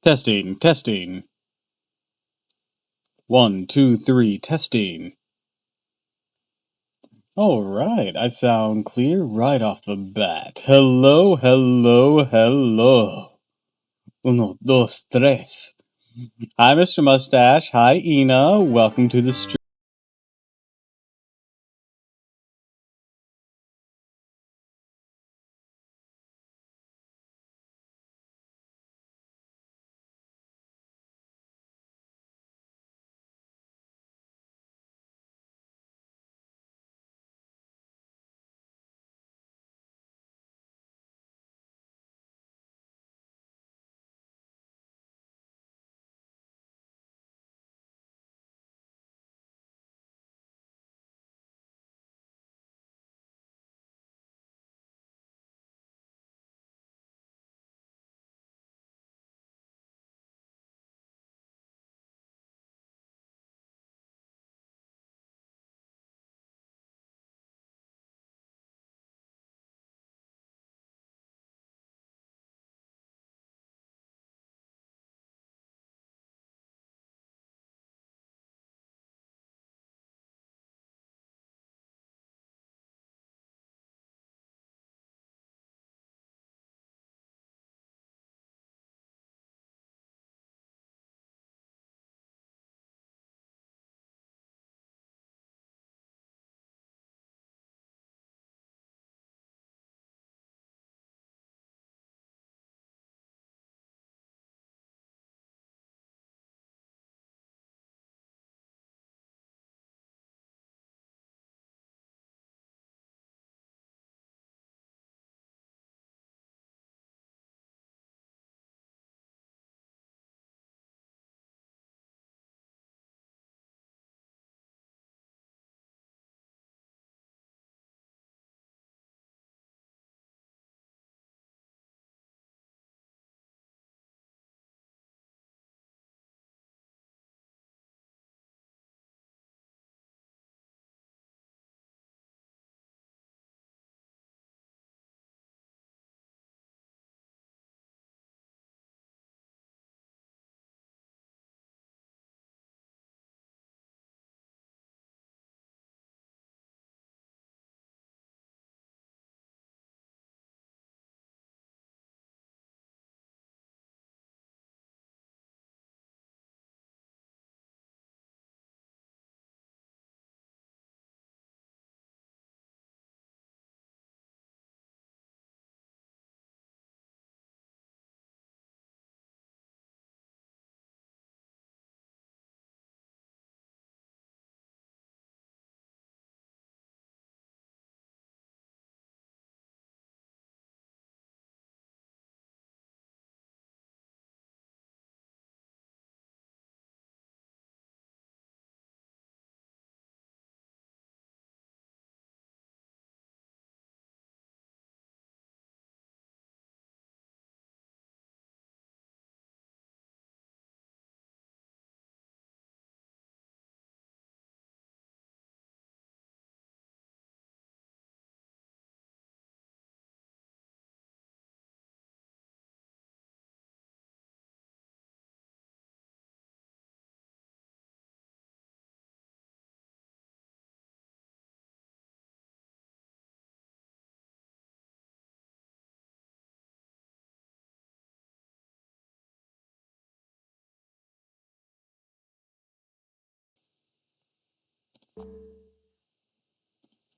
Testing, testing. 1, 2, 3, testing. Alright, I sound clear right off the bat. Hello, hello, hello. Uno, dos, tres. Hi, Mr. Mustache. Hi, Ina. Welcome to the stream.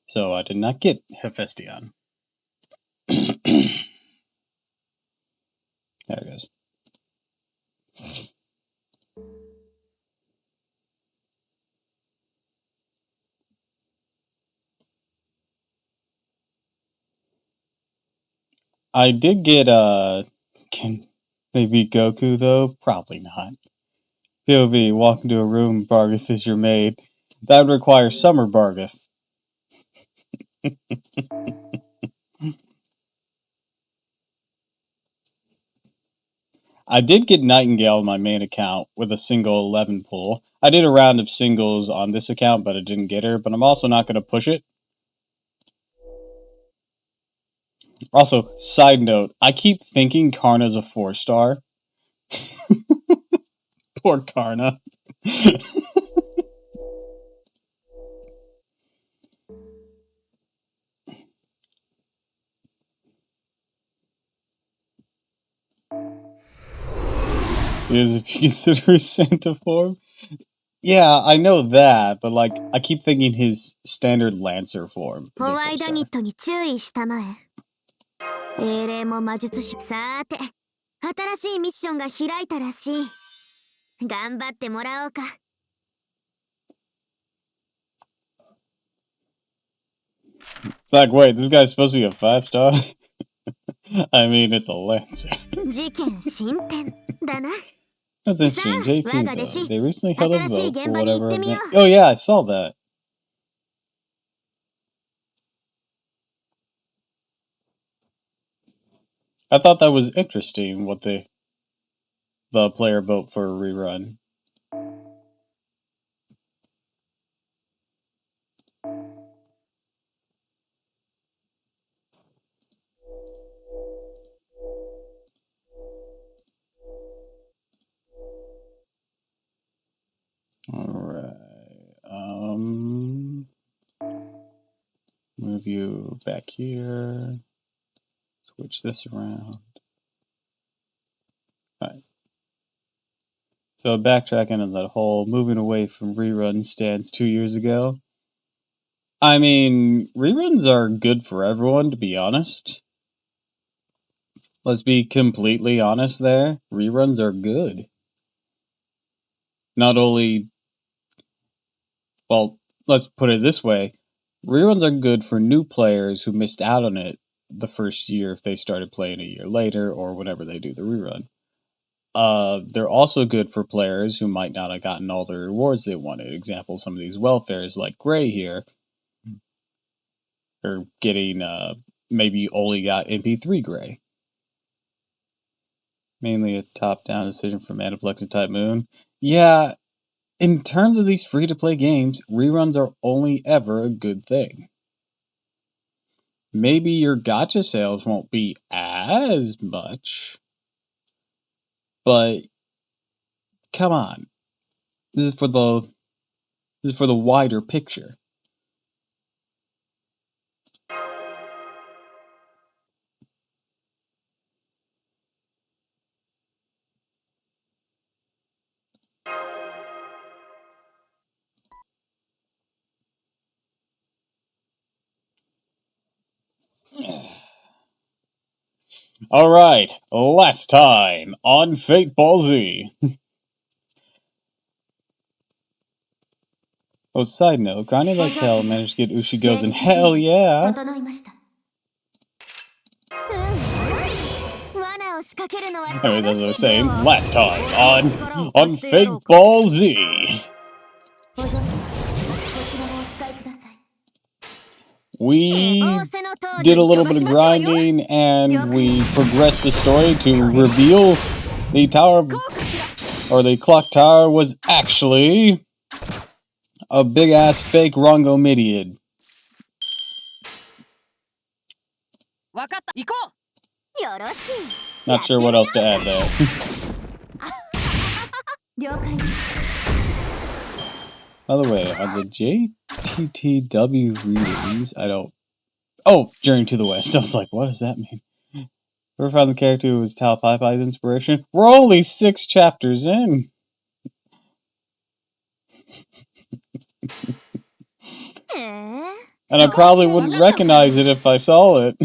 So I did not get Hephaestion. There it goes. I did get, can they beat Goku though? Probably not. POV, walk into a room, Bargath is your maid. That would require Summer Bargath. I did get Nightingale on my main account with a single 11 pull. I did a round of singles on this account, but I didn't get her. But I'm also not going to push it. Also, side note, I keep thinking Karna's a 4-star. Poor Karna. Is if you consider his Santa form. Yeah, I know that, but like, I keep thinking his standard Lancer form is a ホワイダニッ 4-star. トに注意したまえ。英霊も魔術師。さーて、新しいミッションが開いたらしい。頑張ってもらおうか。It's like, wait, this guy's supposed to be a 5-star? I mean, it's a Lancer. 事件進展だな。 That's interesting. JP, though. They recently held a vote for whatever event. Oh, yeah, I saw that. I thought that was interesting, what the player vote for a rerun. Alright. Move you back here. Switch this around. Alright. So backtracking on that whole moving away from rerun stance 2 years ago. I mean, reruns are good for everyone, to be honest. Let's be completely honest there. Reruns are good. Not only, well, let's put it this way. Reruns are good for new players who missed out on it the first year if they started playing a year later or whenever they do the rerun. They're also good for players who might not have gotten all the rewards they wanted. Example, some of these welfares like Gray here are getting, maybe only got MP3 Gray. Mainly a top-down decision from Aniplex and Type Moon. Yeah, in terms of these free-to-play games, reruns are only ever a good thing. Maybe your gacha sales won't be as much, but come on. This is for the wider picture. Alright, last time on Fate Ball Z. Oh, side note, Grinding Like Hell managed to get Ushigo's in hell yeah. Anyways, as I was saying, last time on Fate Ball Z. We did a little bit of grinding and we progressed the story to reveal the tower, or the clock tower, was actually a big ass fake Rongomidiad. Not sure what else to add there. By the way, on the JTTW readings, I don't... Oh, Journey to the West. I was like, what does that mean? Ever found the character who was Tal Pai Pai's inspiration? We're only 6 chapters in. And I probably wouldn't recognize it if I saw it.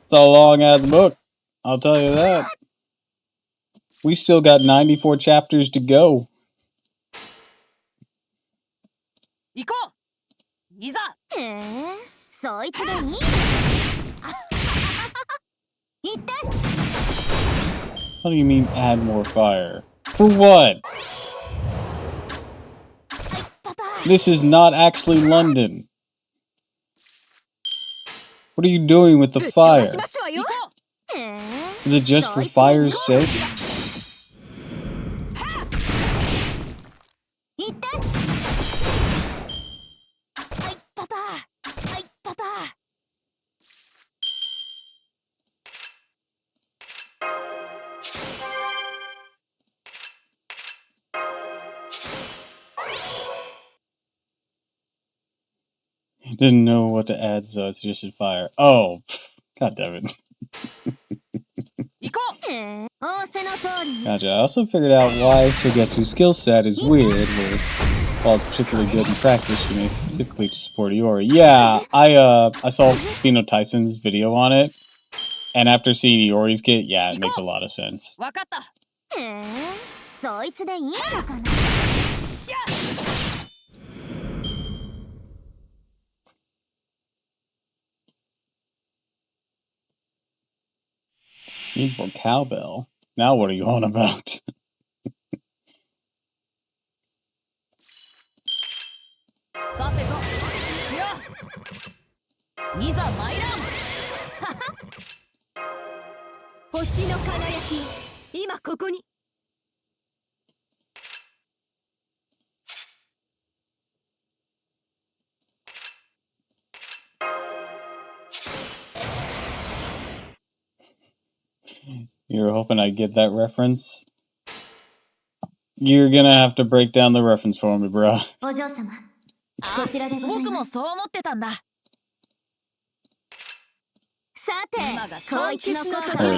It's a long ass book, I'll tell you that. We still got 94 chapters to go. How do you mean add more fire? For what? This is not actually London. What are you doing with the fire? Is it just for fire's sake? Didn't know what to add, so I suggested fire. Oh, god damn it. Gotcha. I also figured out why Shigetsu's skill set is weird, where while it's particularly good in practice, she may specifically support Iori. Yeah, I saw Fino Tyson's video on it, and after seeing Iori's kit, yeah, it makes a lot of sense. Needs more cowbell. Now what are you on about? You were hoping I'd get that reference? You're gonna have to break down the reference for me, bro. Or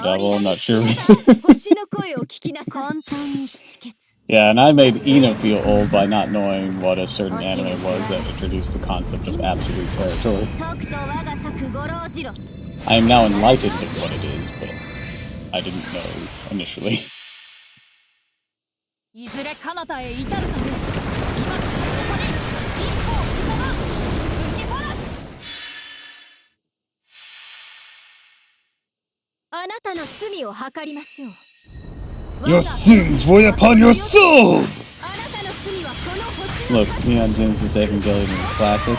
double, I'm not sure. Yeah, and I made Ina feel old by not knowing what a certain anime was that introduced the concept of absolute territory. I am now enlightened with what it is, but I didn't know initially. Your sins weigh upon your soul! Look, Neon Genesis Evangelion is a classic.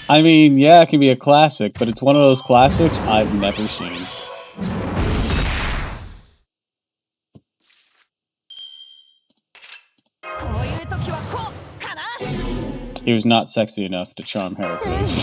I mean, yeah, it can be a classic, but it's one of those classics I've never seen. He was not sexy enough to charm Heracles.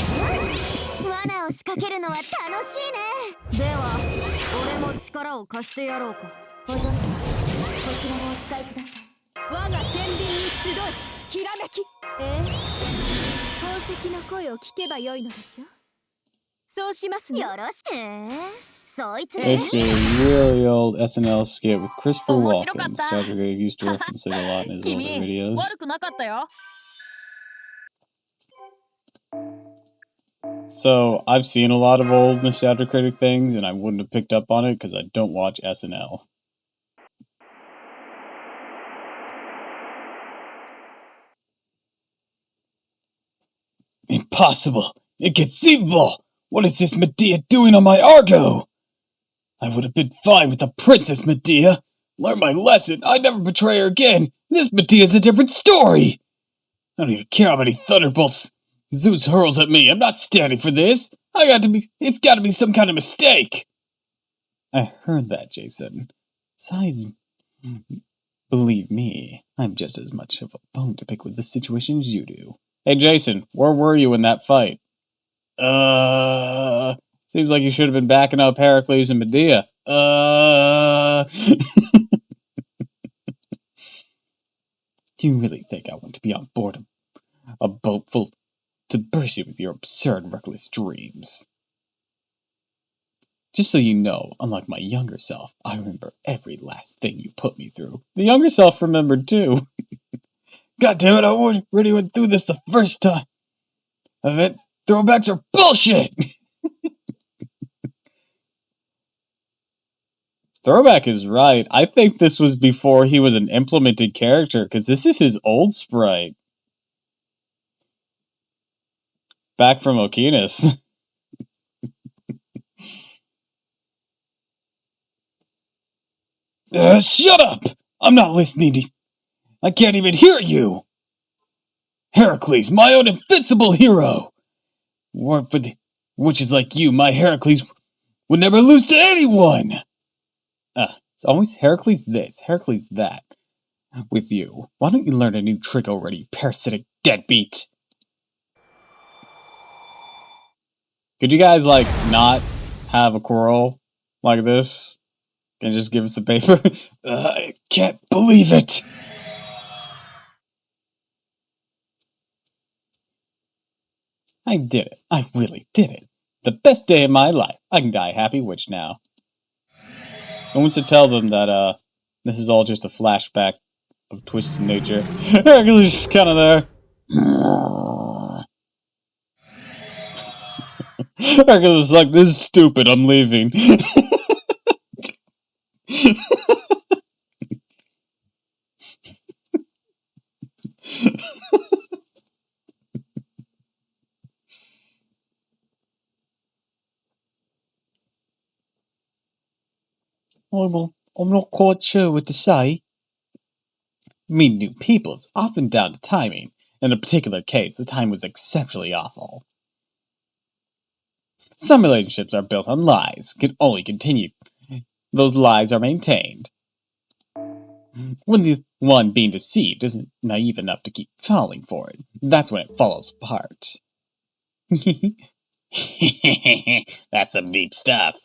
Basically, a really old SNL skit with Christopher Walken. Nostalgia Critic used to reference it a lot in his older videos. So, I've seen a lot of old Nostalgia Critic things, and I wouldn't have picked up on it because I don't watch SNL. Impossible! Inconceivable! What is this Medea doing on my Argo? I would have been fine with the Princess Medea. Learn my lesson. I'd never betray her again. This Medea's a different story. I don't even care how many thunderbolts Zeus hurls at me. I'm not standing for this. It's gotta be some kind of mistake. I heard that, Jason. Besides, believe me, I'm just as much of a bone to pick with this situation as you do. Hey, Jason, where were you in that fight? Seems like you should have been backing up Heracles and Medea. Do you really think I want to be on board a boat full to burst you with your absurd, reckless dreams? Just so you know, unlike my younger self, I remember every last thing you put me through. The younger self remembered too. God damn it, I already went through this the first time. Event throwbacks are bullshit! Throwback is right. I think this was before he was an implemented character, because this is his old sprite. Back from Okinas. Shut up! I'm not listening to you. I can't even hear you! Heracles, my own invincible hero! Which is like you, my Heracles would never lose to anyone! It's always Heracles this, Heracles that. With you. Why don't you learn a new trick already, parasitic deadbeat? Could you guys, like, not have a quarrel like this? And just give us the paper? I can't believe it! I did it. I really did it. The best day of my life. I can die a happy witch now. I want to tell them that, this is all just a flashback of twisted nature. Hercules is kind of there. Hercules is like, this is stupid, I'm leaving. Well, I'm not quite sure what to say. Meeting new people is often down to timing. In a particular case, the time was exceptionally awful. Some relationships are built on lies, can only continue. Those lies are maintained. When the one being deceived isn't naive enough to keep falling for it, that's when it falls apart. That's some deep stuff.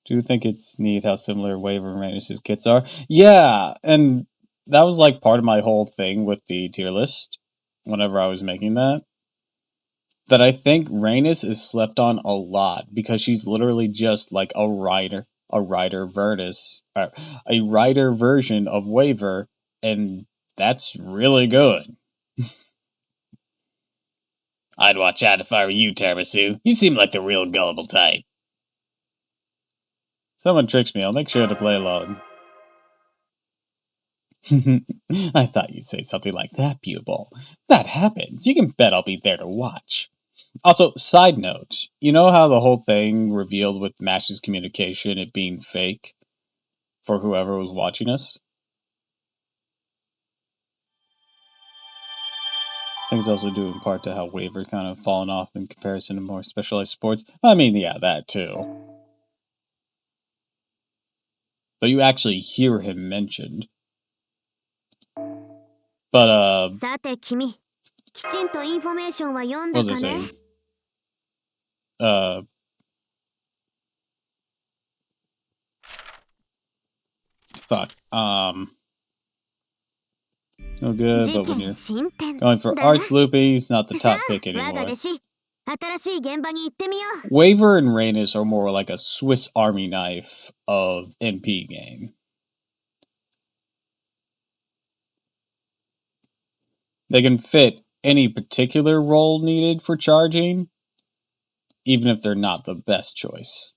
Do you think it's neat how similar Waver and Rhaenys' kits are? Yeah, and that was like part of my whole thing with the tier list whenever I was making that. That I think Rhaenys is slept on a lot because she's literally just like a rider a rider version of Waver, and that's really good. I'd watch out if I were you, Tiramisu. You seem like the real gullible type. Someone tricks me, I'll make sure to play along. I thought you'd say something like that, Pupil. If that happens, you can bet I'll be there to watch. Also, side note, you know how the whole thing revealed with Mash's communication it being fake for whoever was watching us? I think it's also due in part to how Waver kind of fallen off in comparison to more specialized sports. I mean, yeah, that too. But you actually hear him mentioned. But, what was I saying? Fuck. No good, but when you're going for Arch Loopy, he's not the top pick anymore. Waver and Rhaenys are more like a Swiss Army knife of NP game. They can fit any particular role needed for charging, even if they're not the best choice.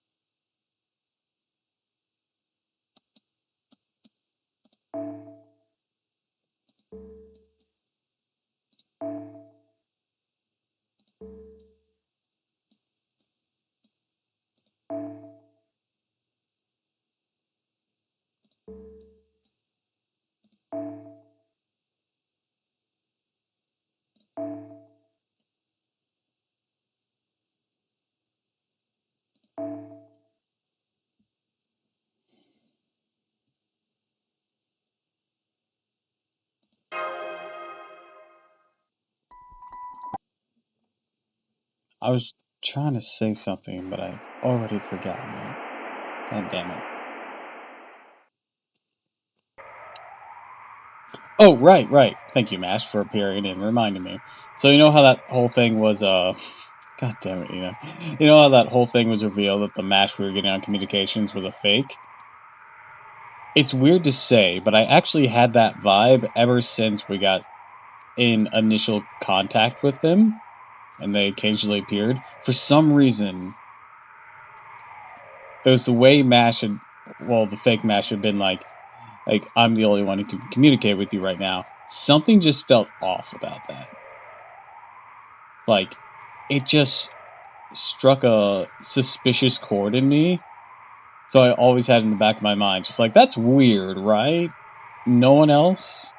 I was trying to say something, but I've already forgotten it. God damn it. Oh, right. Thank you, Mash, for appearing and reminding me. So you know how that whole thing was, God damn it, You know how that whole thing was revealed that the Mash we were getting on communications was a fake? It's weird to say, but I actually had that vibe ever since we got in initial contact with them, and they occasionally appeared. For some reason, it was the way Mash had, well, the fake Mash had been like, I'm the only one who can communicate with you right now. Something just felt off about that. Like, it just struck a suspicious chord in me. So I always had in the back of my mind, just like, that's weird, right? No one else?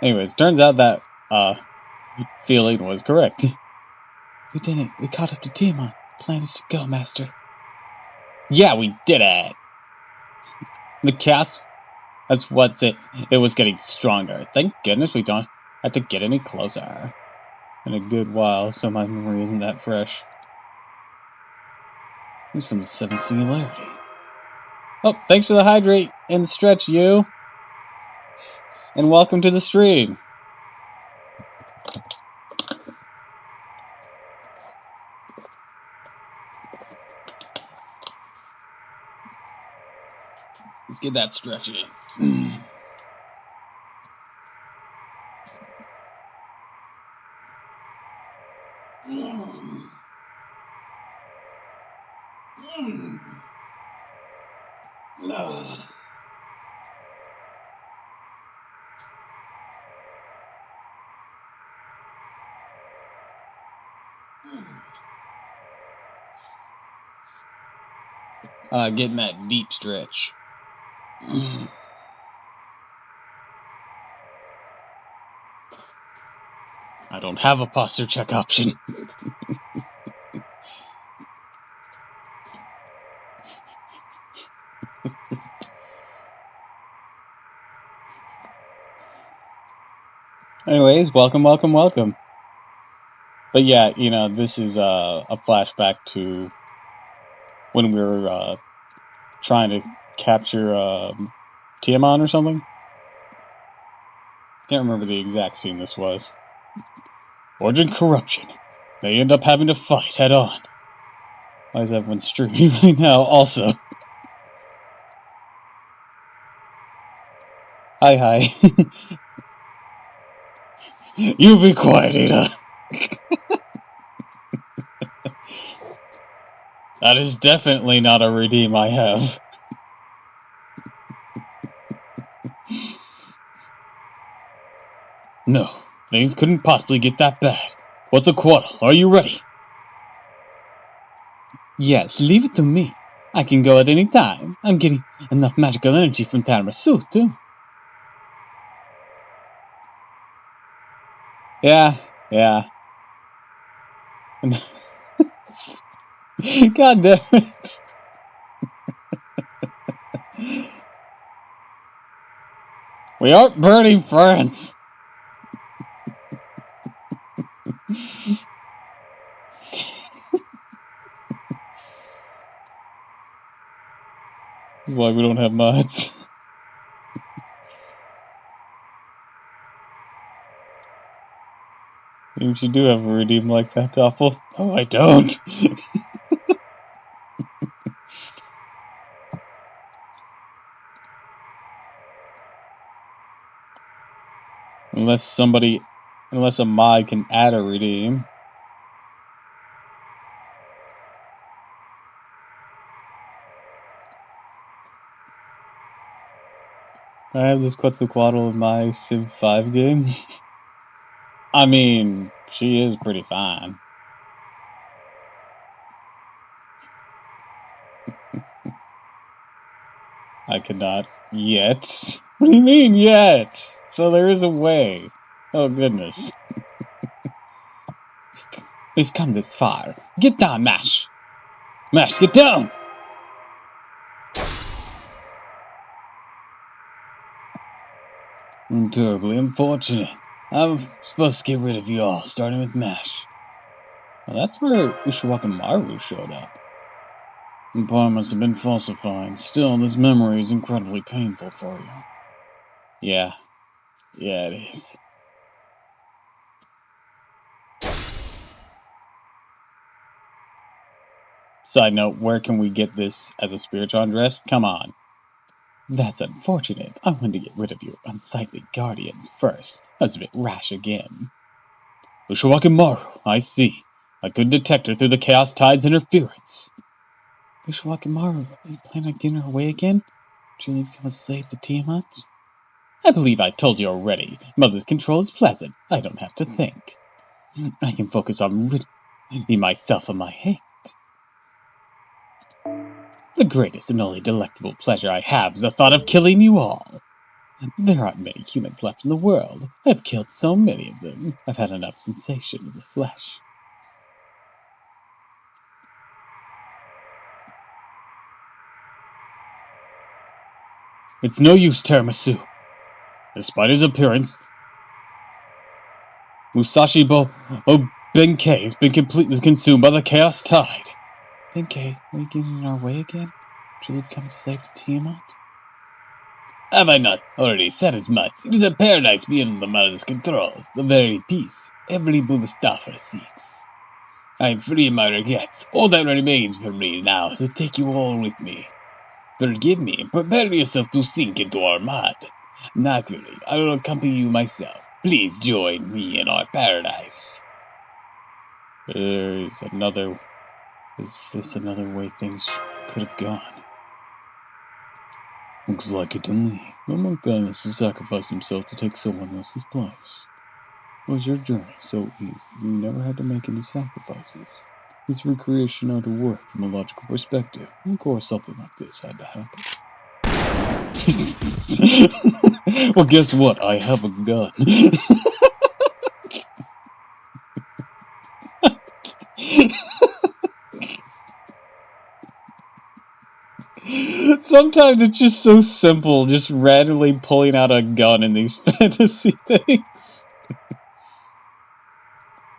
Anyways, turns out that, feeling was correct. We didn't. We caught up to Tiamat. Plan is to go, Master. Yeah, we did it! The cast, that's what's it. It was getting stronger. Thank goodness we don't have to get any closer. In a good while, so my memory isn't that fresh. It's from the Seventh Singularity. Oh, thanks for the hydrate and stretch, you. And welcome to the stream. Let's get that stretch in. Getting that deep stretch. I don't have a posture check option. Anyways, welcome. But yeah, you know, this is a flashback to when we were trying to capture Tiamat or something. Can't remember the exact scene this was. Origin corruption. They end up having to fight head on. Why is everyone streaming right now? Also, hi. You be quiet, Ada. That is definitely not a redeem I have. No, things couldn't possibly get that bad. What's a quarrel? Are you ready? Yes, leave it to me. I can go at any time. I'm getting enough magical energy from Tiramisu, too. Yeah. God damn it. We aren't burning France. This is why we don't have mods. Maybe you do have a redeem like that, Doppel. No, I don't. Unless a mod can add a redeem. I have this Quetzalcoatl in my Civ 5 game. I mean, she is pretty fine. I cannot yet. What do you mean yet? So there is a way. Oh goodness. We've come this far. Get down, Mash! Mash, get down! I'm terribly unfortunate. I'm supposed to get rid of you all, starting with Mash. Well, that's where Ushawakamaru showed up. The part must have been falsified. Still, this memory is incredibly painful for you. Yeah, it is. Side note, where can we get this as a spiritual dress? Come on. That's unfortunate. I wanted to get rid of your unsightly guardians first. I was a bit rash again. Ushawakamaru, I see. I couldn't detect her through the Chaos Tide's interference. Ushawakamaru, are you planning on getting her away again? Truly become a slave to Tiamat? I believe I told you already. Mother's control is pleasant. I don't have to think. I can focus on ridding myself of my hate. The greatest and only delectable pleasure I have is the thought of killing you all. There aren't many humans left in the world. I've killed so many of them. I've had enough sensation with the flesh. It's no use, Tiramisu. Despite his appearance, Musashi Benkei has been completely consumed by the Chaos Tide. Benkei, are you getting in our way again? truly become a slave to Tiamat? Have I not already said as much? It is a paradise beyond the mother's control, the very peace every Bullstaffer seeks. I am free of my regrets. All that remains for me now is to take you all with me. Forgive me and prepare yourself to sink into our mud. Naturally, I will accompany you myself. Please join me in our paradise. Is this another way things could have gone? Looks like it to me. The monk guy must have sacrificed himself to take someone else's place. Was your journey so easy you never had to make any sacrifices? This recreation ought to work from a logical perspective. Of course, something like this had to happen. Well, guess what? I have a gun. Sometimes it's just so simple, just randomly pulling out a gun in these fantasy things.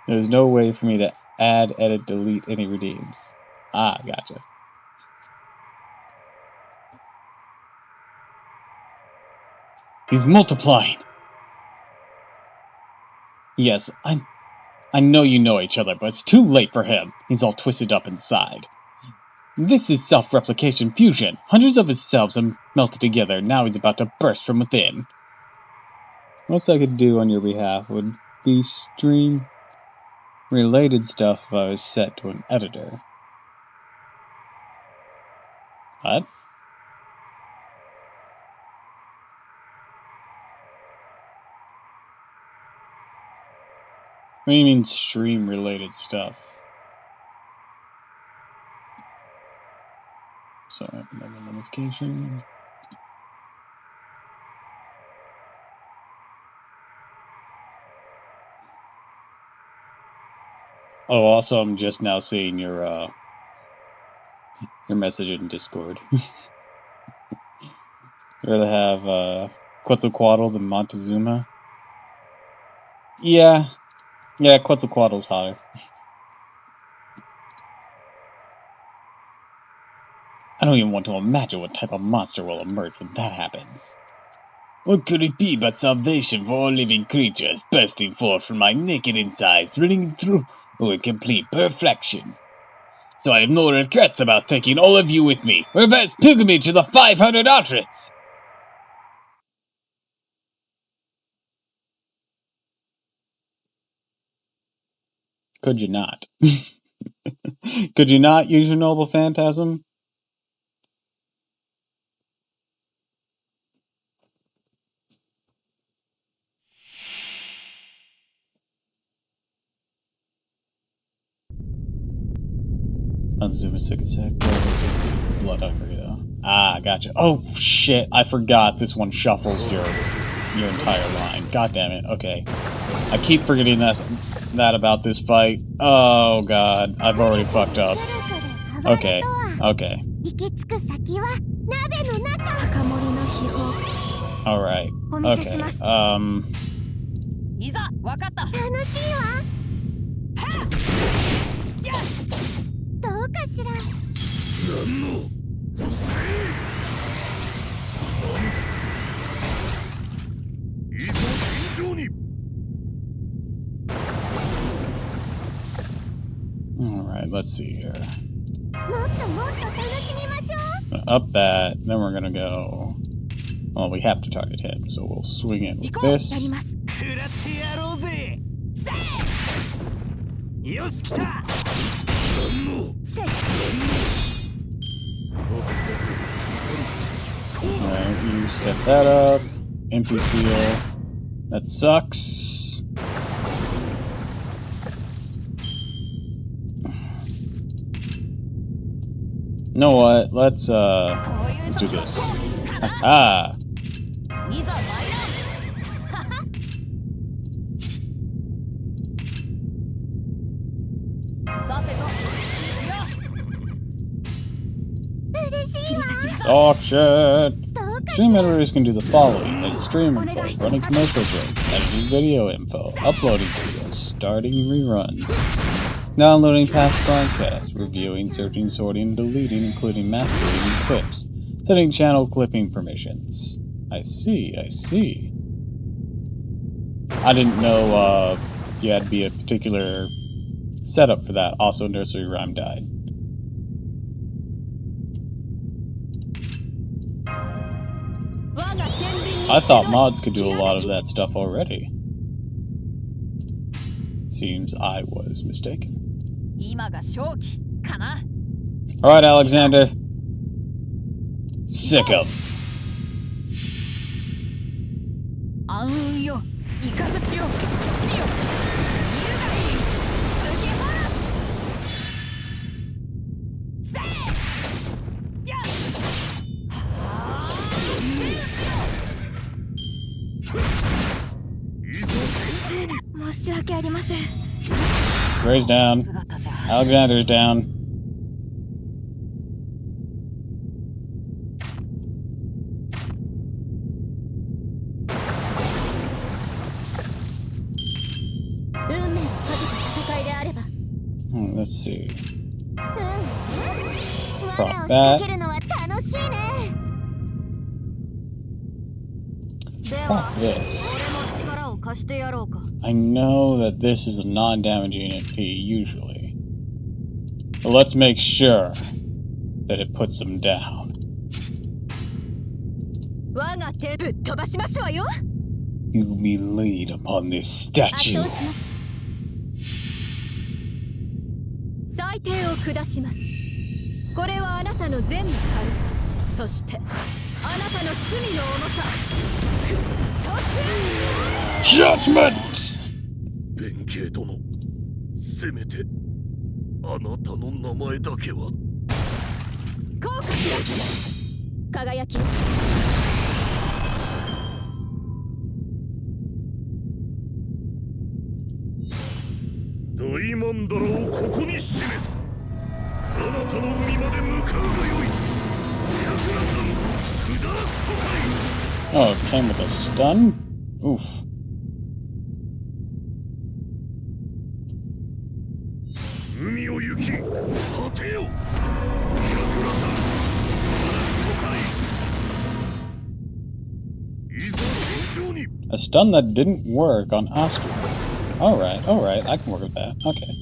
There's no way for me to add, edit, delete any redeems. Ah, gotcha. He's multiplying. Yes, I know you know each other, but it's too late for him. He's all twisted up inside. This is self-replication fusion. Hundreds of his selves have melted together. Now he's about to burst from within. What I could do on your behalf would be stream-related stuff if I was set to an editor. What? What do you mean stream-related stuff? Sorry, another notification. Oh, also, I'm just now seeing your message in Discord. I'd rather have Quetzalcoatl than Montezuma. Yeah, Quetzalcoatl's hotter. I don't even want to imagine what type of monster will emerge when that happens. What could it be but salvation for all living creatures, bursting forth from my naked insides, running through in complete perfection? So I have no regrets about taking all of you with me. Reverse pilgrimage to the 500 Outfits! Could you not? Could you not use your noble phantasm? Unzoom a second sec. Blood hungry though. Ah, gotcha. Oh shit! I forgot this one shuffles your entire line. God damn it. Okay, I keep forgetting that about this fight. Oh god, I've already fucked up. Okay. All right. Okay. Alright, let's see here. Up that, then we're gonna go... Well, we have to target him, so we'll swing in with this. Alright, you set that up. Empty seal. That sucks. You know what? Let's do this. Ah. Oh shit! Stream editors can do the following: edit stream info, running commercial breaks, editing video info, uploading videos, starting reruns. Downloading past broadcasts, reviewing, searching, sorting, and deleting, including masquerading clips. Setting channel clipping permissions. I see, I see. I didn't know you had to be a particular setup for that. Also, nursery rhyme died. I thought mods could do a lot of that stuff already. Seems I was mistaken. Alright, Alexander. Sick of. Ray's down. Alexander's down. Let's see. Prop that. Prop this. I know that this is a non-damaging AP usually. But let's make sure that it puts them down. You may lead upon this statue. Judgment! 弁慶殿、せめてあなたの名前だけは。効果しろ。輝き。大曼荼羅をここに示す。あなたの海まで向かうがよい。百羅漢、札とかい。Oh, it came with a stun? Oof. 海を行き、果てよ。百羅漢、札とかい。いざ戦場に。A stun that didn't work on Astro. Alright, alright, I can work with that. Okay.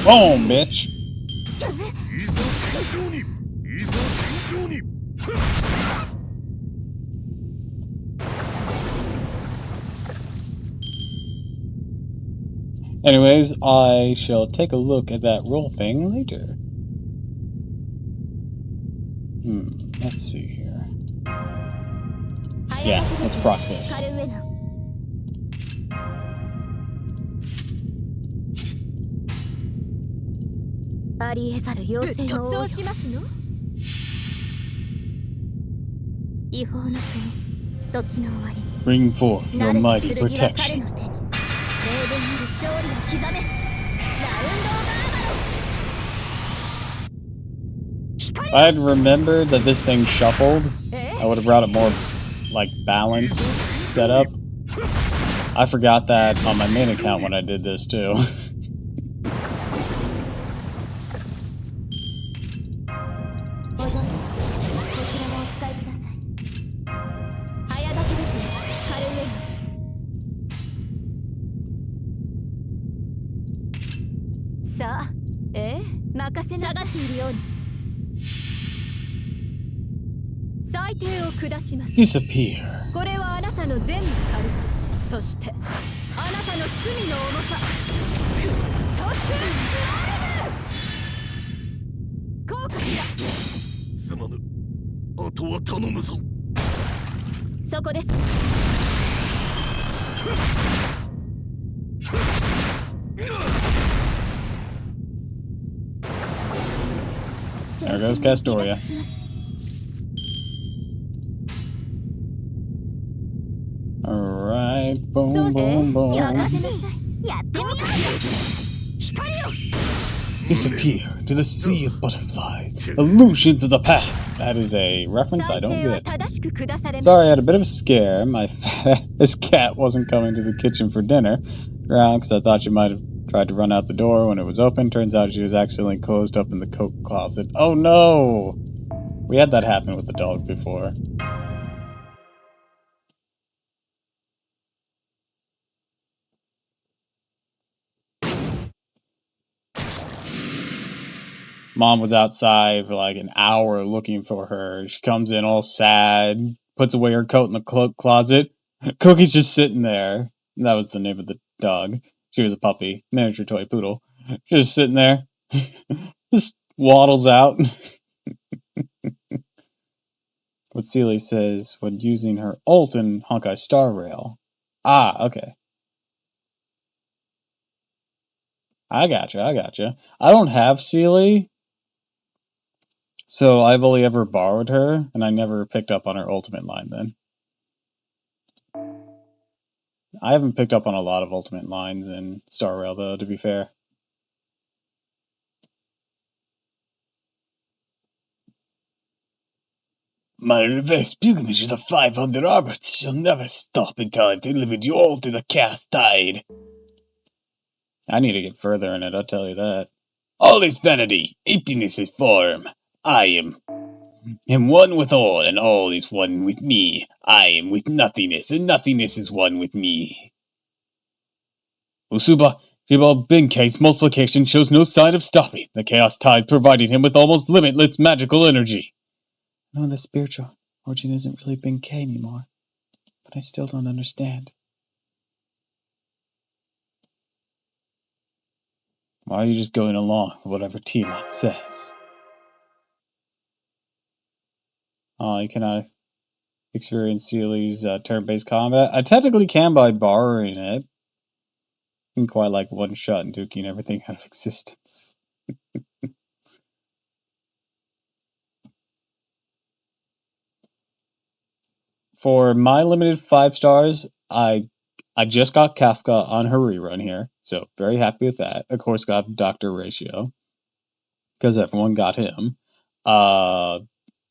Boom, bitch! Anyways, I shall take a look at that roll thing later. Let's see here. Yeah, let's proc this. Bring forth your mighty protection. If I had remembered that this thing shuffled, I would have brought it more, like, balanced setup. I forgot that on my main account when I did this, too. Disappear. There goes Castoria. Alright, boom, boom, boom. Disappear to the sea of butterflies. Illusions of the past. That is a reference I don't get. Sorry, I had a bit of a scare. My this cat wasn't coming to the kitchen for dinner, because I thought she might have tried to run out the door when it was open. Turns out she was accidentally closed up in the coat closet. Oh no! We had that happen with the dog before. Mom was outside for like an hour looking for her. She comes in all sad, puts away her coat in the closet. Cookie's just sitting there. That was the name of the dog. She was a puppy, miniature toy poodle. Just sitting there. Just waddles out. What Sealy says when using her ult in Honkai Star Rail. Ah, okay. I gotcha. I don't have Sealy, so I've only ever borrowed her, and I never picked up on her ultimate line then. I haven't picked up on a lot of ultimate lines in Star Rail, though, to be fair. My reverse pilgrimage of 500 arbits shall never stop until I've delivered you all to the cast tide. I need to get further in it, I'll tell you that. All is vanity, emptiness is form. I am one with all, and all is one with me. I am with nothingness, and nothingness is one with me. Usuba Gibal Benkei's multiplication shows no sign of stopping, the chaos tide providing him with almost limitless magical energy. No, the spiritual origin isn't really Benkei anymore, but I still don't understand. Why are you just going along with whatever Tiamat says? Oh, you cannot experience Sealy's turn-based combat. I technically can by borrowing it. You can quite like one-shot and duking everything out of existence. For my limited 5 stars, I just got Kafka on her rerun here, so very happy with that. Of course, got Dr. Ratio, because everyone got him.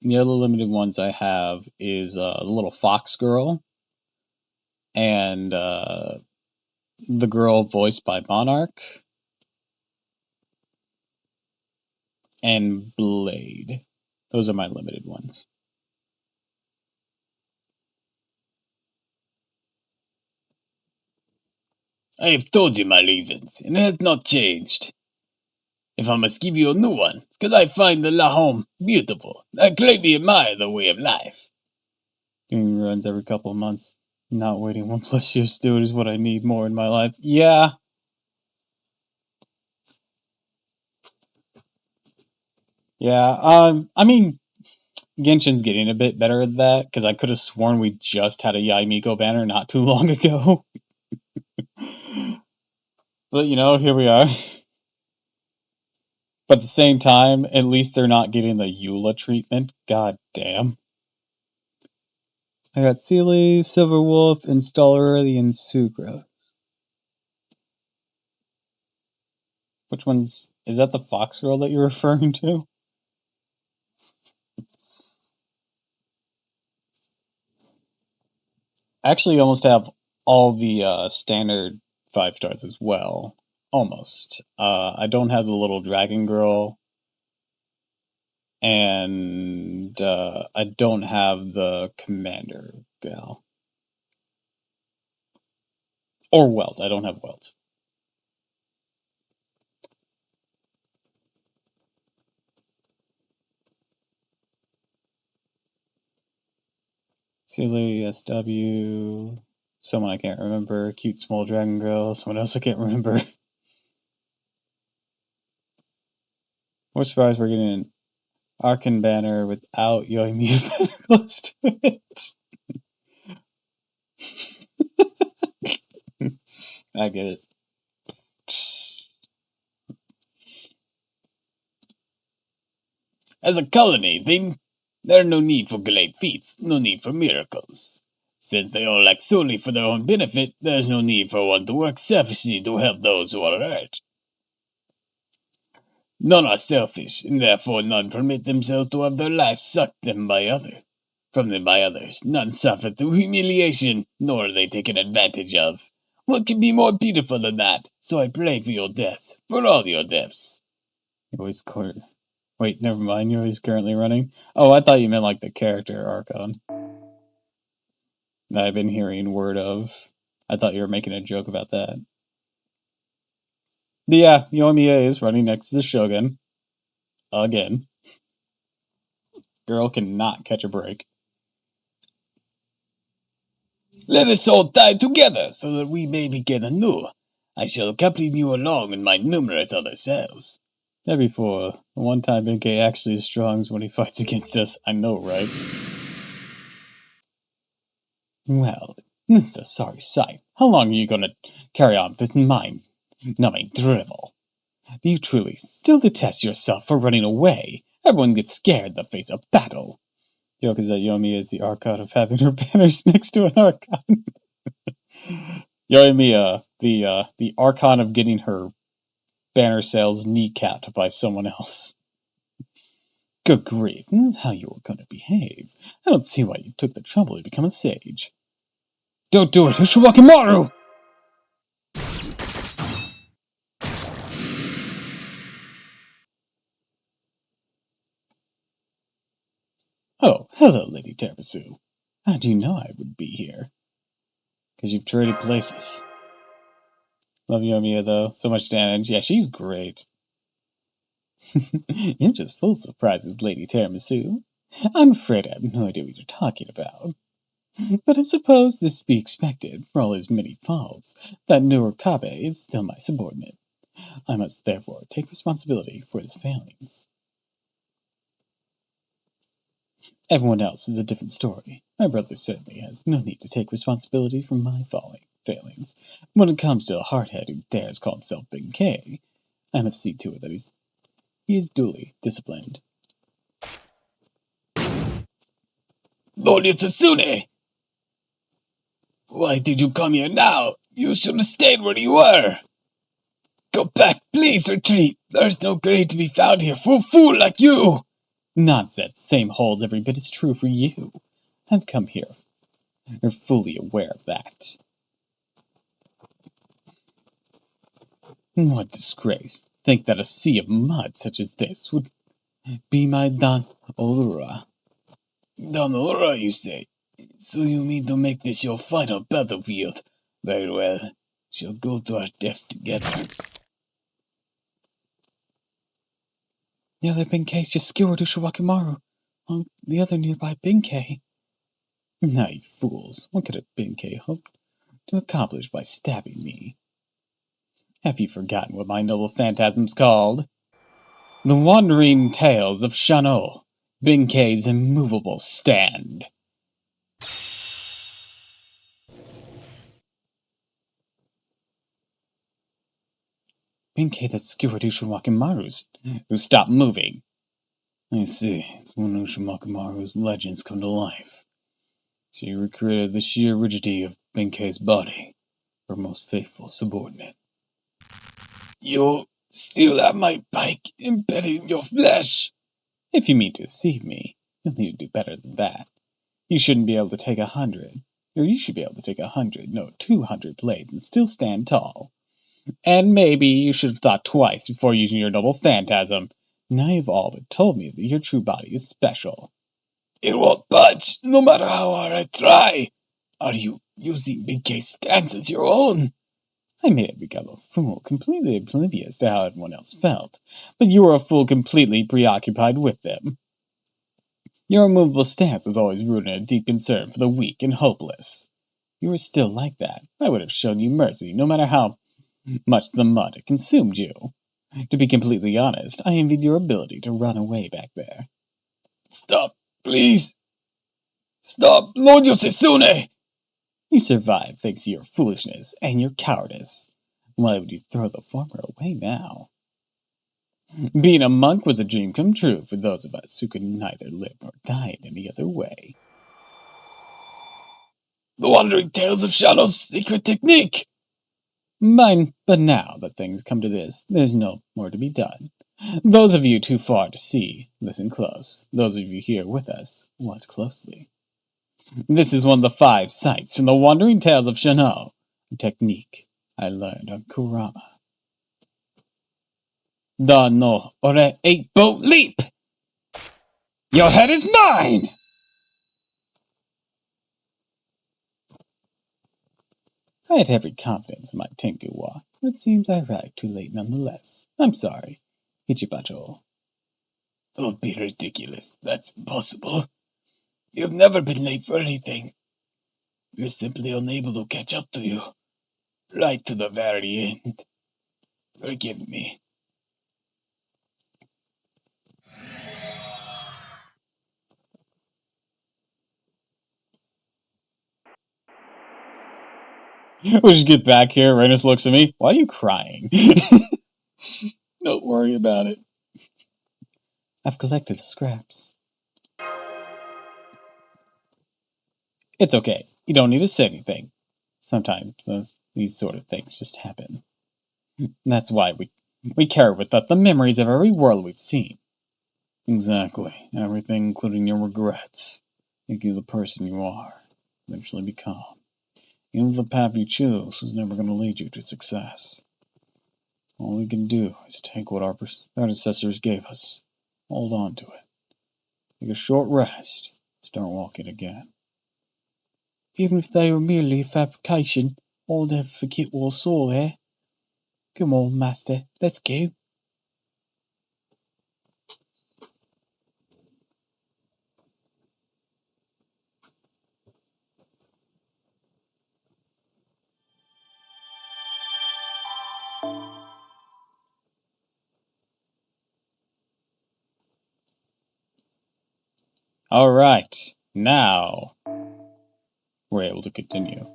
The other limited ones I have is the little fox girl, and the girl voiced by Monarch, and Blade. Those are my limited ones. I have told you my reasons, and it has not changed. If I must give you a new one, it's because I find the La Home beautiful. I greatly admire the way of life. Doing runs every couple of months, not waiting 1+ years to do it is what I need more in my life. Yeah. Yeah, I mean, Genshin's getting a bit better at that, because I could have sworn we just had a Yaimiko banner not too long ago. But, here we are. But at the same time, at least they're not getting the Eula treatment. God damn. I got Sealy, Silverwolf, Installer, and Sugra. Which one's... Is that the Fox Girl that you're referring to? I actually almost have all the standard 5 stars as well. Almost. I don't have the little dragon girl. And I don't have the commander gal. Or Welt. I don't have Welt. Sealy, SW, someone I can't remember, cute small dragon girl, someone else I can't remember. We're surprised we're getting an Arcan banner without Yoimiya close to it. I get it. As a colony, there are no need for great feats, no need for miracles. Since they all act solely for their own benefit, there is no need for one to work selfishly to help those who are hurt. None are selfish, and therefore none permit themselves to have their lives sucked from them by others. None suffer through humiliation, nor are they taken advantage of. What can be more beautiful than that? So I pray for your deaths, for all your deaths. Wait, never mind. You're always currently running. Oh, I thought you meant like the character Archon that I've been hearing word of. I thought you were making a joke about that. But yeah, Yoimiya is running next to the Shogun. Again. Girl cannot catch a break. Let us all die together, so that we may begin anew. I shall accompany you along in my numerous other selves. That'd be for the one time Benkei actually is strong when he fights against us. I know, right? Well, this is a sorry sight. How long are you going to carry on with this mind-numbing drivel? Do you truly still detest yourself for running away? Everyone gets scared in the face of battle. The joke is that Yoimiya is the Archon of having her banners next to an Archon. Yoimiya, the Archon of getting her banner sales kneecapped by someone else. Good grief, this is how you were going to behave. I don't see why you took the trouble to become a sage. Don't do it, Ushiwakimaru! Oh, hello, Lady Terrasu. How do you know I would be here? Because you've traded places. Love Yoimiya, though. So much damage. Yeah, she's great. You're just full of surprises, Lady Tiramisu. I'm afraid I have no idea what you're talking about. But I suppose this be expected, for all his many faults, that Nurukabe is still my subordinate. I must therefore take responsibility for his failings. Everyone else is a different story. My brother certainly has no need to take responsibility for my failings. When it comes to a hardhead who dares call himself Benkei, I must see to it that he is duly disciplined. Lord Yasune! Why did you come here now? You should have stayed where you were. Go back, please retreat. There's no grade to be found here for a fool like you. Nonsense. Same holds every bit as true for you. I've come here. You're fully aware of that. What disgrace. Think that a sea of mud such as this would be my Dan Orura. Dan Orura, you say? So you mean to make this your final battlefield? Very well. Shall go to our deaths together. The other Benkei's just skewered Ushiwakimaru on the other nearby Benkei. Now, you fools, what could a Benkei hope to accomplish by stabbing me? Have you forgotten what my noble phantasm's called? The Wandering Tales of Shano, Benkei's immovable stand. Benkei that skewered Ushiwakimaru's who stopped moving. I see, it's when Ushiwakimaru's legends come to life. She recreated the sheer rigidity of Benkei's body, her most faithful subordinate. You still have my pike embedded in your flesh! If you mean to deceive me, you'll need to do better than that. You shouldn't be able to take 100, or you should be able to take 100, no, 200 blades and still stand tall. And maybe you should have thought twice before using your noble phantasm. Now you've all but told me that your true body is special. It won't budge, no matter how hard I try. Are you using Benkei's stance as your own? I may have become a fool, completely oblivious to how everyone else felt, but you were a fool completely preoccupied with them. Your immovable stance was always rooted in a deep concern for the weak and hopeless. You were still like that. I would have shown you mercy, no matter how much the mud had consumed you. To be completely honest, I envied your ability to run away back there. Stop, please! Stop, Lord Yosesune! You survived thanks to your foolishness and your cowardice. Why would you throw the former away now? Being a monk was a dream come true for those of us who could neither live nor die in any other way. The Wandering Tales of Shadow's secret technique! Mine, but now that things come to this, there's no more to be done. Those of you too far to see, listen close. Those of you here with us, watch closely. This is one of the 5 sights from the Wandering Tales of Shano, a technique I learned on Kurama. Da no ore 8-boat leap! Your head is mine! I had every confidence in my Tengu-wa, but it seems I arrived too late nonetheless. I'm sorry, Ichibacho. Don't be ridiculous. That's impossible. You've never been late for anything. We're simply unable to catch up to you. Right to the very end. Forgive me. We should get back here. Renus looks at me. Why are you crying? Don't worry about it. I've collected the scraps. It's okay. You don't need to say anything. Sometimes these sort of things just happen. That's why we carry with us the memories of every world we've seen. Exactly. Everything, including your regrets, make you the person you are, eventually become. Even the path you choose is never going to lead you to success. All we can do is take what our predecessors gave us, hold on to it, take a short rest, start walking again. Even if they were merely a fabrication, I'll never forget what I saw there. Come on, Master, let's go. Alright, now we're able to continue.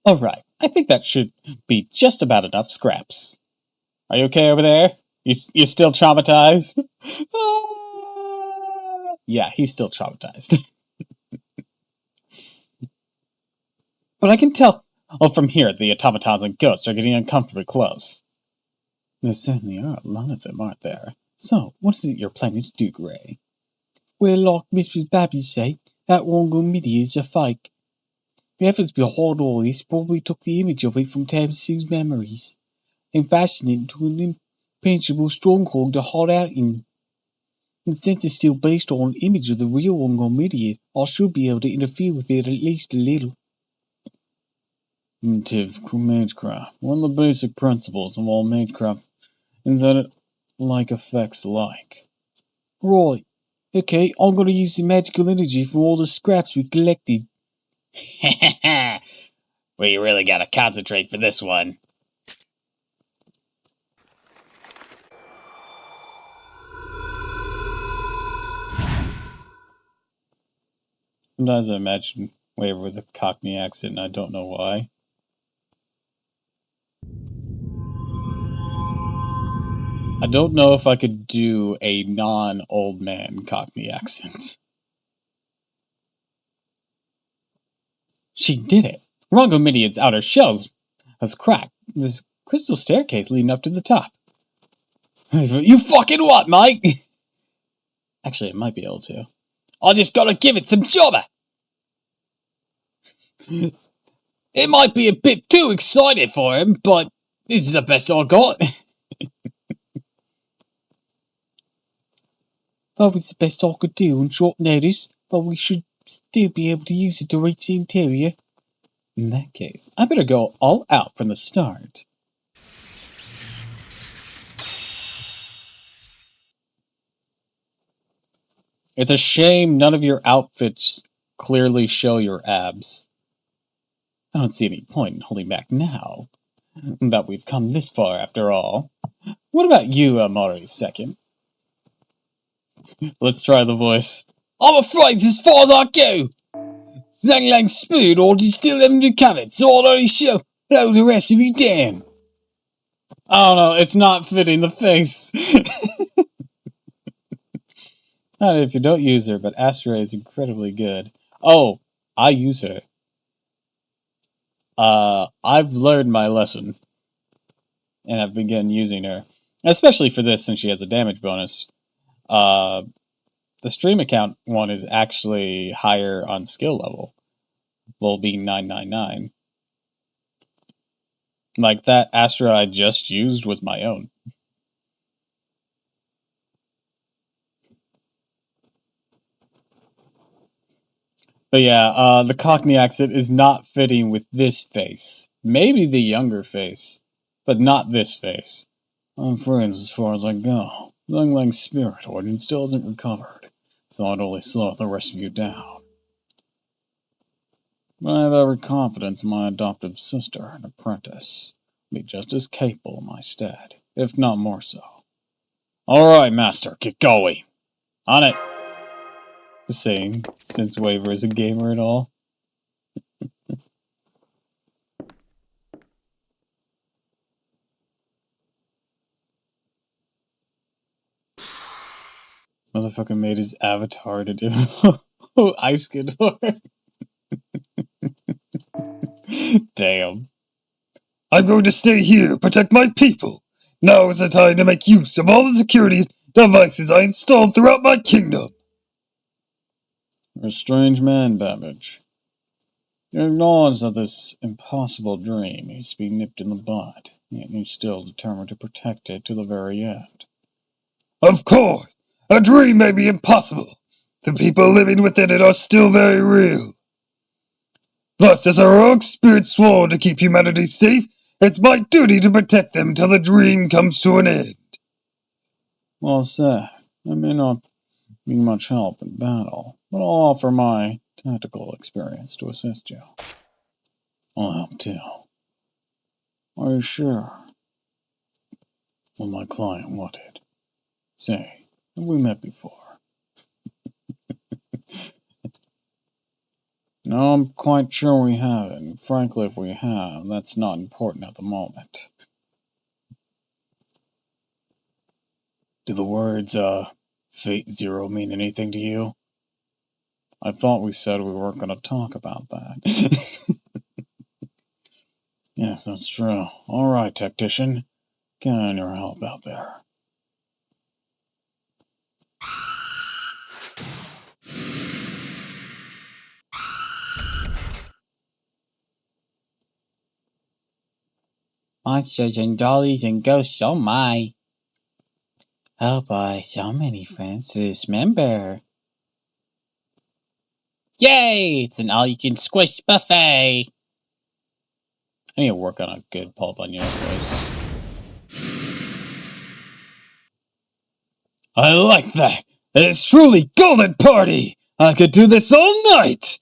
Alright, I think that should be just about enough scraps. Are you okay over there? You still traumatized? Yeah, he's still traumatized. But I can tell from here the automatons and ghosts are getting uncomfortably close. There certainly are a lot of them, aren't there? So, what is it you're planning to do, Gray? Well, like Mrs. Babby said, that Wongo Midi is a fake. Whoever's behind all this probably took the image of it from Tamsu's memories and fashioned it into an impenetrable stronghold to hide out in. And since it's still based on an image of the real Wongo Midi, I should be able to interfere with it at least a little. Magecraft. One of the basic principles of all magecraft is that it like affects like. Right. Okay, I'm gonna use the magical energy for all the scraps we collected. We really gotta concentrate for this one. Sometimes I imagine Waver with a Cockney accent and I don't know why. I don't know if I could do a non-old man Cockney accent. She did it! Rongomidion's outer shells has cracked. There's a crystal staircase leading up to the top. You fucking what, mate? Actually, it might be able to. I just gotta give it some jobber! It might be a bit too excited for him, but this is the best I got. That was the best I could do on short notice, but we should still be able to use it to reach the interior. In that case, I better go all out from the start. It's a shame none of your outfits clearly show your abs. I don't see any point in holding back now that we've come this far after all. What about you, Mari II? Let's try the voice. I'm afraid as far as I go. Zhang Lang spoon or do you still haven't recovered, so I'll only show the rest of you down. I don't know, it's not fitting the face. Not if you don't use her, but Astra is incredibly good. Oh, I use her. I've learned my lesson, and I've begun using her. Especially for this, since she has a damage bonus. The stream account one is actually higher on skill level. Well, being 999. Like, that Astra I just used was my own. But yeah, the Cockney accent is not fitting with this face. Maybe the younger face, but not this face. I'm friends as far as I go. Lang Lang's spirit origin still hasn't recovered, so I'd only slow the rest of you down. But I have every confidence in my adoptive sister and apprentice. Be just as capable in my stead, if not more so. Alright, Master, get going. On it. The same, since Waver is a gamer and all. Motherfucker made his avatar to do Ice Skidor. Damn. I'm going to stay here, protect my people. Now is the time to make use of all the security devices I installed throughout my kingdom. You're a strange man, Babbage. You acknowledge that this impossible dream needs to be nipped in the bud, yet you're still determined to protect it to the very end. Of course, a dream may be impossible. The people living within it are still very real. Thus, as a heroic spirit sworn to keep humanity safe, it's my duty to protect them till the dream comes to an end. Well said. I may not be much help in battle, but I'll offer my tactical experience to assist you. I'll help too. Are you sure? What my client wanted. Say, have we met before? No, I'm quite sure we haven't. Frankly, if we have, that's not important at the moment. Do the words, Fate Zero mean anything to you? I thought we said we weren't going to talk about that. Yes, that's true. Alright, tactician. Get on your help out there. Monsters and dollies and ghosts, oh my. Oh boy, so many friends to dismember. Yay! It's an all-you-can-squish buffet! I need to work on a good Paul Bunyan voice. I like that! It is truly golden party! I could do this all night!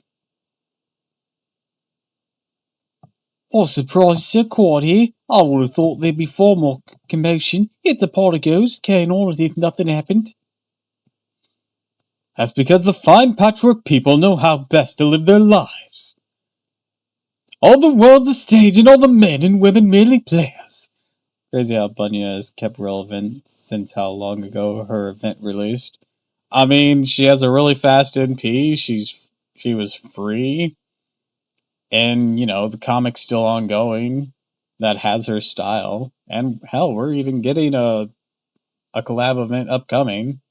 Oh, surprise, Sir Quaddy. I would have thought there'd be far more commotion if the party goes carrying on as if nothing happened. That's because the fine patchwork people know how best to live their lives. All the world's a stage and all the men and women merely players. Crazy how Bunya has kept relevant since how long ago her event released. I mean, she has a really fast NP, she was free, and, you know, the comic's still ongoing, that has her style, and hell, we're even getting a collab event upcoming.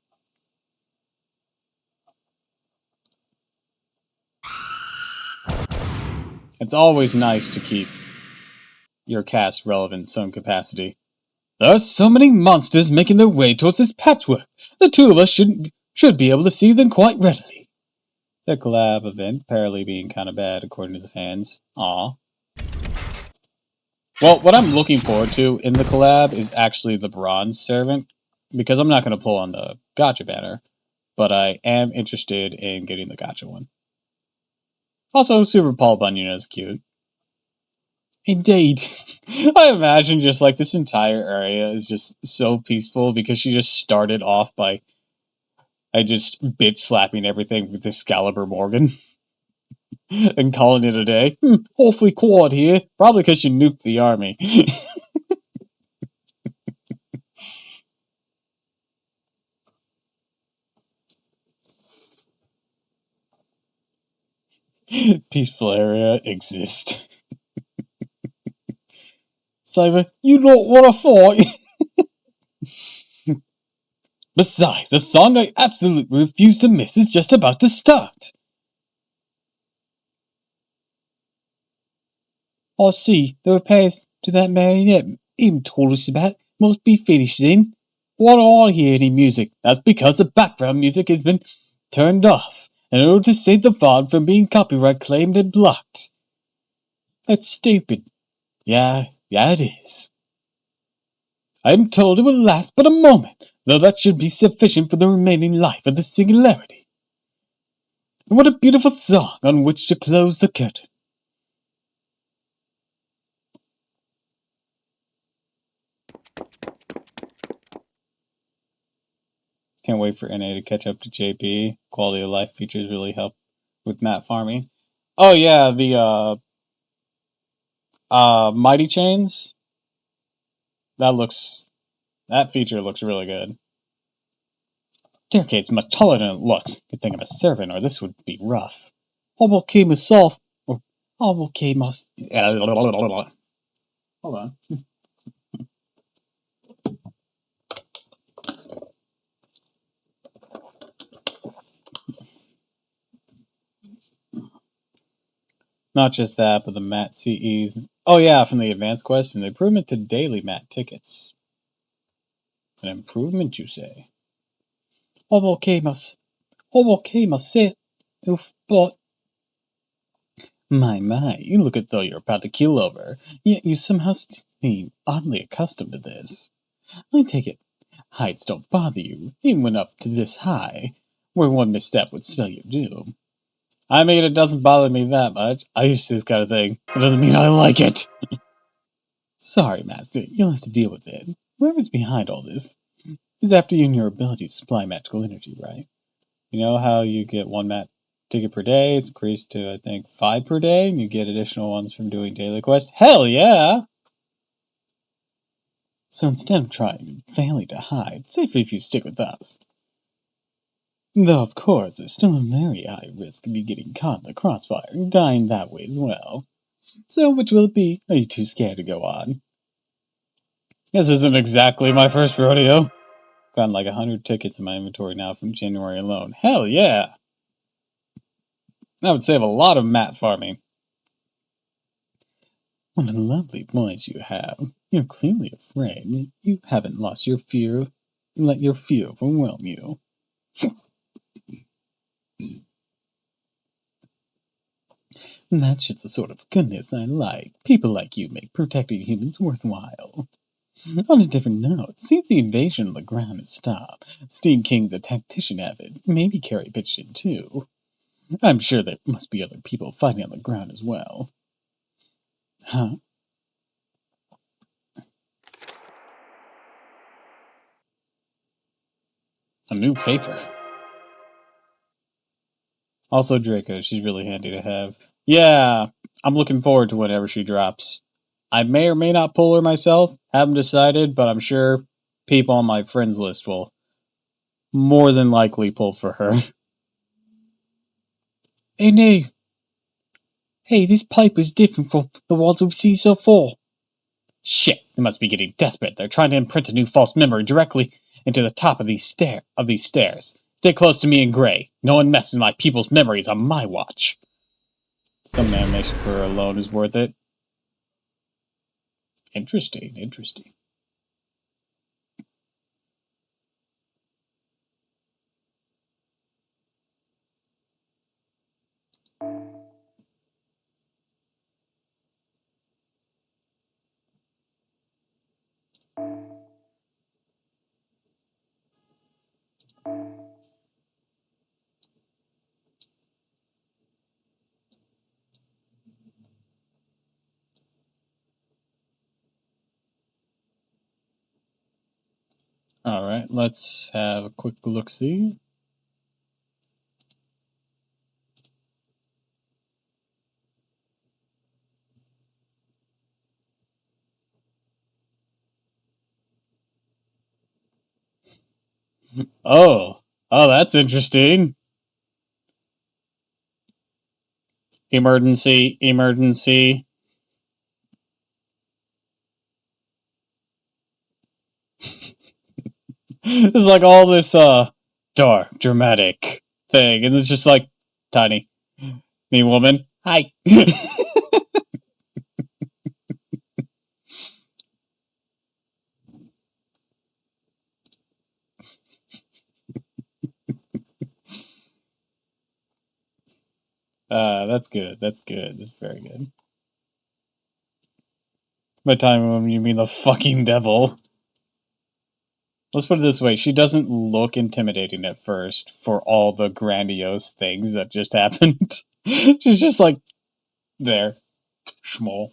It's always nice to keep your cast relevant in some capacity. There are so many monsters making their way towards this patchwork. The two of us should be able to see them quite readily. The collab event apparently being kind of bad according to the fans. Aw. Well, what I'm looking forward to in the collab is actually the Bronze Servant, because I'm not going to pull on the Gacha banner, but I am interested in getting the Gacha one. Also, Super Paul Bunyan is cute. Indeed. I imagine just like this entire area is just so peaceful because she just started off by I just bitch slapping everything with Excalibur Morgan and calling it a day. Awfully quiet here. Probably because you nuked the army. Peaceful area exist. Cyber, you don't want to fight. Besides, the song I absolutely refuse to miss is just about to start. I see. The repairs to that marionette Im told us about must be finished then. Why don't I hear any music? That's because the background music has been turned off in order to save the VOD from being copyright claimed and blocked. That's stupid. Yeah, it is. I'm told it will last but a moment, though that should be sufficient for the remaining life of the singularity. And what a beautiful song on which to close the curtain. Can't wait for NA to catch up to JP. Quality of life features really help with mat farming. Oh yeah, the mighty chains. That feature looks really good. Staircase much taller than it looks. Good thing I'm a servant, or this would be rough. I will keep myself. Or I will keep my. Hold on. Not just that, but the mat CEs. Oh yeah, from the advanced quest, and the improvement to daily mat tickets. An improvement, you say? I will keep myself. But my, you look as though you're about to keel over, yet you somehow seem oddly accustomed to this. I take it heights don't bother you, even when up to this high, where one misstep would spell your doom. I mean, it doesn't bother me that much. I used to this kind of thing. It doesn't mean I like it. Sorry, Master, you'll have to deal with it. Whoever's behind all this is after you and your ability to supply magical energy, right? You know how you get one mat ticket per day? It's increased to, I think, 5 per day, and you get additional ones from doing daily quests? Hell yeah! So instead of trying and failing to hide, safer if you stick with us. Though, of course, there's still a very high risk of you getting caught in the crossfire and dying that way as well. So which will it be? Are you too scared to go on? This isn't exactly my first rodeo. Gotten like 100 tickets in my inventory now from January alone. Hell yeah! That would save a lot of mat farming. What a lovely voice you have. You're clearly afraid. You haven't lost your fear. Let your fear overwhelm you. That's just the sort of goodness I like. People like you make protecting humans worthwhile. On a different note, see if the invasion of the ground has stopped. Steam King the tactician avid, maybe Carrie pitched in too. I'm sure there must be other people fighting on the ground as well. Huh? A new paper. Also Draco, she's really handy to have. Yeah, I'm looking forward to whenever she drops. I may or may not pull her myself, haven't decided, but I'm sure people on my friends list will more than likely pull for her. Hey, no. Hey, this paper's different from the ones we've seen so far. Shit, they must be getting desperate. They're trying to imprint a new false memory directly into the top of these stairs. Stay close to me and Gray. No one messes with my people's memories on my watch. Some animation for her alone is worth it. Interesting. Alright, let's have a quick look-see. Oh, that's interesting. Emergency, emergency. It's like all this dark, dramatic thing, and it's just like tiny, me woman. Hi. That's good. That's good. That's very good. By time woman, you mean the fucking devil. Let's put it this way: she doesn't look intimidating at first for all the grandiose things that just happened. She's just like there, small.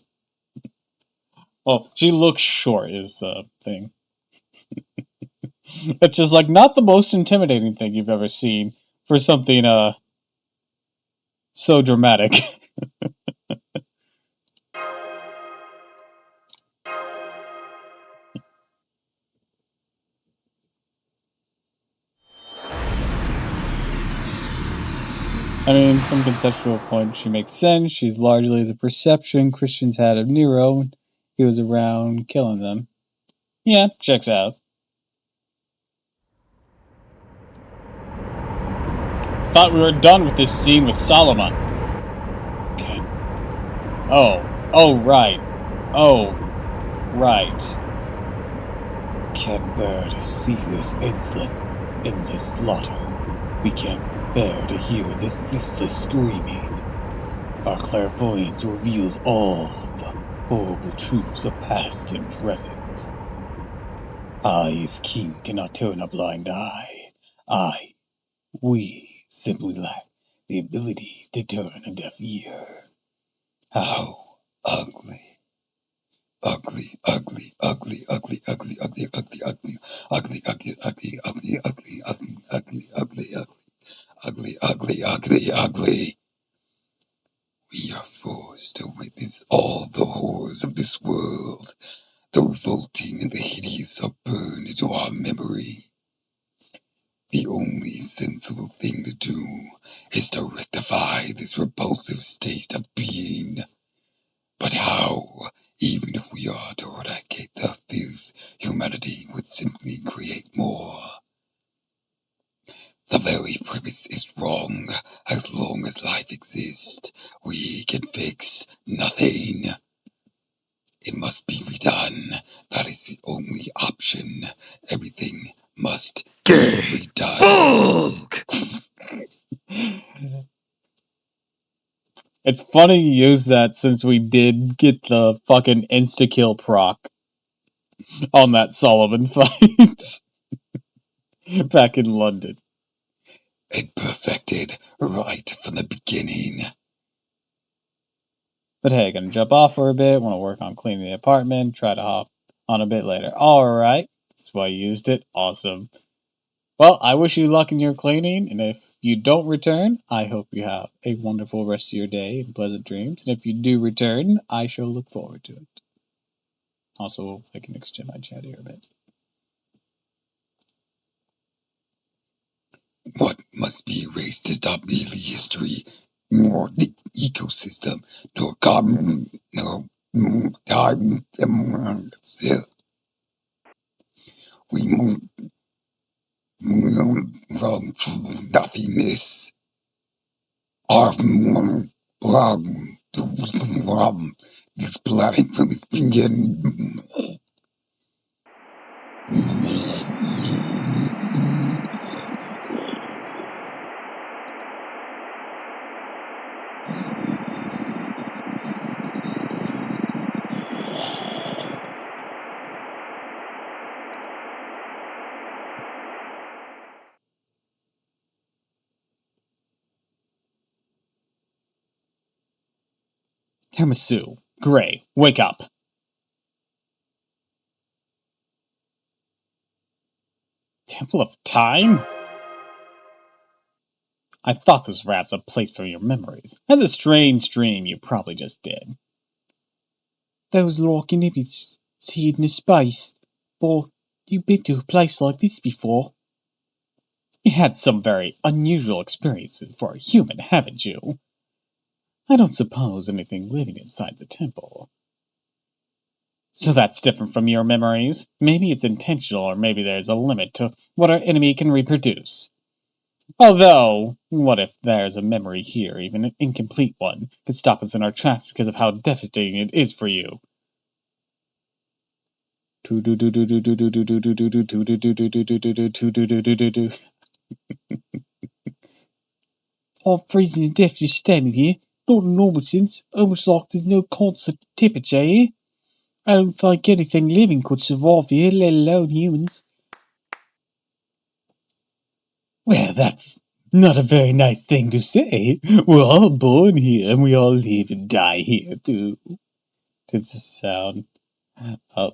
Well, she looks short is the thing. It's just like not the most intimidating thing you've ever seen for something so dramatic. I mean, some conceptual point she makes sense. She's largely the perception Christians had of Nero when he was around killing them. Yeah, checks out. Thought we were done with this scene with Solomon. Can. Right. Oh, right. Can't bear to see this endless slaughter. We can't bear to hear this ceaseless screaming. Our clairvoyance reveals all of the horrible truths of past and present. I, as king, cannot turn a blind eye. We simply lack the ability to turn a deaf ear. How ugly. Ugly, ugly, ugly, ugly, ugly, ugly, ugly, ugly, ugly, ugly, ugly, ugly, ugly, ugly, ugly, ugly, ugly, ugly, ugly, ugly. We are forced to witness all the horrors of this world. The revolting and the hideous are burned into our memory. The only sensible thing to do is to rectify this repulsive state of being. But how? Even if we are to eradicate the filth, humanity would simply create more. The very premise is wrong. As long as life exists, we can fix nothing. It must be redone. That is the only option. Everything must be redone. Bulk! It's funny you use that since we did get the fucking insta-kill proc on that Solomon fight back in London. It perfected right from the beginning. But hey, gonna jump off for a bit, wanna work on cleaning the apartment, try to hop on a bit later. Alright, that's why you used it. Awesome. Well, I wish you luck in your cleaning, and if you don't return, I hope you have a wonderful rest of your day and pleasant dreams. And if you do return, I shall look forward to it. Also, I can extend my chat here a bit. What must be erased is not merely history, nor the ecosystem, nor God, no, time. We move from true nothingness. Our blood to this planet from its beginning. Hamasu, Gray, wake up! Temple of Time? I thought this was perhaps a place for your memories, and the strange dream you probably just did. Those lurking images, seen in space, but you've been to a place like this before. You had some very unusual experiences for a human, haven't you? I don't suppose anything living inside the temple. So that's different from your memories? Maybe it's intentional, or maybe there's a limit to what our enemy can reproduce. Although, what if there's a memory here, even an incomplete one, could stop us in our tracks because of how devastating it is for you? Half freezing to death just standing here, not in normal sense, almost like there's no constant temperature here. I don't think anything living could survive here, let alone humans. Well, that's not a very nice thing to say. We're all born here, and we all live and die here, too. It's a sound.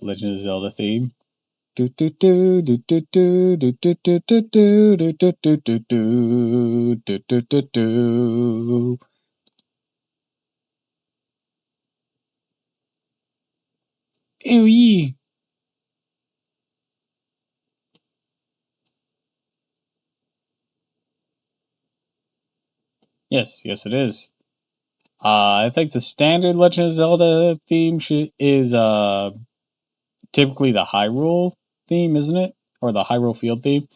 Legend of Zelda theme. Do do do do do do do do do do do do do do do do do do do. Oh yeah. Yes, yes it is. I think the standard Legend of Zelda theme is typically the Hyrule theme, isn't it? Or the Hyrule Field theme.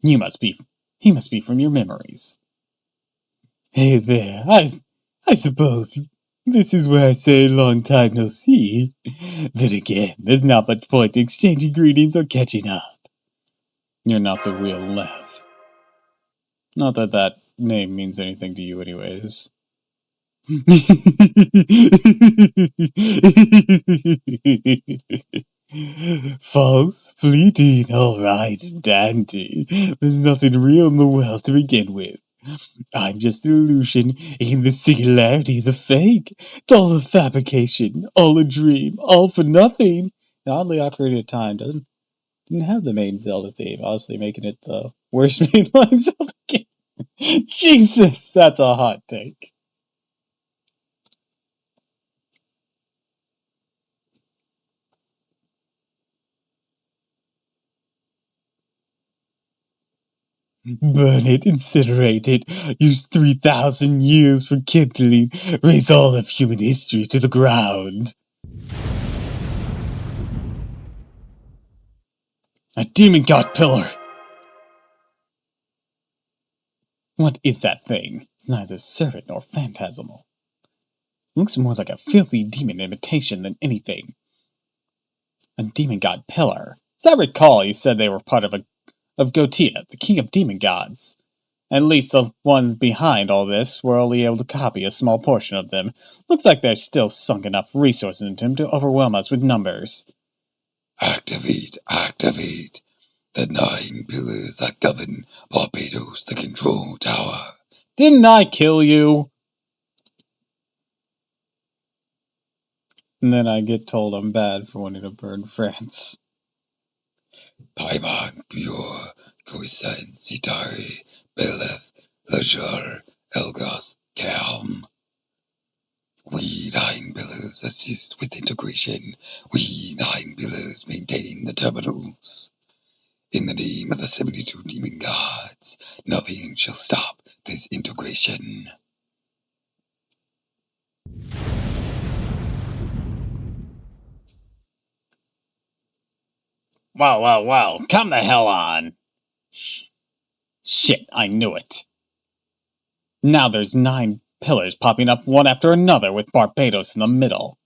You must be, he must be from your memories. Hey there, I suppose this is where I say long time no see. Then again, there's not much point in exchanging greetings or catching up. You're not the real Lev. Not that that name means anything to you anyways. False, fleeting, alright, dandy. There's nothing real in the world to begin with. I'm just an illusion, and the singularity is a fake. It's all a fabrication, all a dream, all for nothing. An oddly Ocarina of Time didn't have the main Zelda theme, honestly making it the worst mainline Zelda game. Jesus, that's a hot take. Burn it, incinerate it, use 3,000 years for kindling, raise all of human history to the ground. A demon god pillar! What is that thing? It's neither servant nor phantasmal. It looks more like a filthy demon imitation than anything. A demon god pillar. As I recall, you said they were part of Gotia, the king of demon gods. At least the ones behind all this were only able to copy a small portion of them. Looks like there's still sunk enough resources into them to overwhelm us with numbers. Activate, activate. The 9 pillars that govern Barbados, the control tower. Didn't I kill you? And then I get told I'm bad for wanting to burn France. Paimon, Pure, Khoisan, Sitari, Beleth, Lajar, Elgoth, Calm. We 9 pillars assist with integration. We 9 pillars maintain the terminals. In the name of the 72 demon gods, nothing shall stop this integration. Wow, come the hell on! Shit, I knew it. Now there's 9 pillars popping up one after another with Barbados in the middle.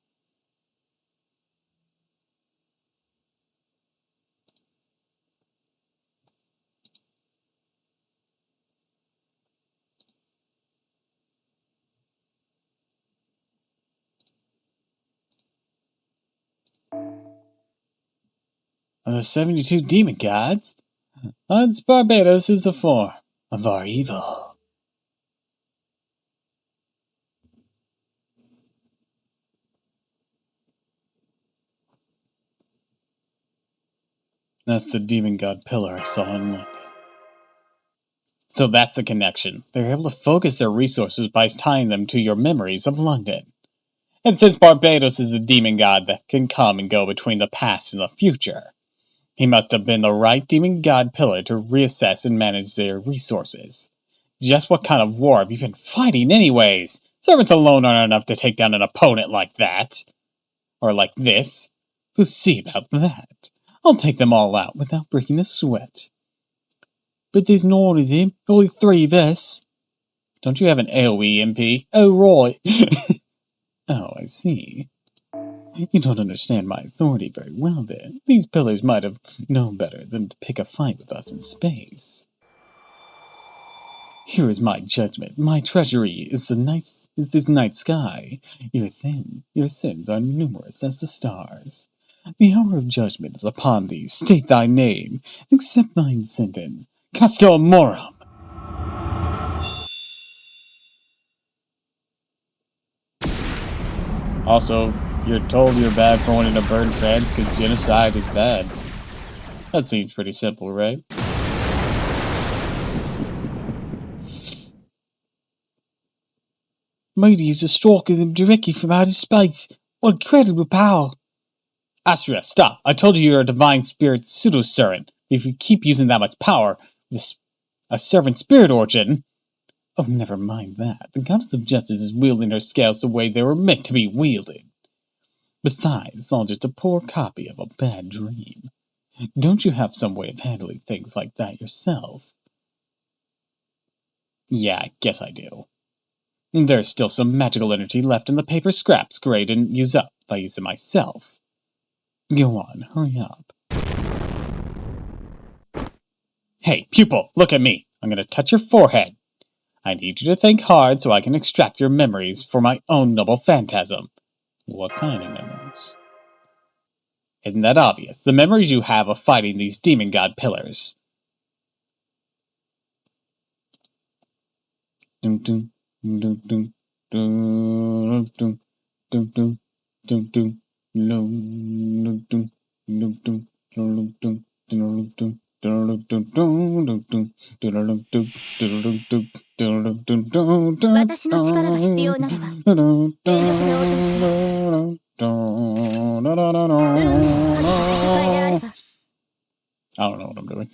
The 72 demon gods? Odds Barbados is a form of our evil. That's the demon god pillar I saw in London. So that's the connection. They're able to focus their resources by tying them to your memories of London. And since Barbados is the demon god that can come and go between the past and the future, he must have been the right demon god pillar to reassess and manage their resources. Just what kind of war have you been fighting anyways? Servants alone aren't enough to take down an opponent like that. Or like this. We'll see about that. I'll take them all out without breaking a sweat. But there's not all of them, only 3 of us. Don't you have an AoE MP? Oh, right. Oh, I see. You don't understand my authority very well then. These pillars might have known better than to pick a fight with us in space. Here is my judgment. My treasury is this night sky. Your sins are numerous as the stars. The hour of judgment is upon thee. State thy name. Accept thine sentence. Castor Morum. Also, you're told you're bad for wanting to burn France because genocide is bad. That seems pretty simple, right? Mighty is striking them directly from outer space. What incredible power! Astria, stop! I told you you're a divine spirit pseudo-servant. If you keep using that much power, a servant spirit origin... Oh, never mind that. The goddess of justice is wielding her scales the way they were meant to be wielded. Besides, it's all just a poor copy of a bad dream. Don't you have some way of handling things like that yourself? Yeah, I guess I do. There's still some magical energy left in the paper scraps Gray didn't use up by using myself. Go on, hurry up. Hey, pupil, look at me. I'm gonna touch your forehead. I need you to think hard so I can extract your memories for my own noble phantasm. What kind of memories? Isn't that obvious? The memories you have of fighting these demon god pillars. Dum dum dum dum dum dum dum dum dum dum dum dum dum dum dum dum. 私の力が必要ならば継続の応答します戦いであれば I don't know what I'm doing.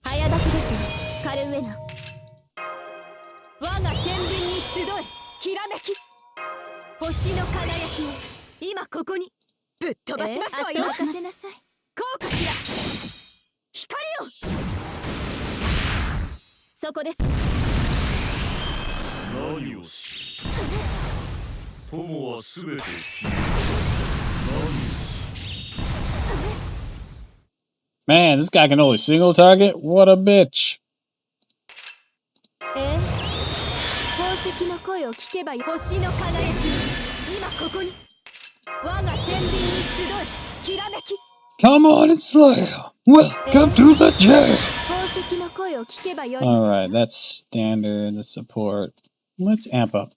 早炊きですカルウェナ我が天秤に集えきらめき星の輝きを今ここにぶっ飛ばしますわよ任せなさいこうかしら光をそこです何をし友はすべて消え何をし Man, this guy can only single target? What a bitch. 宝石の声を聞けば星の輝き今ここに我が天秤に集えきらめき Come on and Slayer! Welcome to the jail! 宝石の声を聞けばよい Alright, that's standard, the support. Let's amp up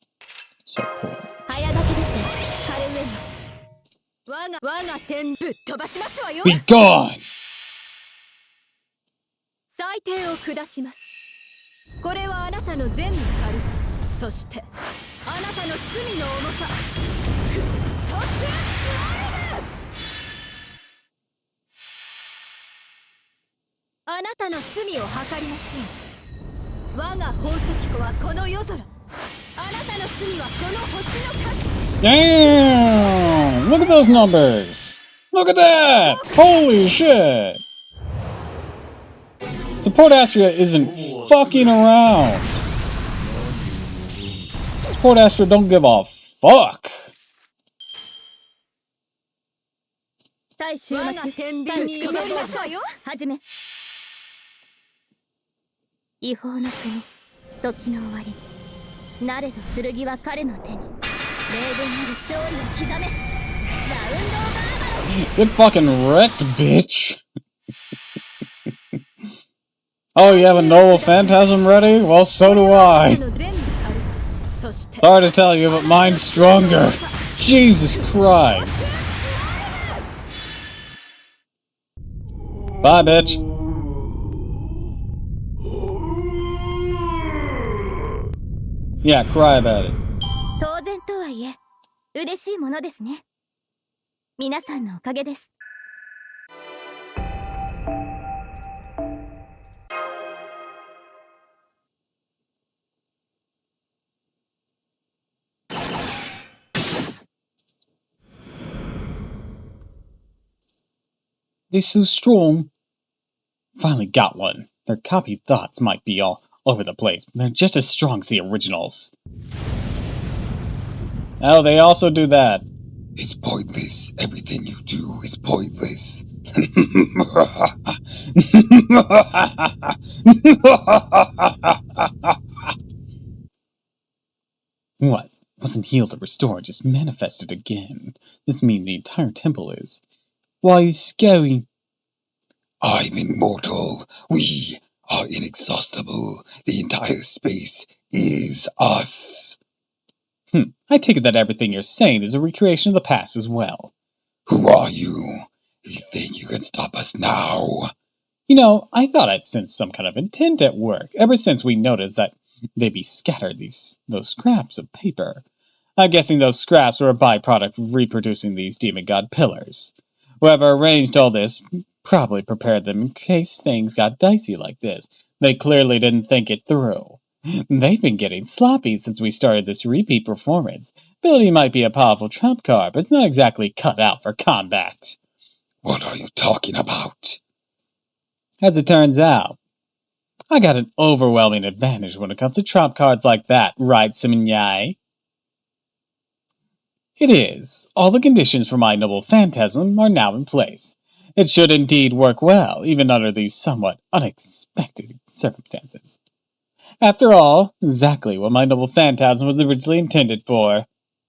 support. 早炊きですカルウェナ我が天ぶっ飛ばしますわよ Be gone! 裁定を下しますこれはあなたの善の軽さそしてあなたの罪の重さクストスライムあなたの罪を計りましょう我が宝石庫はこの夜空あなたの罪はこの星の数 Damn! Look at those numbers! Look at that! Holy shit! Support Astria isn't fucking around! Support Astria don't give a fuck! 大衆我が天秤に挑みますわよはじめ違法の国時の終わりなれど剣は彼の手に霊言なる勝利を刻めラウンドバーバロ Get fucking wrecked, bitch! Oh, you have a noble phantasm ready? Well, so do I. Sorry to tell you, but mine's stronger. Jesus Christ! Bye, bitch! Yeah, cry about it. 当然とはいえ嬉しいものですね。皆さんのおかげです。They're so strong. Finally got one. Their copied thoughts might be all over the place, but they're just as strong as the originals. Oh, they also do that. It's pointless. Everything you do is pointless. What? Wasn't healed or restored, just manifested again. This means the entire temple is. Why, he's going. I'm immortal. We are inexhaustible. The entire space is us. I take it that everything you're saying is a recreation of the past as well. Who are you? You think you can stop us now? You know, I thought I'd sensed some kind of intent at work ever since we noticed that they be scattered those scraps of paper. I'm guessing those scraps were a byproduct of reproducing these demon god pillars. Whoever arranged all this probably prepared them in case things got dicey like this. They clearly didn't think it through. They've been getting sloppy since we started this repeat performance. Ability might be a powerful trump card, but it's not exactly cut out for combat. What are you talking about? As it turns out, I got an overwhelming advantage when it comes to trump cards like that, right, Siminyai? It is. All the conditions for my noble phantasm are now in place. It should indeed work well, even under these somewhat unexpected circumstances. After all, exactly what my noble phantasm was originally intended for.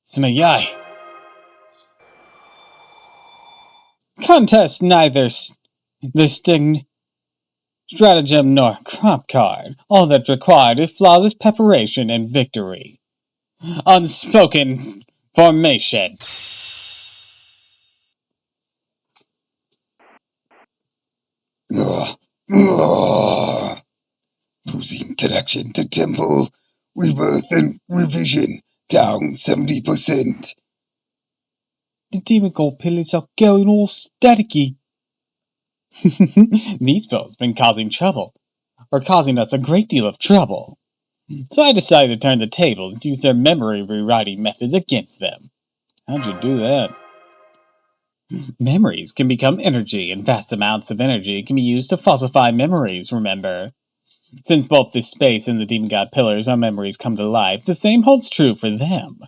Siminyai. Contest neither the stratagem nor trump card. All that's required is flawless preparation and victory. Unspoken formation. Losing connection to temple. Rebirth and revision down 70%. The demon gold pillars are going all staticky. These foes have been causing trouble, or causing us a great deal of trouble. So I decided to turn the tables and use their memory rewriting methods against them. How'd you do that? Memories can become energy, and vast amounts of energy can be used to falsify memories, remember? Since both this space and the demon god pillars are memories come to life, the same holds true for them.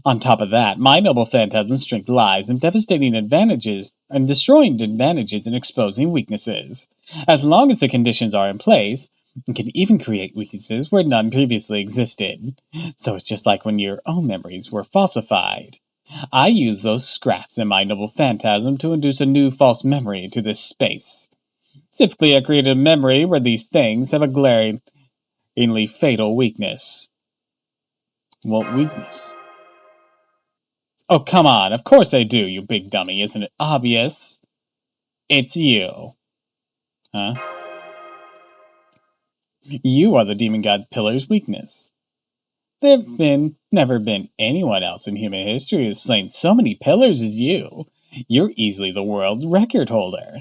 On top of that, my noble phantasm's strength lies in devastating advantages and destroying advantages and exposing weaknesses. As long as the conditions are in place, it can even create weaknesses where none previously existed. So it's just like when your own memories were falsified. I use those scraps in my noble phantasm to induce a new false memory into this space. Typically, I created a memory where these things have a glaringly fatal weakness. What weakness? Oh, come on. Of course they do, you big dummy. Isn't it obvious? It's you. Huh? You are the demon god pillar's weakness. There have never been anyone else in human history who's slain so many pillars as you. You're easily the world record holder.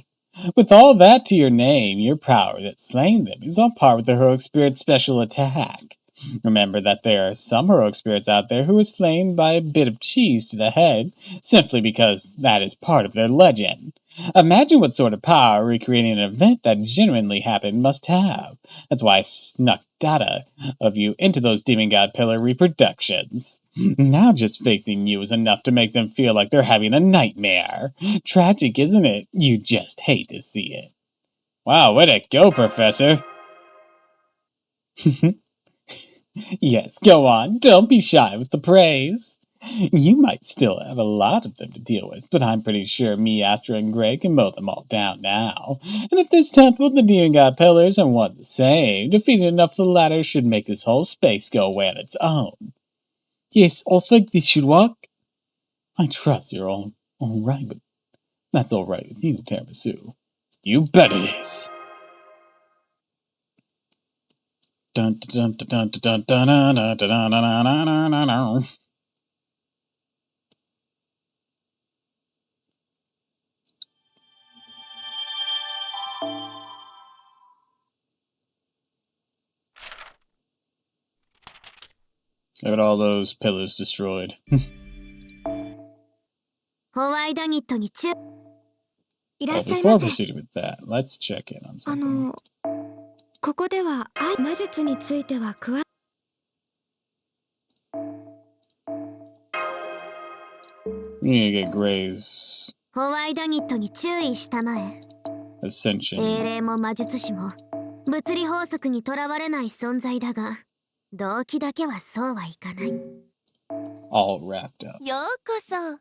With all that to your name, your power that slaying them is on par with the heroic spirit's special attack. Remember that there are some heroic spirits out there who are slain by a bit of cheese to the head, simply because that is part of their legend. Imagine what sort of power recreating an event that genuinely happened must have. That's why I snuck data of you into those demon god pillar reproductions. Now just facing you is enough to make them feel like they're having a nightmare. Tragic, isn't it? You just hate to see it. Wow, way to go, Professor. Yes, go on. Don't be shy with the praise. You might still have a lot of them to deal with, but I'm pretty sure me, Astra, and Greg can mow them all down now. And if this temple and the demon god pillars are one the same, defeating enough of the latter should make this whole space go away on its own. Yes, I think this should work. I trust you're all right, but that's all right with you, Tiramisu. You bet it is. Dun dun dun dun dun dun dun dun dun dun dun dun dun. Look at all those pillars destroyed. ホワイダニットにいらっ Well, しゃいま before せ。 proceeding with that, let's check in on something. ここでは魔術についてはWe need to get Gray's ホワイダニットに注意したまえ。 ascension 英霊も魔術師も物理法則にとらわれない存在だが、動機だけはそうはいかない。 all wrapped up. ようこそ。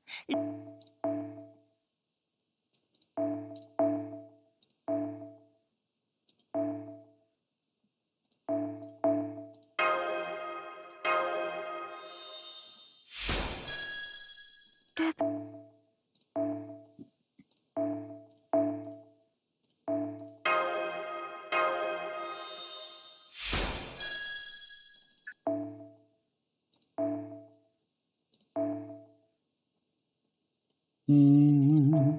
Mm.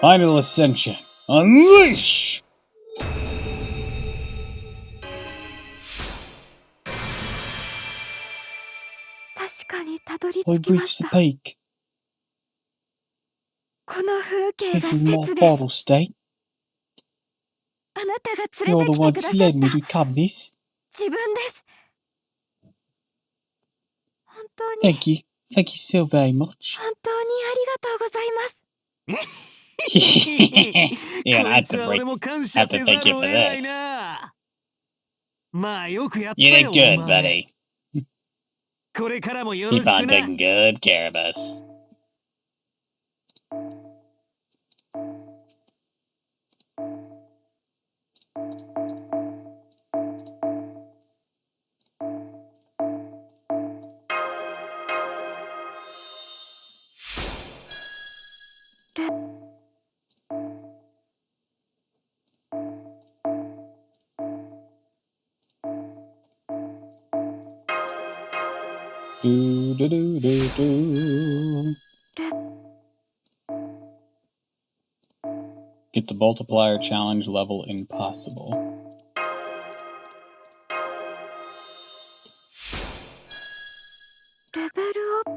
Final ascension. Unleash! 確かにたどり I've 着きま reached し the た。 peak. この風景が This is my 切です。 final state. あなたが連 You're れて the きてく ones だ who さっ led me た to come this. 自分です。本当に Thank you. Thank you so very much. 本当にありがとうございます。 Yeah, こ I い have つ to は break. 俺も感 I 謝 have to せざ thank る you を for 得ない this. な。まあよくやっ You た did よ、お good, 前。 buddy. これからもよろ Keep しく on な。 taking good care of us. Do, do, do, do, do. Get the multiplier challenge level impossible. Level up.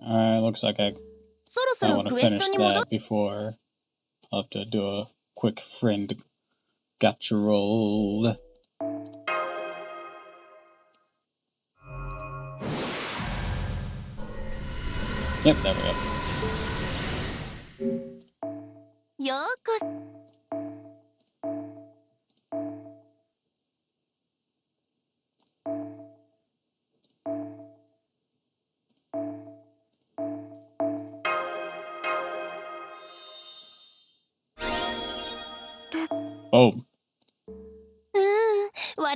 Alright, looks like I そろそ I ろ want to クエスト finish に戻 that before I'll have to do a quick friend gotcha roll. Yep, there we go. ようこそ。Oh. わ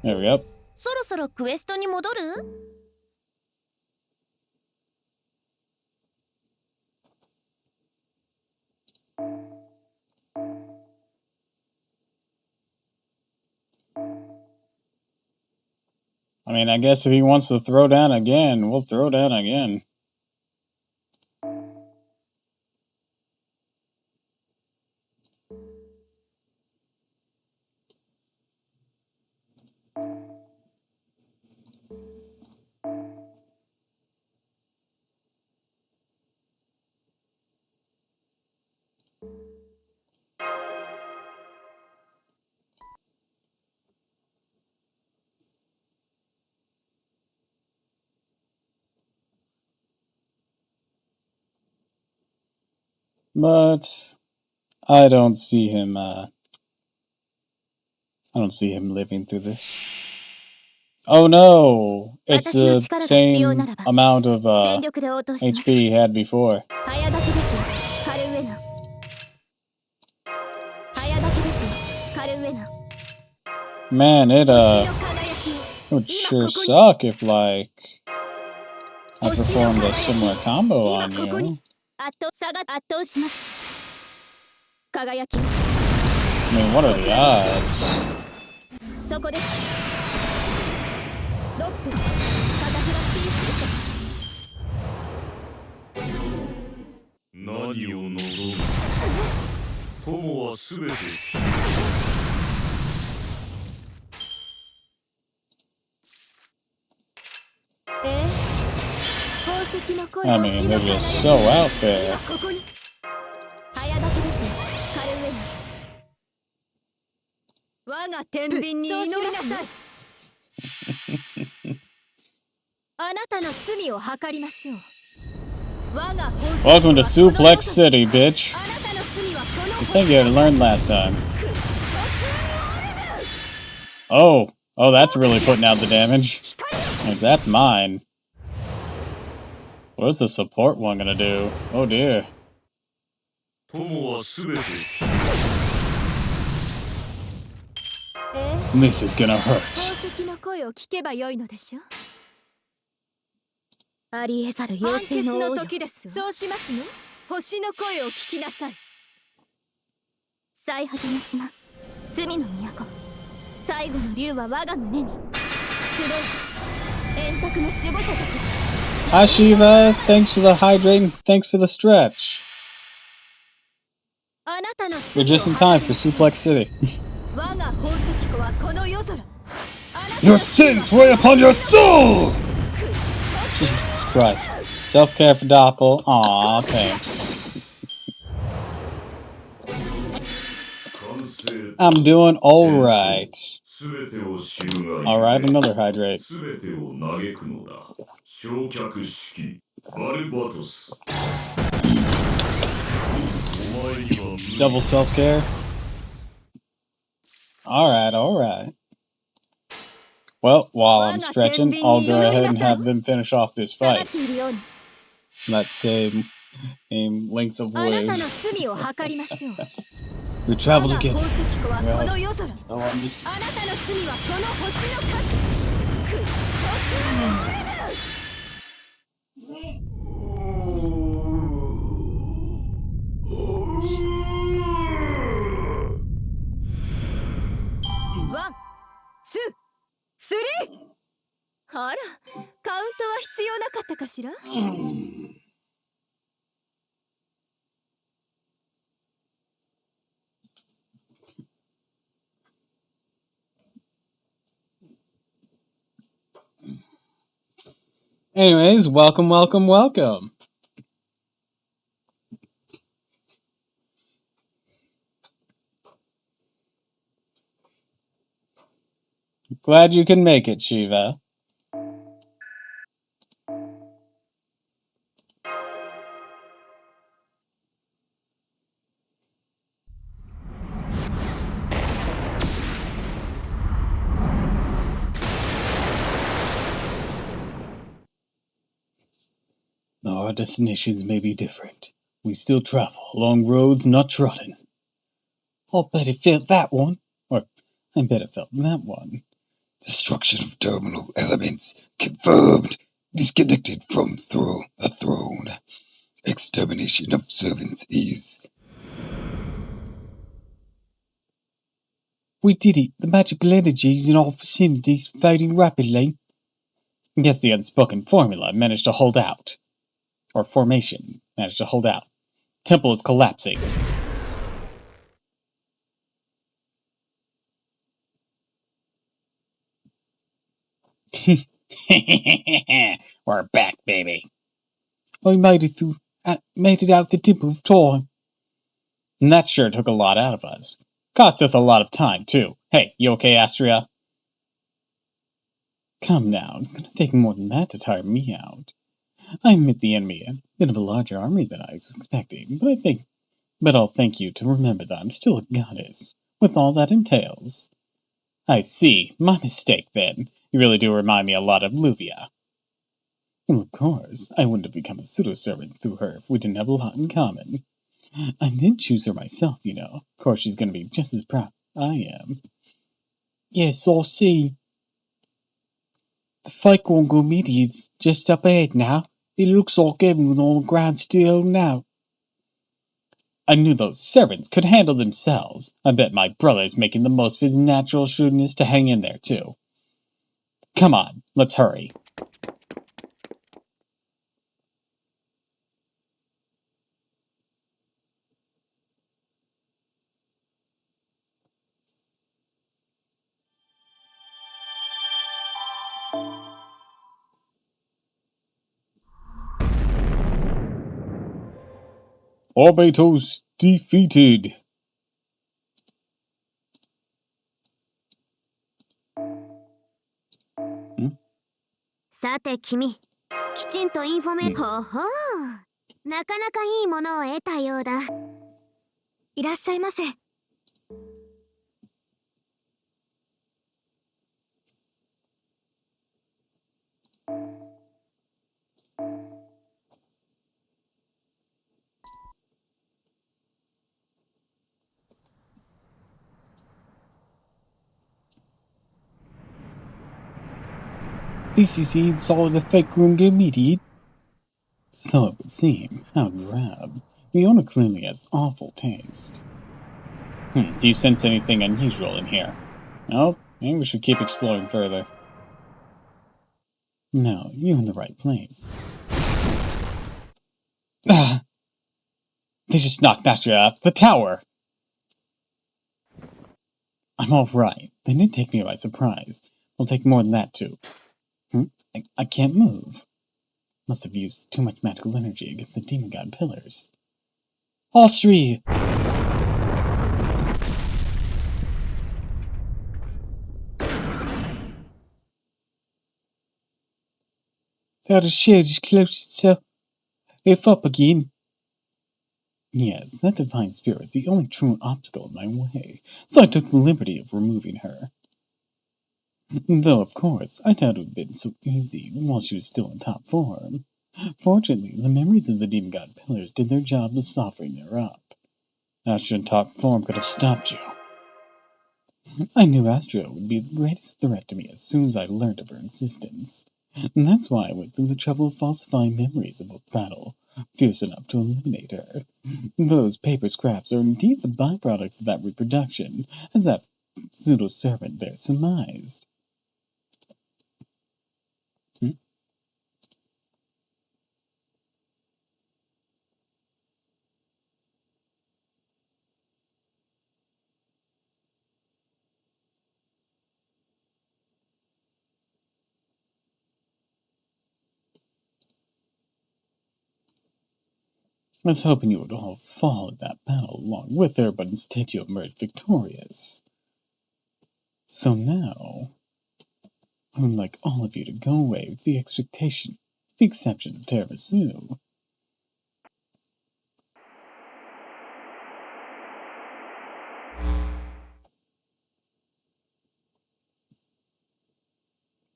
There we go. そろそろクエストに戻る？ I mean, I guess if he wants to throw down again, we'll throw down again. But I don't see him living through this. Oh no! It's the same amount of HP he had before. 早炊きですよ、カルウェナ。早炊きですよ、カルウェナ。 Man, it 星の輝きを would sure suck if like I performed a similar combo 今 on ここ you. に圧倒します。輝きを I mean, what are the odds? そこです。ドップル、形がスピース。何を望む？友はすべて君。宝石の声 I を mean, 星 they're の just 輝き so out there. 今ここに早炊きですよ、カルウェナ。我が天秤に祈りなさい。あなたの罪を計りましょう。我が宝石 Welcome to はこの Suplex City, bitch. あなたの罪はこの I think you had learned last time. Oh, that's really putting out the damage. Like, that's mine. What's the support one gonna do? Oh dear. 友はすべて君。This is gonna hurt. 宝石の声を聞けばよいのでしょう。ありえざる妖精の王よ。時ですわ。そうしますね。星の声を聞きなさい。最初の島、罪の都。最後の竜は我が胸に。集い、円卓の守護者たち。 Hi Shiva, thanks for the hydrate and thanks for the stretch. あなたの You're just in time for Suplex City. 我が宝石庫はこの夜空。 Your sins weigh upon your soul! Jesus Christ. Self-care for Doppel. Aw, thanks. 完成。 I'm doing alright. すべてを知るがいい。 Alright, another hydrate. すべてを嘆くのだ。焼却式バルバトス。お前には無理。 Double self-care. Alright. Well, while I'm stretching, I'll go ahead and have them finish off this fight. That same length of あなた wave. の罪を計りましょう。 We travel 我が together. 宝石庫はこの夜空。 Oh, I'm just... あなたの罪はこの星の数。クッソスモール。ワン、ツー、スあら、カウントは必要なかったかしら。 Anyways, welcome, welcome, welcome. Glad you can make it, Shiva. Though our destinations may be different, we still travel along roads not trodden. I'll bet it felt that one. Or, I bet it felt that one. Destruction of terminal elements confirmed. Disconnected from the throne. Extermination of servants is. We did it. The magical energies in our vicinities fading rapidly. I guess the unspoken formula managed to hold out. Or formation managed to hold out. Temple is collapsing. We're back, baby. We made it out the tip of time. And that sure took a lot out of us. Cost us a lot of time, too. Hey, you okay, Astria? Come now, it's gonna take more than that to tire me out. I admit the enemy a bit of a larger army than I was expecting, but I'll thank you to remember that I'm still a goddess, with all that entails. I see. My mistake, then. You really do remind me a lot of Luvia. Well, of course. I wouldn't have become a pseudo-servant through her if we didn't have a lot in common. I didn't choose her myself, you know. Of course she's gonna be just as proud I am. Yes, I'll see. The fight won't go immediate. Just up ahead now. It looks like everyone on the ground still now. I knew those servants could handle themselves. I bet my brother's making the most of his natural shrewdness to hang in there, too. Come on, let's hurry. Orbitos defeated. さて君、きちんとインフォメうんほほう、なかなかいいものを得たようだ。いらっしゃいませ。This is the inside of the fake room immediate. So it would seem. How drab. The owner clearly has awful taste. Do you sense anything unusual in here? No? Maybe we should keep exploring further. No, you're in the right place. Ah! They just knocked Astria off the tower! I'm alright. They did take me by surprise. It'll take more than that, too. I can't move. Must have used too much magical energy against the demon god pillars. Austria! That shade is close itself up again. Yes, that divine spirit is the only true obstacle in my way, so I took the liberty of removing her. Though, of course, I doubt it would have been so easy while she was still in top form. Fortunately, the memories of the demon god pillars did their job of softening her up. Astra in top form could have stopped you. I knew Astra would be the greatest threat to me as soon as I learned of her existence. And that's why I went through the trouble of falsifying memories of a battle fierce enough to eliminate her. Those paper scraps are indeed the byproduct of that reproduction, as that pseudo-servant there surmised. I was hoping you would all fall in that battle along with her, but instead you emerged victorious. So now, I would like all of you to go away with the exception of Tiramisu.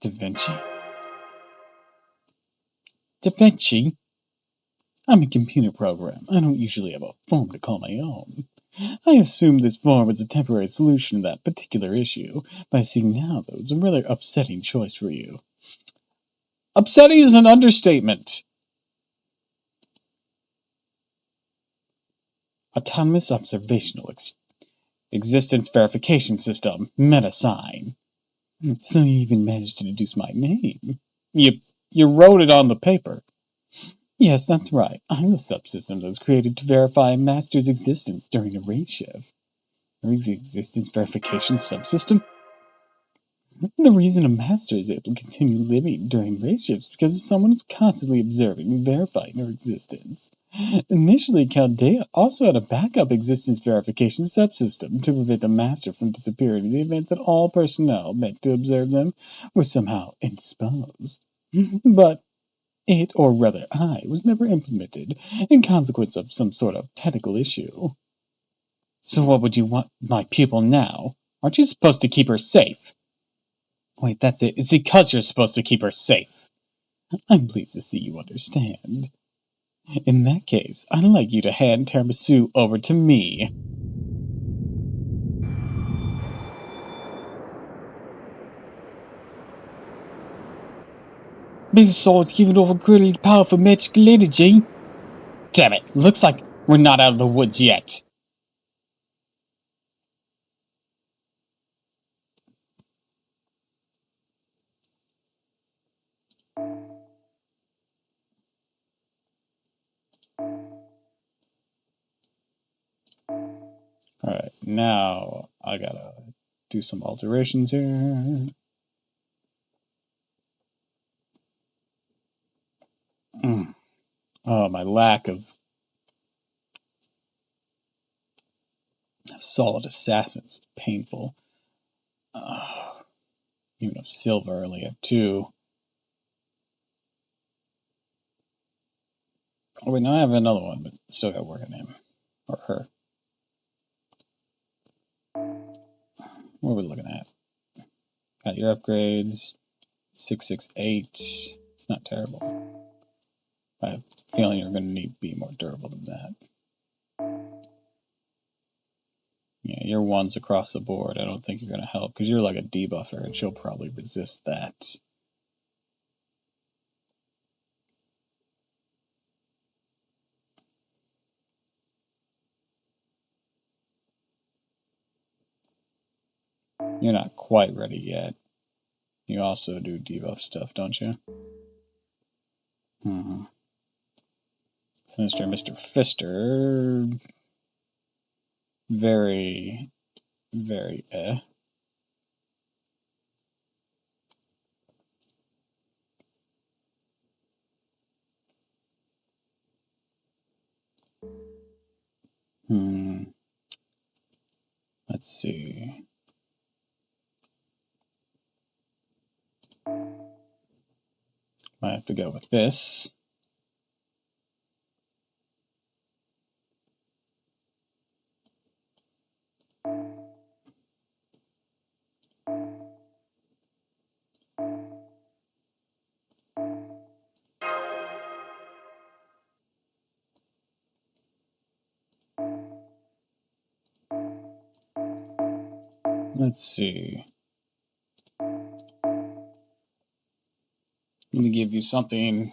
Da Vinci? Da Vinci? I'm a computer program. I don't usually have a form to call my own. I assumed this form was a temporary solution to that particular issue, but I see now that it was a rather upsetting choice for you. Upsetting is an understatement. Autonomous Observational Existence Verification System, MetaSign. So you even managed to deduce my name. You wrote it on the paper. Yes, that's right. I'm the subsystem that was created to verify a master's existence during a raid shift. There is the existence verification subsystem. The reason a master is able to continue living during raid shifts is because someone is constantly observing and verifying her existence. Initially, Chaldea also had a backup existence verification subsystem to prevent a master from disappearing in the event that all personnel meant to observe them were somehow indisposed. But it, or rather I, was never implemented in consequence of some sort of technical issue. So what would you want my pupil now? Aren't you supposed to keep her safe? Wait, that's it. It's because you're supposed to keep her safe. I'm pleased to see you understand. In that case, I'd like you to hand Tiramisu over to me. Big sword's giving off a really powerful magical energy. Damn it, looks like we're not out of the woods yet. Alright, now I gotta do some alterations here. Oh, my lack of solid assassins is painful. Even if Silver I only have 2. Oh wait, no, I have another one, but still gotta work on him. Or her. What are we looking at? Got your upgrades. 668. It's not terrible. I have a feeling you're going to need to be more durable than that. Yeah, your ones across the board, I don't think you're going to help because you're like a debuffer and she'll probably resist that. You're not quite ready yet. You also do debuff stuff, don't you? Sinister Mr. Fister. Very, very Let's see. Might have to go with this. Let's see. I'm going to give you something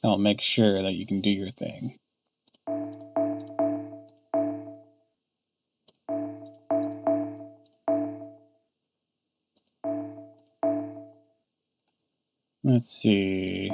that'll make sure that you can do your thing. Let's see.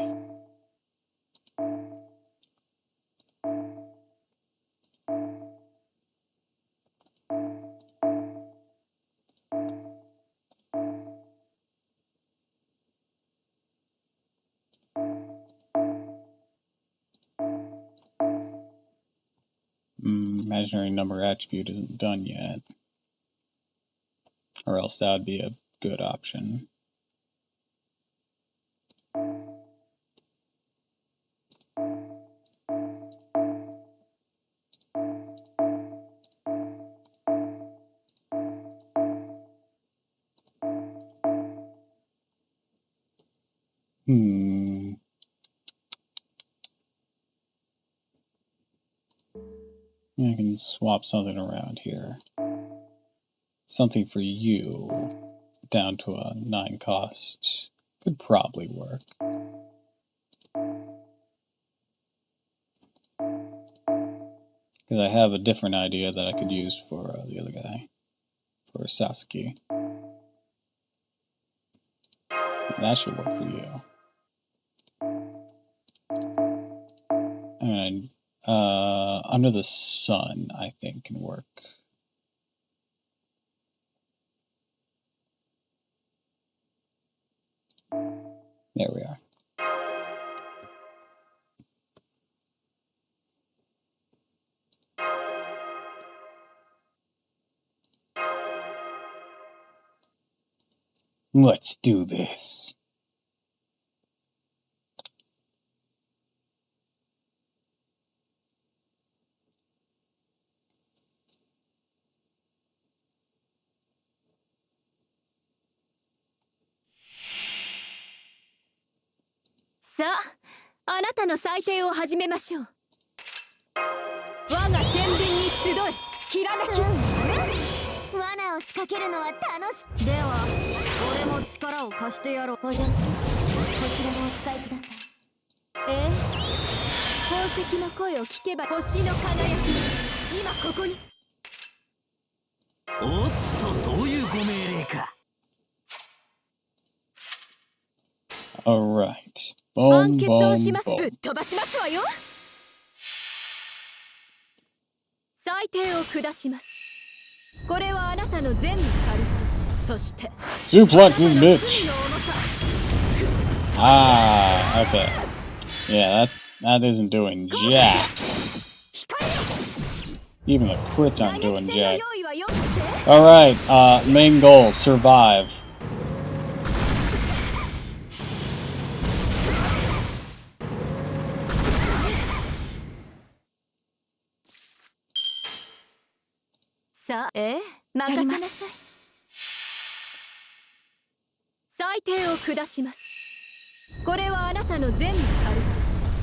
imaginary number attribute isn't done yet. Or else that would be a good option. I can swap something around here. Something for you, down to a 9 cost. Could probably work. Because I have a different idea that I could use for the other guy. For Sasuke. That should work for you. And Under the Sun, I think, can work. There we are. Let's do this.さあ、あなたの裁定を始めましょう。我が天秤に集い、きらめき。罠を仕掛けるのは楽しい。では、俺も力を貸してやろう。お嬢様、こちらをお使いください。宝石の声を聞けば星の輝き、今ここに。おっと、そういうご命令か。Alright. 判決をします。ぶっ飛ばしますわよ。裁定を下します。これはあなたの善の軽さ、そして Suplex this bitch. Ah, okay. Yeah, that isn't doing jack. Even the crits aren't doing jack. Alright, main goal, survive. Sa 任せなさい。裁定を下します。これはあなたの善の軽さ、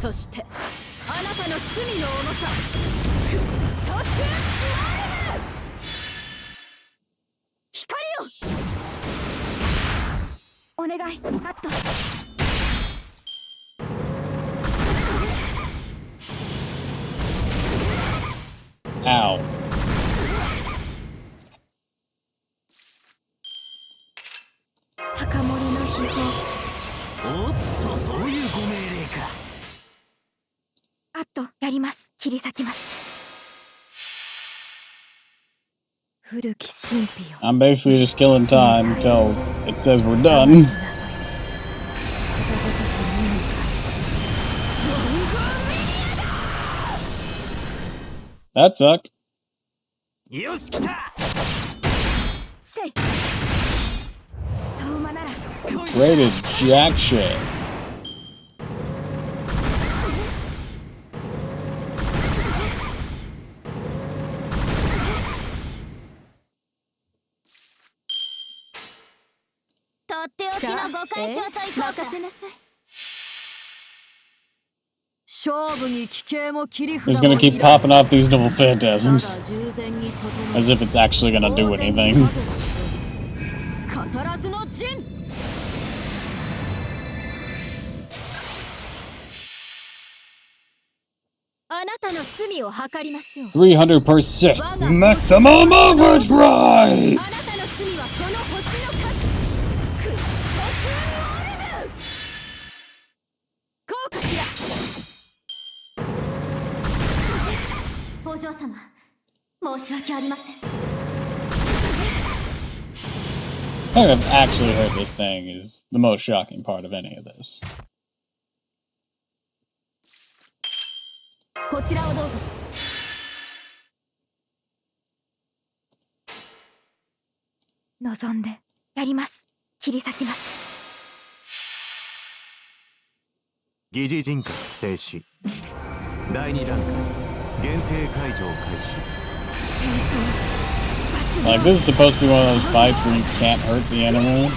そしてあなたの罪の重さ。クストスマルム。光を。お願い、あっと。Ow. 高森の人。おっと、そういうご命令か。あっと、やります。切り裂きます。古き神秘よ。 I'm basically just killing time until it says we're done. That sucked. よし、来た。せい。遠間ならず。Rated jack shit. とっておきのご会長と行こうか。任せなさい。勝負に奇形も切り札 He's も gonna keep popping off these double phantasms. As if it's actually gonna do anything. 語らずの陣。あなたの罪を計りましょう。 300%. Maximum overdrive! あなたの罪はこの星の数。クストスモルム。こうかしら。お嬢様、申し訳ありません。 I think I've actually heard this thing is the most shocking part of any of this. こちらをどうぞ。望んでやります。切り裂きます。疑似人格停止。第2段階限定解除を開始。戦争 Like, this is supposed to be one of those fights where you can't hurt the enemy,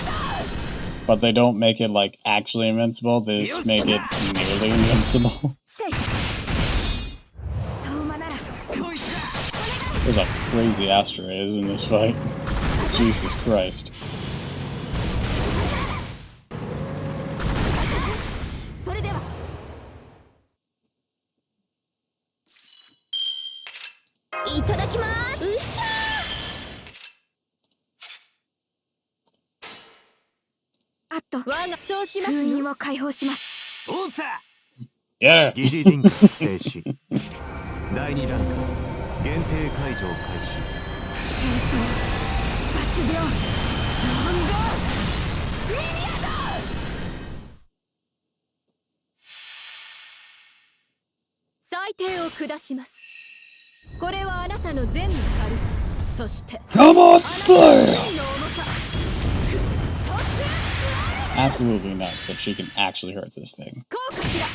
but they don't make it, like, actually invincible. They just make it nearly invincible. せい。遠間なら There's like crazy asteroids in this fight. Jesus Christ. それでは。いただきます。うっしゃー。あと我がそうしますよ。封印を解放します。おうさ Yeah. 疑似人格停止。第2段階限定解除を開始。戦争抜病なんだミニアだ。裁定を下します。これはあなたの善の軽さ、そして Come on, Slayer! の重さ。クストス Absolutely not, except she can actually hurt this thing. こうかしら。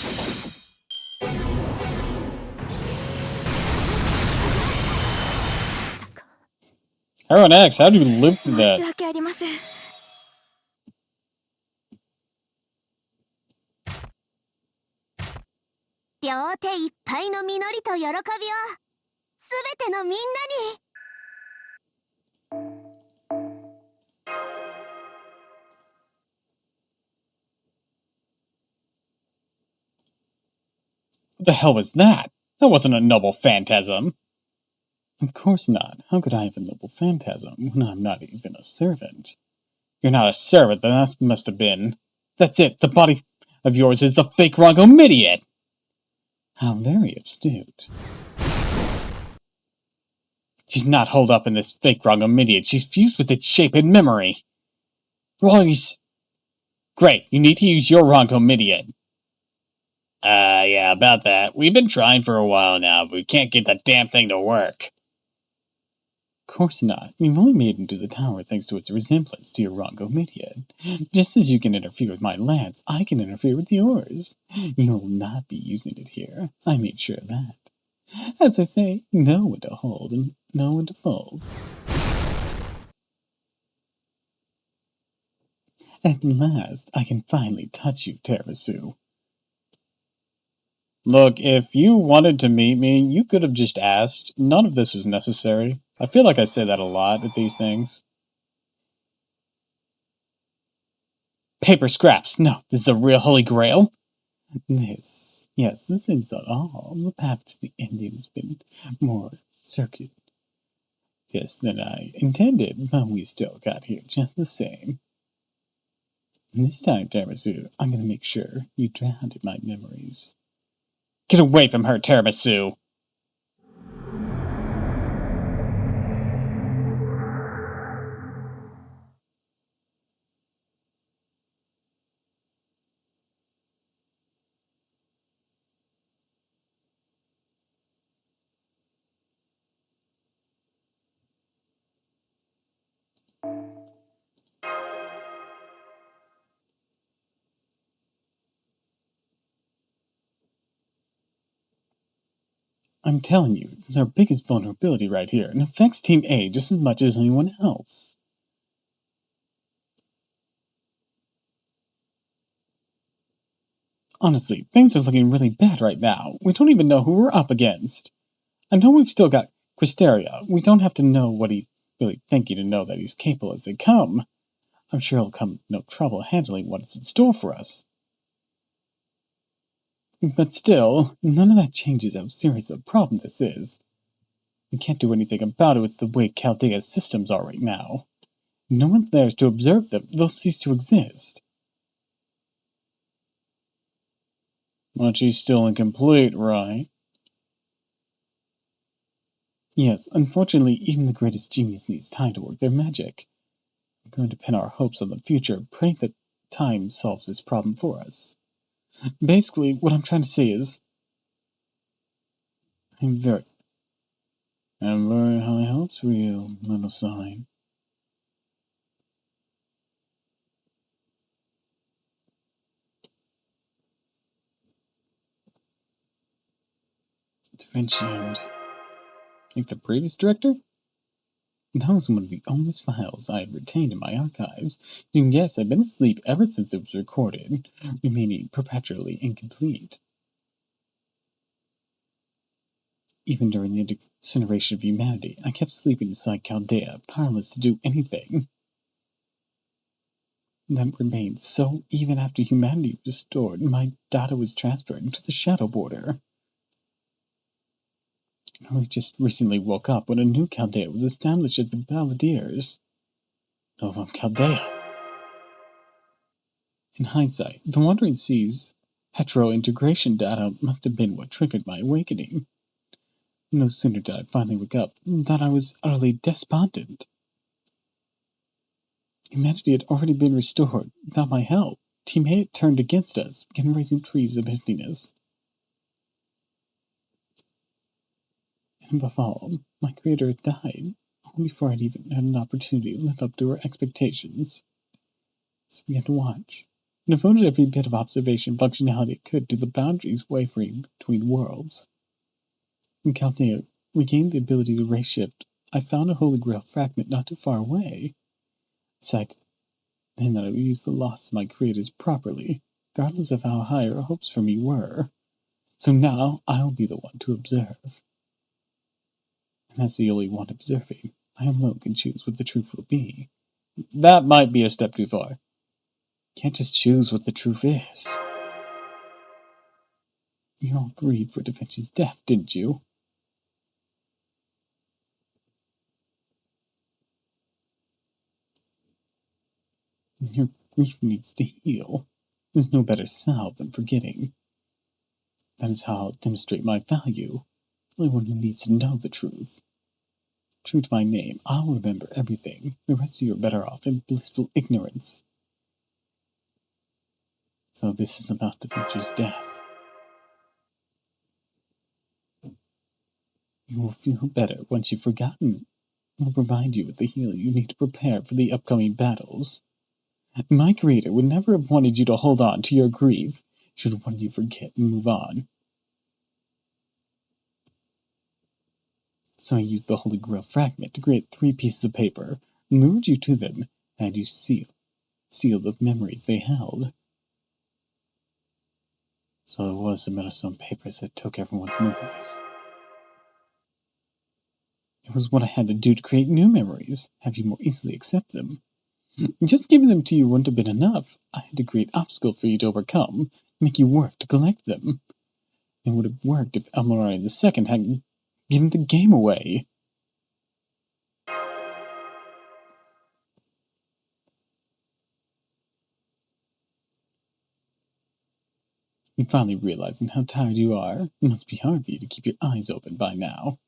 Heron X, how did you live through 申し that? 訳ありません。両手いっぱいの実りと喜びをすべてのみんなに。What the hell was that? That wasn't a noble phantasm. Of course not. How could I have a noble phantasm when I'm not even a servant? You're not a servant, then that must have been... That's it, the body of yours is a fake Rongomidiot! How very astute. She's not holed up in this fake Rongomidiot, she's fused with its shape and memory. Roy's... Great, you need to use your Rongomidiot. Yeah, about that. We've been trying for a while now, but we can't get that damn thing to work. Of course not. We've only made it into the tower thanks to its resemblance to your Rongomidiot. Just as you can interfere with my lance, I can interfere with yours. You will not be using it here. I made sure of that. As I say, know when to hold and know when to fold. At last, I can finally touch you, Tiramisu. Look, if you wanted to meet me, you could have just asked. None of this was necessary. I feel like I say that a lot at these things. Paper scraps! No, this is a real holy grail? This, yes, this is all. The path to the ending has been more circuitous than I intended, but we still got here just the same. This time, Tiramisu, I'm gonna make sure you drown in my memories. Get away from her, Tiramisu! I'm telling you, this is our biggest vulnerability right here, and affects Team A just as much as anyone else. Honestly, things are looking really bad right now. We don't even know who we're up against. I know we've still got Quisteria. We don't have to know what he's really thinking to know that he's capable as they come. I'm sure he'll come no trouble handling what's in store for us. But still, none of that changes how serious a problem this is. We can't do anything about it with the way Chaldea's systems are right now. No one there is to observe them, they'll cease to exist. But she's still incomplete, right? Yes, unfortunately, even the greatest genius needs time to work their magic. We're going to pin our hopes on the future, pray that time solves this problem for us. Basically, what I'm trying to say is, I have very high hopes for you, little sign. Da Vinci owned. Like the previous director? That was one of the oldest files I have retained in my archives. You can guess I've been asleep ever since it was recorded, remaining perpetually incomplete. Even during the incineration of humanity, I kept sleeping inside Chaldea, powerless to do anything. That remained so even after humanity was restored and my data was transferred to the Shadow Border. I only just recently woke up when a new Chaldea was established at the Balladeers. Novum Chaldea. In hindsight, the Wandering Sea's hetero-integration data must have been what triggered my awakening. No sooner did I finally wake up than I was utterly despondent. Humanity had already been restored without my help. Team A had turned against us, began raising trees of emptiness. And above all, my creator had died, long before I'd even had an opportunity to live up to her expectations. So I began to watch, and devoted every bit of observation functionality it could to the boundaries wavering between worlds. When Chaldea regained the ability to race shift, I found a Holy Grail fragment not too far away. Decided then that I would use the loss of my creators properly, regardless of how high her hopes for me were. So now I'll be the one to observe. And as the only one observing, I alone can choose what the truth will be. That might be a step too far. Can't just choose what the truth is. You all grieved for Da Vinci's death, didn't you? And your grief needs to heal. There's no better salve than forgetting. That is how I'll demonstrate my value. Anyone who needs to know the truth. True to my name, I'll remember everything. The rest of you are better off in blissful ignorance. So this is about Da Vinci's death. You will feel better once you've forgotten. I will provide you with the healing you need to prepare for the upcoming battles. My creator would never have wanted you to hold on to your grief. She would have wanted you to forget and move on. So I used the Holy Grail fragment to create 3 pieces of paper, lured you to them, and you seal the memories they held. So it was the Meadowstone papers that took everyone's memories. It was what I had to do to create new memories, have you more easily accept them. Just giving them to you wouldn't have been enough. I had to create obstacles for you to overcome, make you work to collect them. It would have worked if Elmore II hadn't given the game away. You finally realizing how tired you are, it must be hard for you to keep your eyes open by now.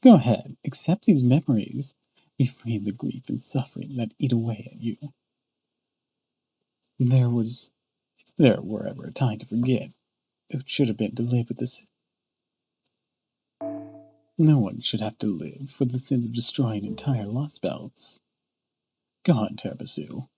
Go ahead, accept these memories. Be free of the grief and suffering that eat away at you. If there were ever a time to forget, it should have been to live with this. No one should have to live with the sins of destroying entire lost belts. Go on, Terbasu.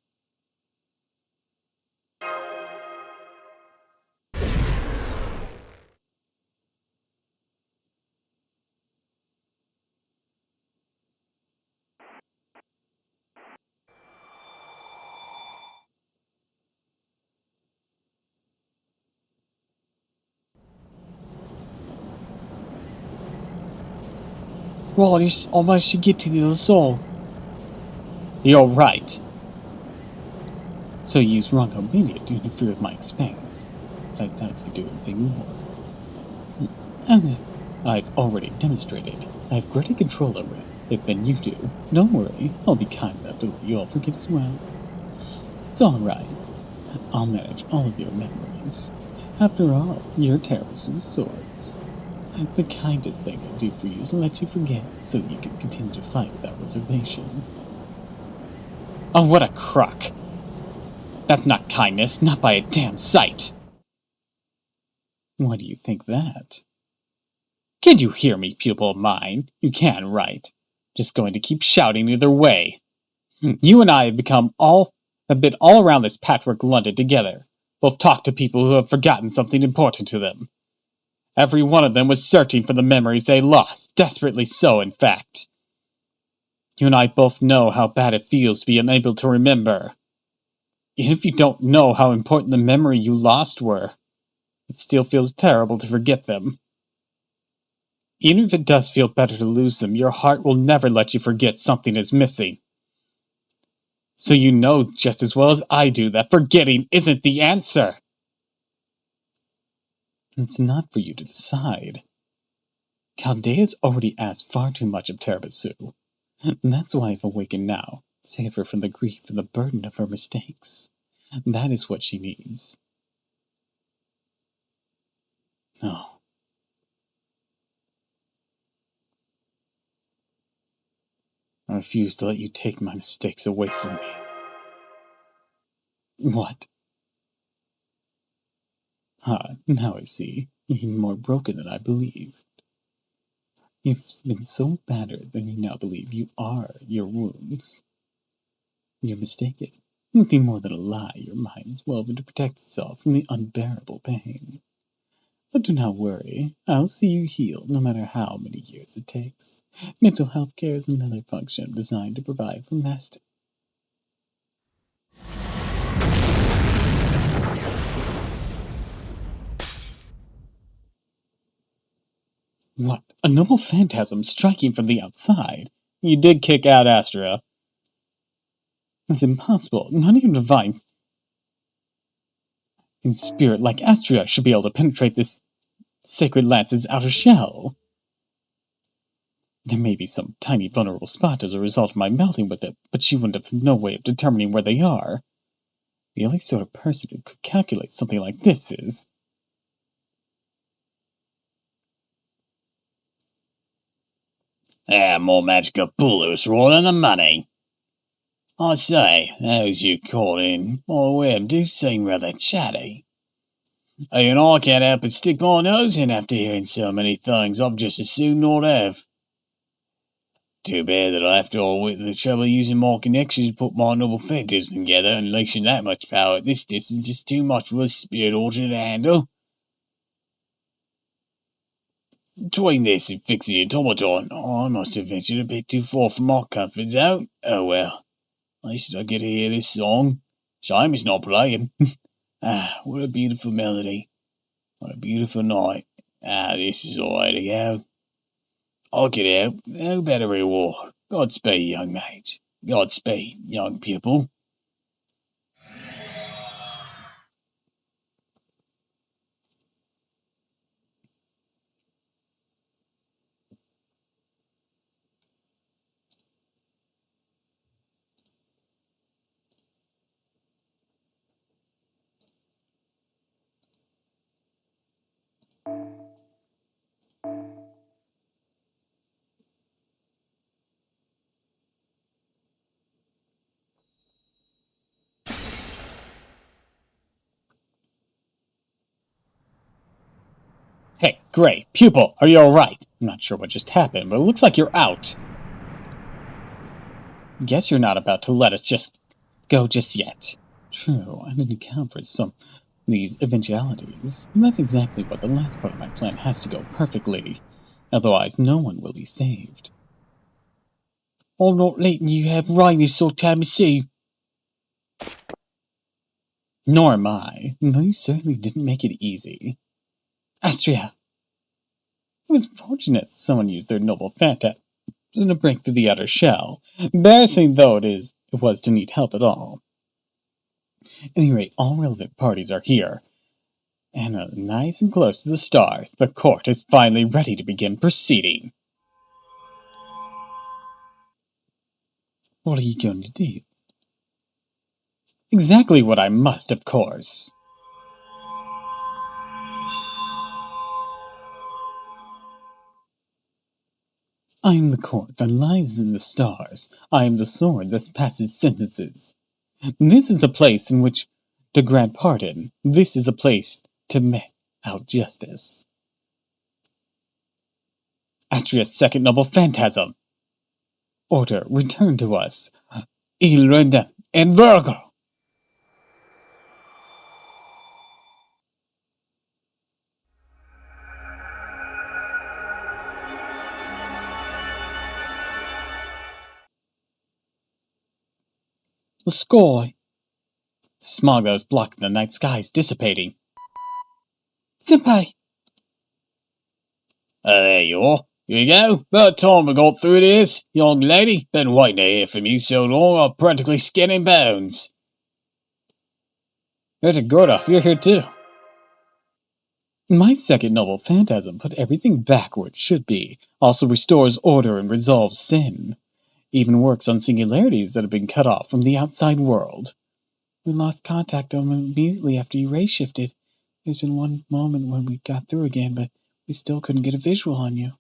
Wallace, almost should get to the other soul. You're right. So you used Ronco Media to interfere with my expanse, but I doubt you could do anything more. As I've already demonstrated, I have greater control over it than you do. Don't worry, I'll be kind enough to let you all forget as well. It's alright. I'll manage all of your memories. After all, you're Terabasu's swords. The kindest thing I'd do for you is to let you forget so that you can continue to fight without reservation. Oh, what a crock! That's not kindness, not by a damn sight! Why do you think that? Can you hear me, pupil of mine? You can, right? Just going to keep shouting either way. You and I have been all around this patchwork London together. Both talk to people who have forgotten something important to them. Every one of them was searching for the memories they lost, desperately so, in fact. You and I both know how bad it feels to be unable to remember. Even if you don't know how important the memory you lost were, it still feels terrible to forget them. Even if it does feel better to lose them, your heart will never let you forget something is missing. So you know just as well as I do that forgetting isn't the answer. It's not for you to decide. Chaldea's already asked far too much of Terabitsu, and that's why I've awakened now, to save her from the grief and the burden of her mistakes. That is what she needs. No. I refuse to let you take my mistakes away from me. What? Ah, now I see. You're more broken than I believed. You've been so battered that you now believe you are your wounds. You're mistaken. Nothing more than a lie your mind has woven to protect itself from the unbearable pain. But do not worry. I'll see you healed, no matter how many years it takes. Mental health care is another function designed to provide for master. What? A noble phantasm striking from the outside? You did kick out Astra. That's impossible. Not even divine in spirit like Astria should be able to penetrate this sacred lance's outer shell. There may be some tiny vulnerable spot as a result of my melting with it, but she wouldn't have no way of determining where they are. The only sort of person who could calculate something like this is... More magical bullets rolling the money. I say, those you caught in my web do seem rather chatty. Even I can't help but stick my nose in after hearing so many things I've just as soon not have. Too bad that I have to all with the trouble using my connections to put my noble phantasm together, and unleashing that much power at this distance is too much for a spirit order to handle. Between this and fixing the automaton, I must have ventured a bit too far from my comfort zone. Oh well, at least I get to hear this song. Shame it's not playing. Ah, what a beautiful melody. What a beautiful night. Ah, this is the way to go. I'll get out. No better reward. Godspeed, young mage. Godspeed, young pupil. Hey, Gray, pupil, are you alright? I'm not sure what just happened, but it looks like you're out. Guess you're not about to let us just go just yet. True, I didn't account for some of these eventualities. That's exactly what the last part of my plan has to go perfectly. Otherwise, no one will be saved. I'm not letting you have rain this sort of time of sea. Nor am I, though you certainly didn't make it easy. Astria! It was fortunate someone used their noble phantasm to break through the outer shell, embarrassing though it was to need help at all. At any rate, all relevant parties are here, and nice and close to the stars. The court is finally ready to begin proceeding. What are you going to do? Exactly what I must, of course. I am the court that lies in the stars. I am the sword that passes sentences. This is the place in which to grant pardon. This is a place to mete out justice. Atria's second noble phantasm. Order, return to us. Il Renda and Virgo. The sky. The smog that was blocking the night sky is dissipating. Senpai! There you are. Here you go. About time we got through this. Young lady, been waiting to hear from you so long I'm practically skin and bones. Mr. Gordoff, you're here too. My second noble phantasm put everything back where it should be, also restores order and resolves sin. Even works on singularities that have been cut off from the outside world. We lost contact immediately after you ray shifted. There's been one moment when we got through again, but we still couldn't get a visual on you.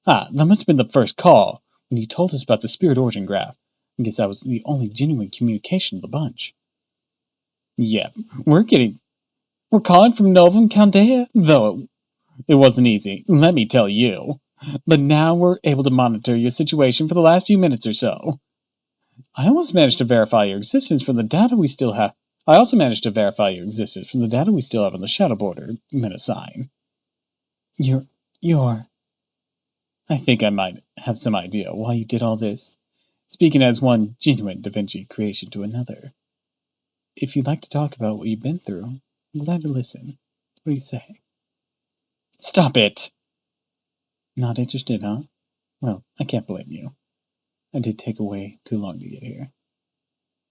Ah, that must have been the first call, when you told us about the spirit origin graph. I guess that was the only genuine communication of the bunch. Yep, we're calling from Novum Caldea, though it wasn't easy, let me tell you. But now we're able to monitor your situation for the last few minutes or so. I almost managed to verify your existence from the data we still have. I also managed to verify your existence from the data we still have on the shadow border Menasign. You're. I think I might have some idea why you did all this. Speaking as one genuine Da Vinci creation to another. If you'd like to talk about what you've been through, I'm glad to listen. What do you say? Stop it! Not interested, huh? Well, I can't blame you. I did take away too long to get here.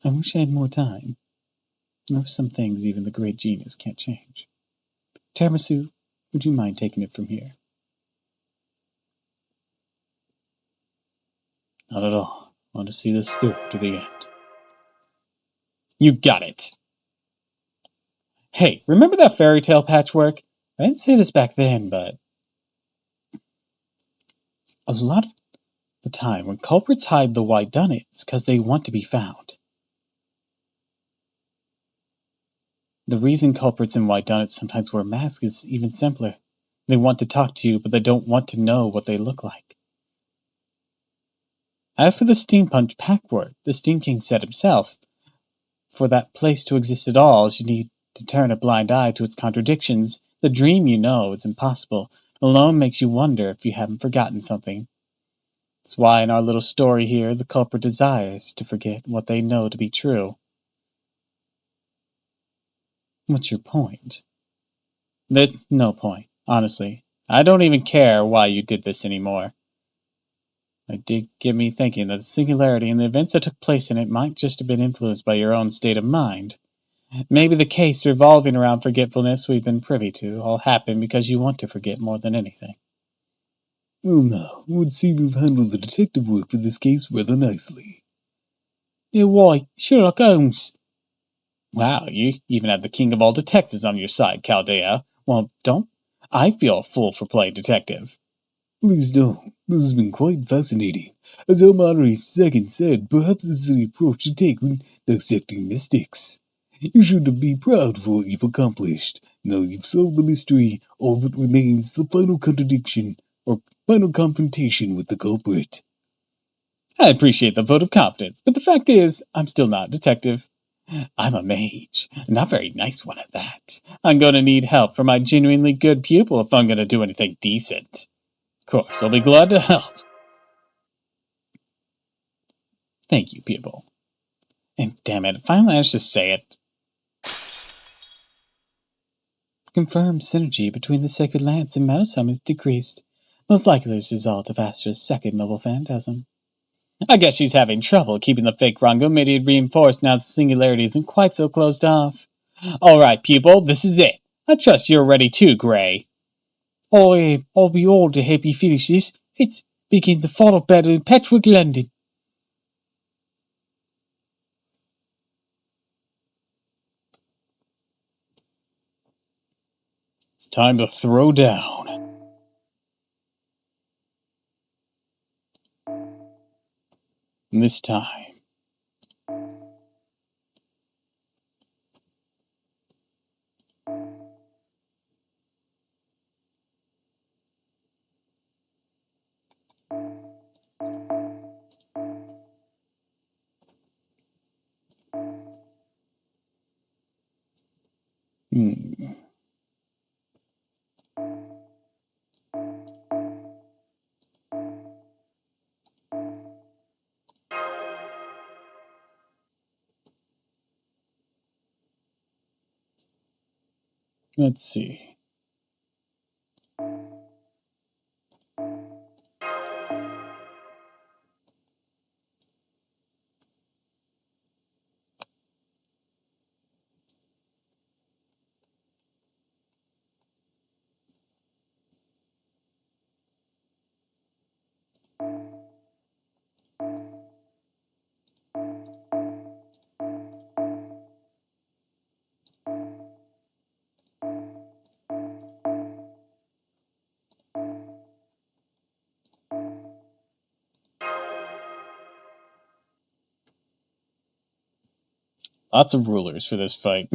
I wish I had more time. There are some things even the great genius can't change. Tiramisu, would you mind taking it from here? Not at all. I want to see this through to the end. You got it! Hey, remember that fairy tale patchwork? I didn't say this back then, but a lot of the time when culprits hide the why done it, it's because they want to be found. The reason culprits in why done it sometimes wear masks is even simpler. They want to talk to you, but they don't want to know what they look like. As for the steampunk packwork, the Steam King said himself, for that place to exist at all, you need to turn a blind eye to its contradictions. The dream you know is impossible, alone makes you wonder if you haven't forgotten something. That's why in our little story here, the culprit desires to forget what they know to be true. What's your point? There's no point, honestly. I don't even care why you did this anymore. It did get me thinking that the singularity and the events that took place in it might just have been influenced by your own state of mind. Maybe the case revolving around forgetfulness we've been privy to all happened because you want to forget more than anything. Well now, it would seem you've handled the detective work for this case rather nicely. Yeah, why, Sherlock Holmes! Wow, you even have the king of all detectives on your side, Caldea. Well, don't I feel a fool for playing detective. Please don't. This has been quite fascinating. As El Madre II said, perhaps this is the approach to take when dissecting mystics. You should be proud of what you've accomplished. Now you've solved the mystery, all that remains is the final contradiction, or final confrontation with the culprit. I appreciate the vote of confidence, but the fact is, I'm still not a detective. I'm a mage, not a very nice one at that. I'm going to need help from my genuinely good pupil if I'm going to do anything decent. Of course, I'll be glad to help. Thank you, pupil. And damn it, if I managed to say it. Confirmed synergy between the Sacred Lance and Metal Summit decreased, most likely as a result of Astra's second noble phantasm. I guess she's having trouble keeping the fake Rango made reinforced now the singularity isn't quite so closed off. Alright, pupil, this is it. I trust you're ready too, Gray. I'll be all to help you finish this. It's begin the final battle in Patchwork, London. It's time to throw down. And this time. Hmm. Let's see. Lots of rulers for this fight.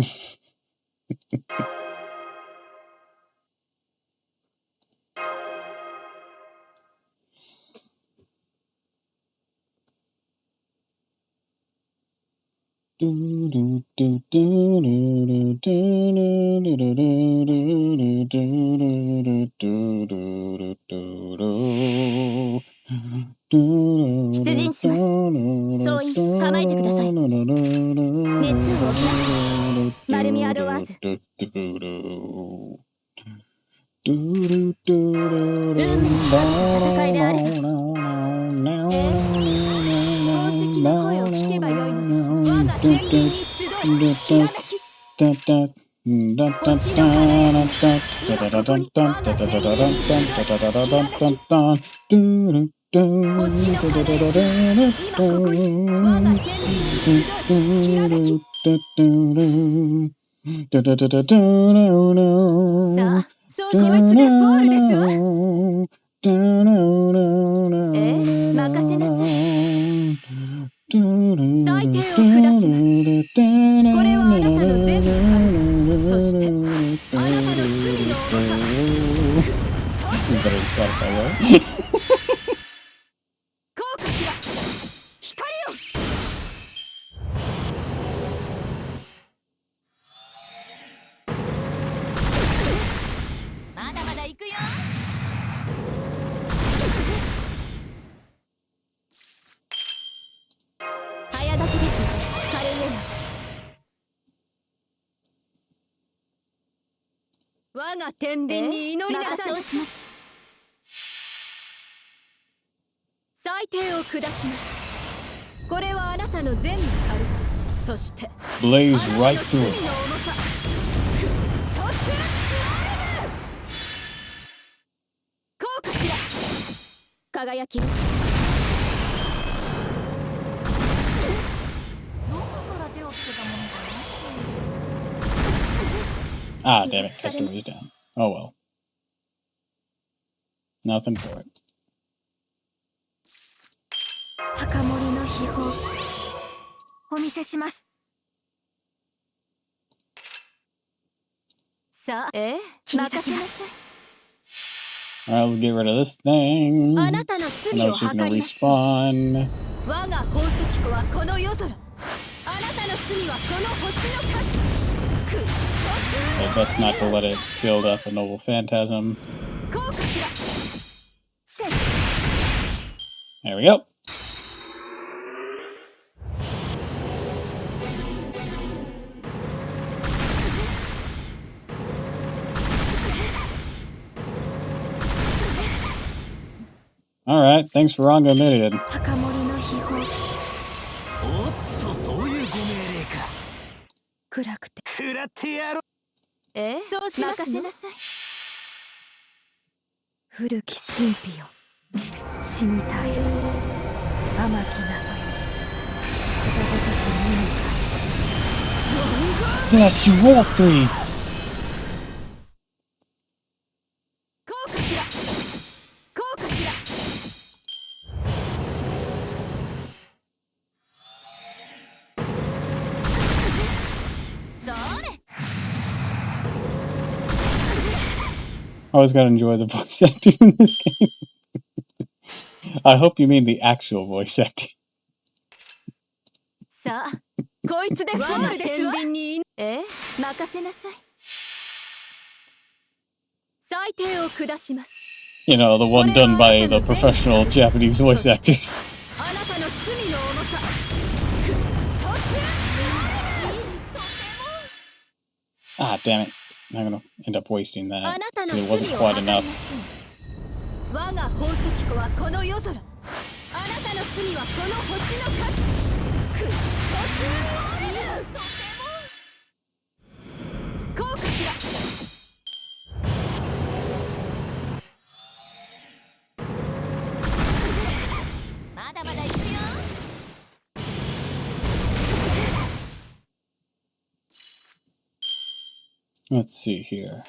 Blaze right through it. Ah, damn it, customer is down. Oh well. Nothing for it. Alright, let's get rid of this thing. I know she's gonna respawn. But best not to let it build up a noble phantasm. There we go. Alright, thanks for Rango Myriad. Bless you all three! I always gotta enjoy the voice acting in this game. I hope you mean the actual voice acting. You know, the one done by the professional Japanese voice actors. Ah, damn it. I'm gonna end up wasting あ that なたの because it 罪 wasn't を quite 計りま enough. しょう。我が宝石庫はこの夜空。あなたの罪はこの星の数。クリストスウォール。とても。こうかしら。まだまだ行くよ。Let's see here.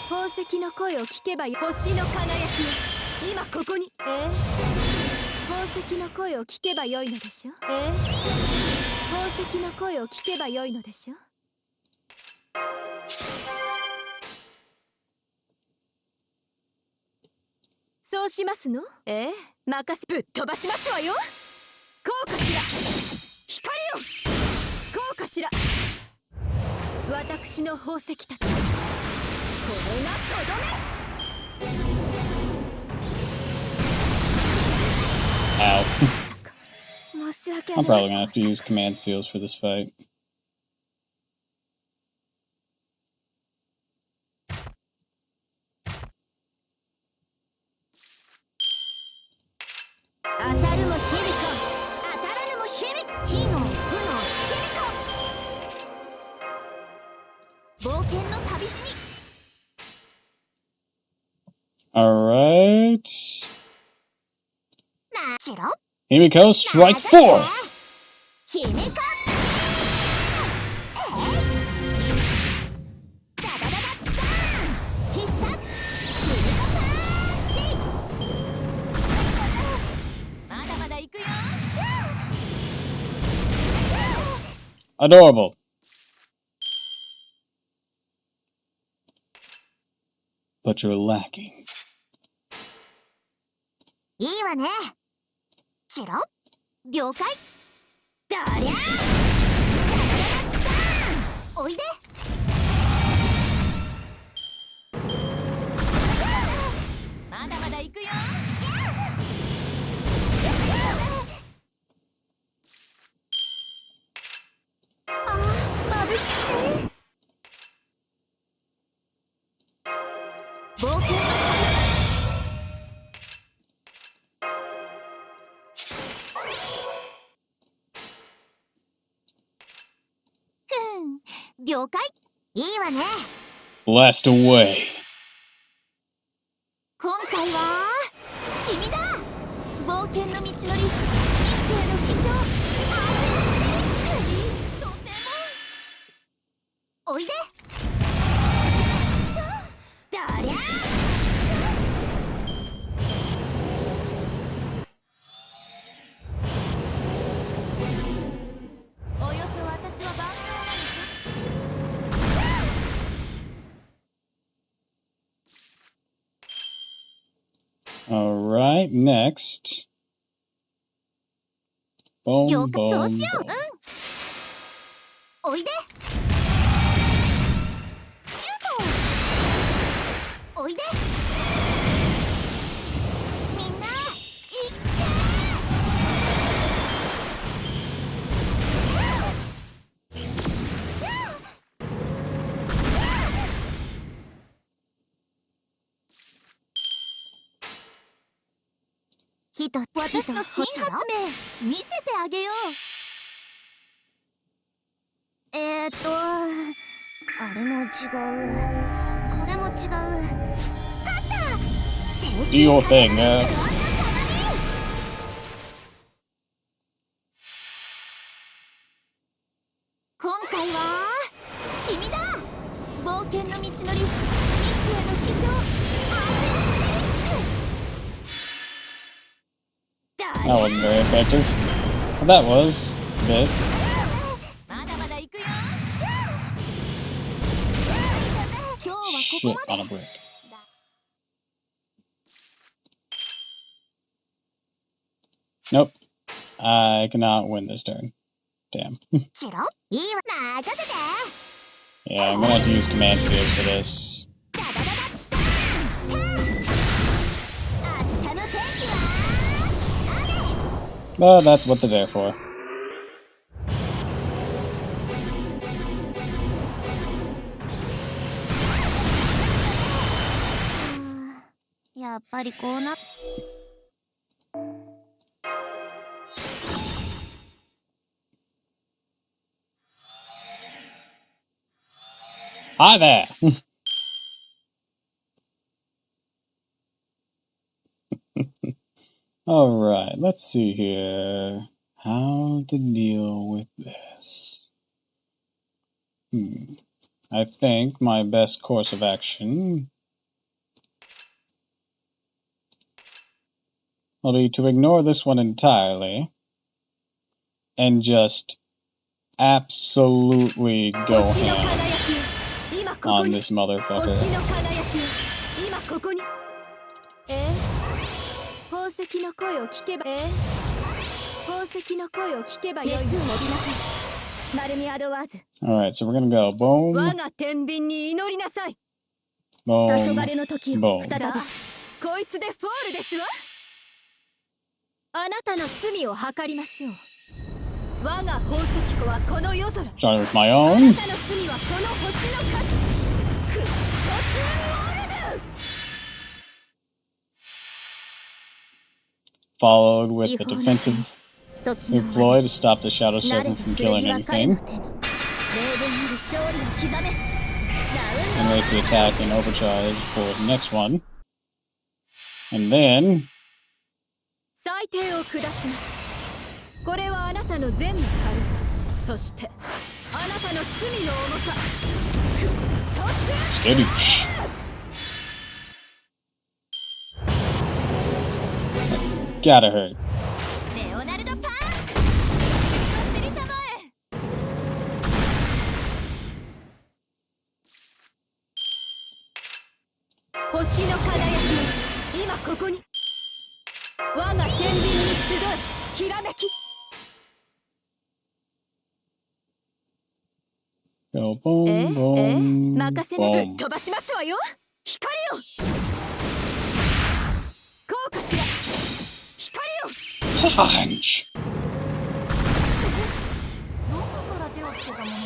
宝石の声を聞けばよ。星の輝きよ、今ここに。宝石の声を聞けばよいのでしょ。宝石の声を聞けばよいのでしょ。そうしますの？任せぶっ飛ばしますわよ。こうかしら。光よ、こうかしら。私の宝石たち、これがとどめ。 Ow. 申し訳あ I'm りませ probably ん。 gonna have to use command seals for this fight. 当たるも卑弥呼、当たらぬも卑弥呼。火の負の卑弥呼。冒険の旅路に。 Alright. なちろ。 Himiko, strike forth! 卑弥呼。ダダダダダーン。必殺。卑弥呼パンチ。まだまだ行くよ。 Adorable. But you're lacking. いいわね。チロ、了解。だりゃー。おいで。まだまだ行くよ。あー、眩しい。冒険の旅。了解。いいわね。 Blast away. 今回は君だ。冒険の道のり、未知への飛翔。とても。おいで。だりゃー。およそ私は万能なのさ。 Alright, next. 了 Boom, 解。そう boom, しよう。 boom. おいで。シュート。おいで。みんな、いっけ。私の新発明見せてあげよう。あれも違う、これも違う。あった。 Do your thing, 今回は君だ。冒険の道のり、未知への飛翔。 That wasn't very effective. Well, that was a bit. まだまだ行くよ。今日はここ Shit ま on a で。 brick. Nope. I cannot win this turn. Damn. チロ、いいわ。任せて。 Yeah, I'm gonna have to use command seals for this. ダダダダダーン。明日の天気は雨。 But that's what they're there for. やっぱりこうな。 Hi there! Alright, let's see here. How to deal with this. I think my best course of action will be to ignore this one entirely and just absolutely go ham on this motherfucker. 宝石の声を聞けば宝石の声を聞けばよいの。熱を帯びなさい。マルミアドワーズ。 Alright, so we're gonna go boom, 我が天秤に祈りなさい。 黄 boom, 昏の時を boom. 再び。こいつでフォールですわ。あなたの罪を計りましょう。我が宝石庫はこの夜空。 Starting with my あ own. なたの罪はこの星の数。クッソスモルヌ。 Followed with the defensive deploy to stop the Shadow 慣れ Serpent た from 剣 killing には彼 anything. の手に。命運に勝利を刻め。 And raise the attack and overcharge for the next one. And then 裁定を下します。これはあなたの善の軽さ、そしてあなたの罪の重さ。クッストス skittish. Gotta hurt. レオナルドパンチ。走りたまえ。星の輝き、今ここに。我が天秤に集い、きらめき。 Go boom, boom, 任せなぶっ boom. 飛ばしますわよ。光よ。こうかしら。光よ。 Punch! どこから手をつけたものか。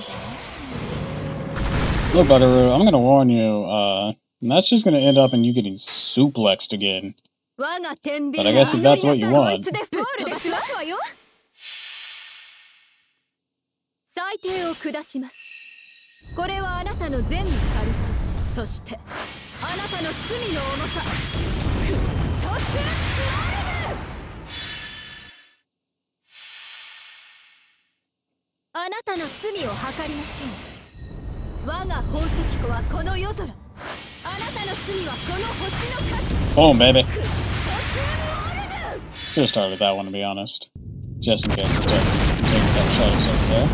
Look, Butteroo, I'm gonna warn you, that's just gonna end up in you getting suplexed again. 我が天 But 秤 I guess if that's what you こい want. つでフォールですわよ。裁定を下します。これはあなたの善の軽さ、そしてあなたの罪の重さ。クストスモルヌ。あなたの罪を計りましょう。我が宝石庫はこの夜空。あなたの罪はこの星の数。 Boom, baby. クストスモルヌ。 Should have started with that one, to be honest. Just in case it doesn't take that Shadow Serpent there.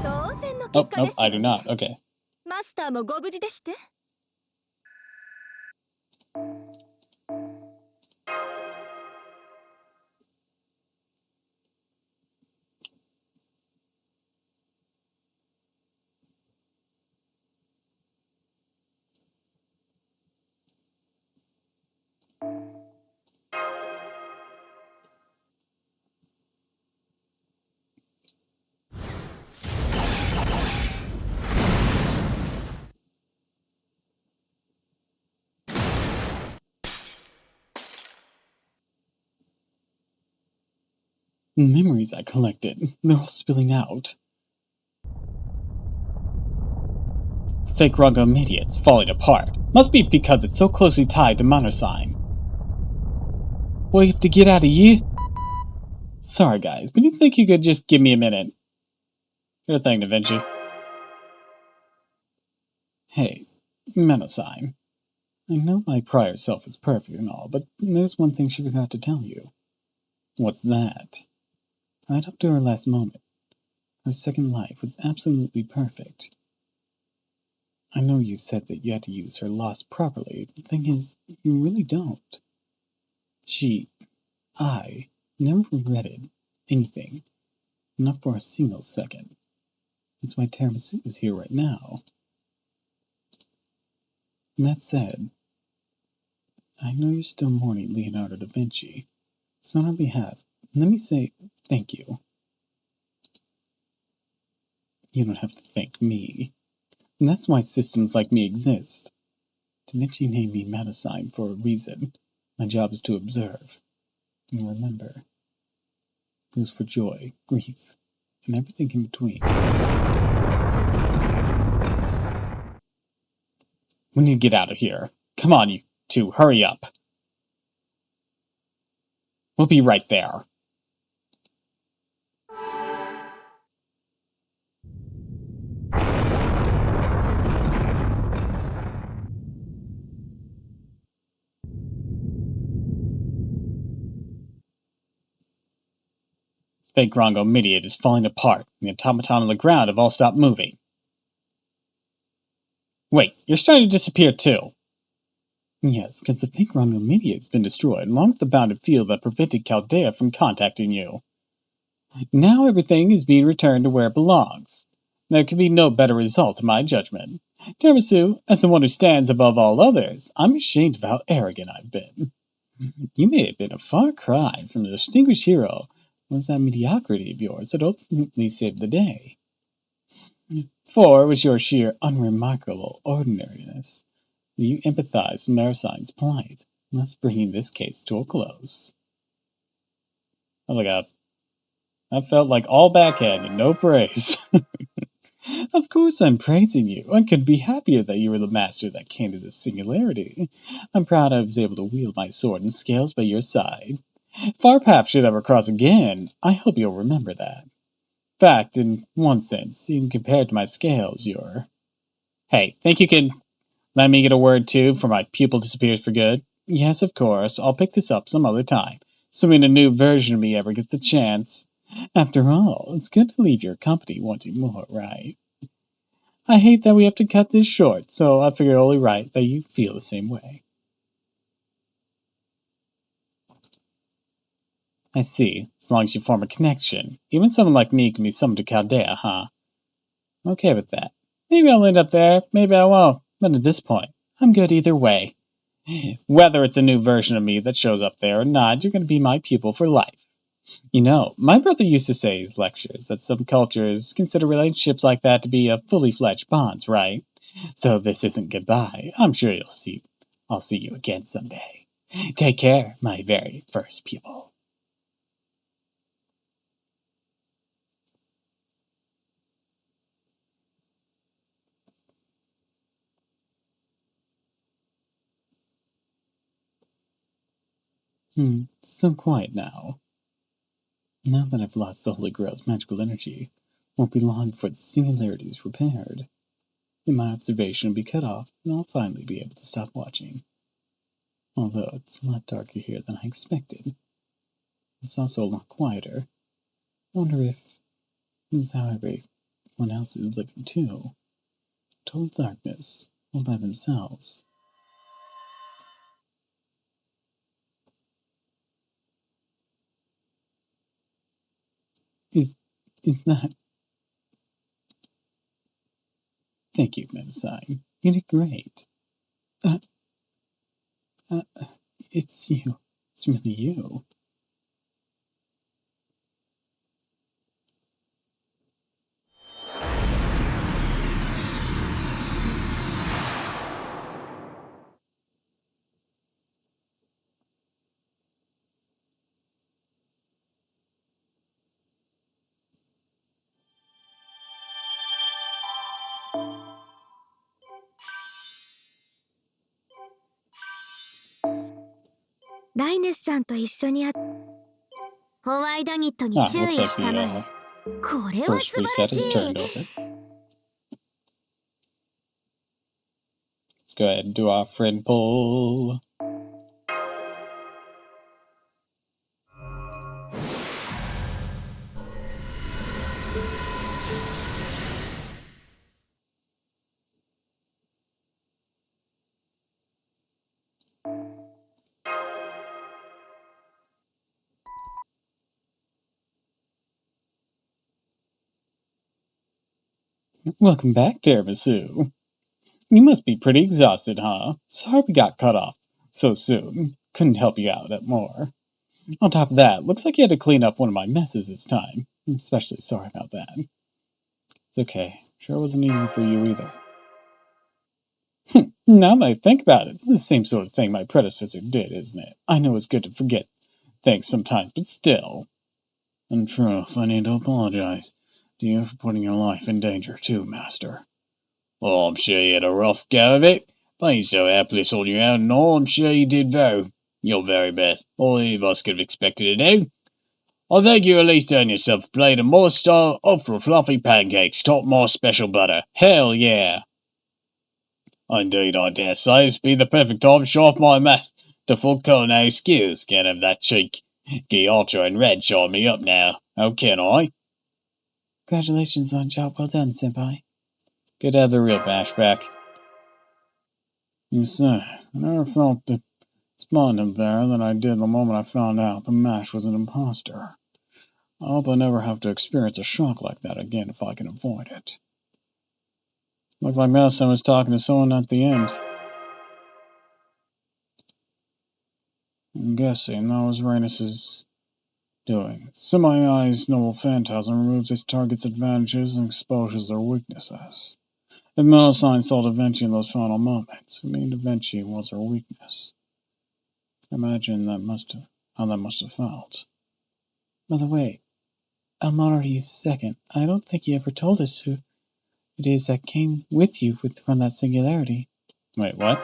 当然の Oh, 結果で nope, す。 I do not. Okay. マスターもご無事でして。 Memories I collected. They're all spilling out. Fake Rungum idiots falling apart. Must be because it's so closely tied to Monosine. We have to get out of here? Sorry guys, but do you think you could just give me a minute? Sure thing, Da Vinci. Hey, Monosine. I know my prior self is perfect and all, but there's one thing she forgot to tell you. What's that? Right up to her last moment, her second life was absolutely perfect. I know you said that you had to use her loss properly. The thing is, you really don't. I never regretted anything. Not for a single second. That's why Tiramisu is here right now. That said, I know you're still mourning Leonardo da Vinci, so on our behalf, let me say thank you. You don't have to thank me. And that's why systems like me exist. Da Vinci named me Monosine for a reason. My job is to observe and remember. It goes for joy, grief, and everything in between. We need to get out of here. Come on, you two, hurry up. We'll be right there. Fake Rongo Midiot is falling apart, and the automaton on the ground have all stopped moving. Wait, you're starting to disappear too. Yes, because the fake Rongo Midiot has been destroyed, along with the bounded field that prevented Chaldea from contacting you. Now everything is being returned to where it belongs. There could be no better result, in my judgment. Tiramisu, as the one who stands above all others, I'm ashamed of how arrogant I've been. You may have been a far cry from the distinguished hero. Was that mediocrity of yours that ultimately saved the day? For it was your sheer unremarkable ordinariness that you empathized with Marisine's plight, thus bringing this case to a close. Oh, look up. That felt like all backhanded, no praise. Of course I'm praising you. I couldn't be happier that you were the master that came to this singularity. I'm proud I was able to wield my sword and scales by your side. If our paths should ever cross again, I hope you'll remember that. In fact, in one sense, even compared to my scales, you're... Hey, think you can let me get a word too before my pupil disappears for good? Yes, of course. I'll pick this up some other time, assuming a new version of me ever gets the chance. After all, it's good to leave your company wanting more, right? I hate that we have to cut this short, so I figure only right that you feel the same way. I see, as long as you form a connection. Even someone like me can be summoned to Chaldea, huh? I'm okay with that. Maybe I'll end up there, maybe I won't, but at this point, I'm good either way. Whether it's a new version of me that shows up there or not, you're going to be my pupil for life. You know, my brother used to say in his lectures that some cultures consider relationships like that to be a fully fledged bonds, right? So this isn't goodbye. I'm sure I'll see you again someday. Take care, my very first pupil. So quiet now. Now that I've lost the Holy Grail's magical energy, won't be long before the singularity is repaired. Then my observation will be cut off, and I'll finally be able to stop watching. Although it's a lot darker here than I expected. It's also a lot quieter. I wonder if this is how everyone else is living too. Total darkness, all by themselves. Is that... Thank you, Medicine. You did great. Uh, uh, it's you. It's really you.ライネスさんと一緒にホワイダニットに Ah, 注意 looks like したまえ。 the これは first 素晴ら reset し is い。 turned over. Let's go ahead and do our friend pull. Welcome back, Tiramisu. You must be pretty exhausted, huh? Sorry we got cut off so soon. Couldn't help you out more. On top of that, looks like you had to clean up one of my messes this time. I'm especially sorry about that. It's okay. Sure wasn't easy for you either. Now that I think about it, it's the same sort of thing my predecessor did, isn't it? I know it's good to forget things sometimes, but still. In truth, I need to apologize to you for putting your life in danger too, Master. Well, I'm sure you had a rough go of it, but you so happily sold you out and all, I'm sure you did your very best. All any of us could have expected to do. I think you at least earned yourself a plate of more style ultra fluffy pancakes, topped with more special butter. Hell yeah! Indeed, I dare say this be the perfect time to show off my masterful culinary skills. Can't have that cheek Ultra and Red showing me up now. How can I? Congratulations on a job well done, Senpai. Good to have the real Bash back. You say, I never felt despondent there than I did the moment I found out the Mash was an imposter. I hope I never have to experience a shock like that again if I can avoid it. Looked like Madison was talking to someone at the end. I'm guessing that was Rhaenys' doing. Semi-Eye's noble phantasm removes its target's advantages and exposes their weaknesses. If Melusine saw Da Vinci in those final moments, it meant Da Vinci was her weakness. Imagine how that must have felt. By the way, Almari is second. I don't think you ever told us who it is that came with you from that singularity. Wait, what?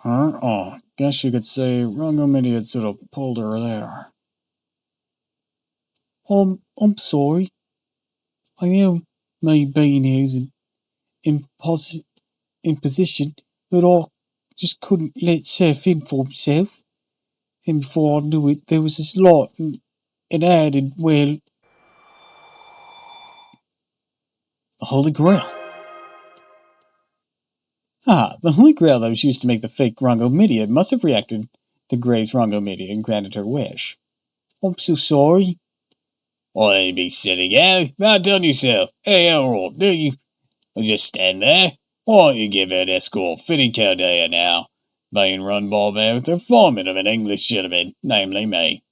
Her? Oh, guess you could say Rangomidia sort of pulled her there. I'm sorry. I know my being here is an imposition, but I just couldn't let Seth in for himself. And before I knew it, there was this lot, and it added, well, the Holy Grail. Ah, the Holy Grail that was used to make the fake Rangomidia must have reacted to Gray's Rangomidia and granted her wish. I'm so sorry. Oh, don't be silly, gal. Well done yourself. Hey, Elroy, do you just stand there? Why don't you give her an escort fitting Caldea now? Being run by the foreman of an English gentleman, namely me.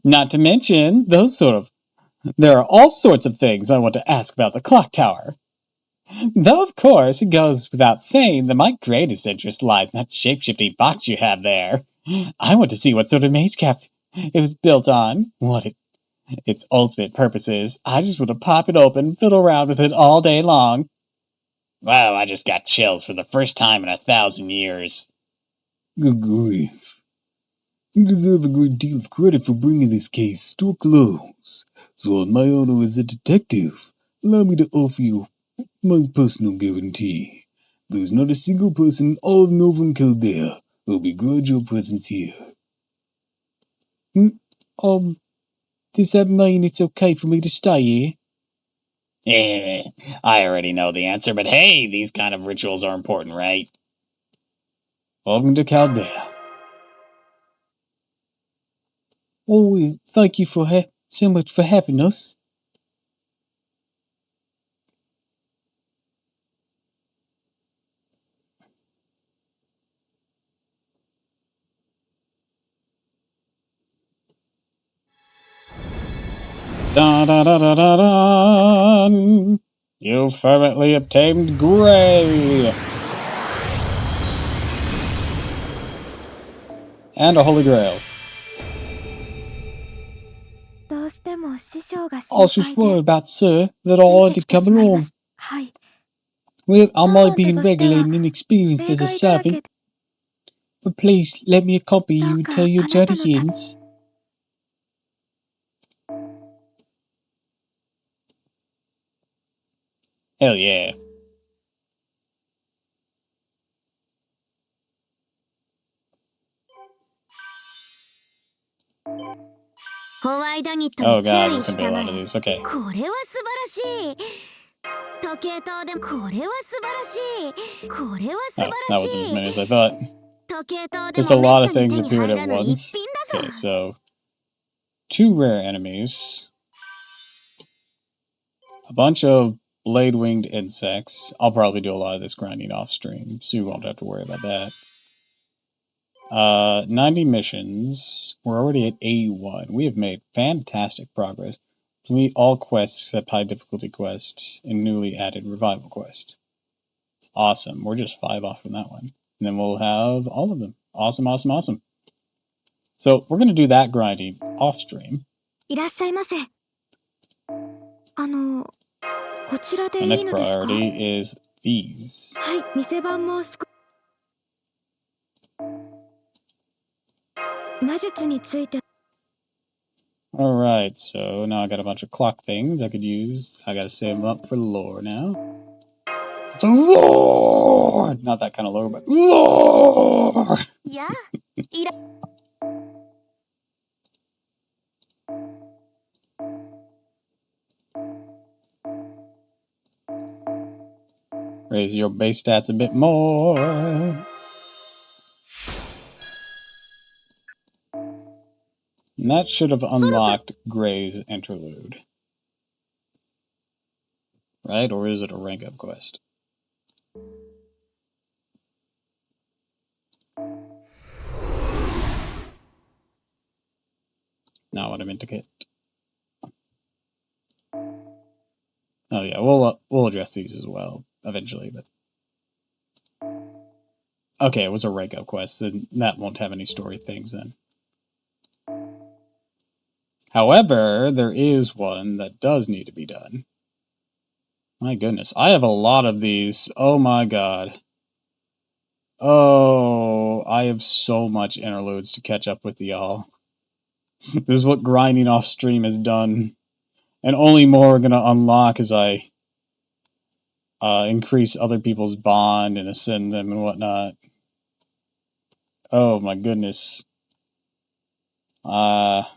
Not to mention there are all sorts of things I want to ask about the clock tower. Though, of course, it goes without saying that my greatest interest lies in that shape-shifting box you have there. I want to see what sort of magecraft it was built on, its ultimate purpose is. I just want to pop it open and fiddle around with it all day long. Wow, I just got chills for the first time in 1,000 years. Good grief. You deserve a great deal of credit for bringing this case to a close. So on my honor as a detective, allow me to offer you my personal guarantee. There's not a single person in all of Novum Caldea who'll begrudge your presence here. Does that mean it's okay for me to stay here? I already know the answer, but hey, these kind of rituals are important, right? Welcome to Chaldea. Oh, thank you so much for having us. Da da da da da da. You've fervently obtained Gray. And a Holy Grail. I was just worried about, sir, that I had to come along. Well, I might be irregular and inexperienced as a servant, but please let me accompany you until your journey ends. Hell yeah. Oh god, there's gonna be a lot of these. Okay. Oh, that wasn't as many as I thought. Just a lot of things appeared at once. Okay, so 2 rare enemies, a bunch of blade-winged insects. I'll probably do a lot of this grinding off stream, so you won't have to worry about that. 90 missions. We're already at 81. We have made fantastic progress. Complete all quests except high difficulty quest and newly added revival quest. Awesome. We're just 5 off from that one. And then we'll have all of them. Awesome, awesome, awesome. So we're going to do that grinding off stream. いらっしゃいませ。こちらで My いい next のですか？ priority is these. はい、店番も魔術について。 Alright, so now I got a bunch of clock things I could use. I gotta save them up for lore now. The lore! Not that kind of lore, but lore! やあ、いら。 Raise your base stats a bit more. And that should have unlocked Gray's interlude. Right? Or is it a rank up quest? Not what I meant to get. Oh yeah, we'll address these as well eventually, but okay, it was a rank up quest, and that won't have any story things then. However, there is one that does need to be done. My goodness, I have a lot of these. Oh my god. Oh, I have so much interludes to catch up with y'all. This is what grinding off stream has done. And only more are going to unlock as I increase other people's bond and ascend them and whatnot. Oh my goodness. It's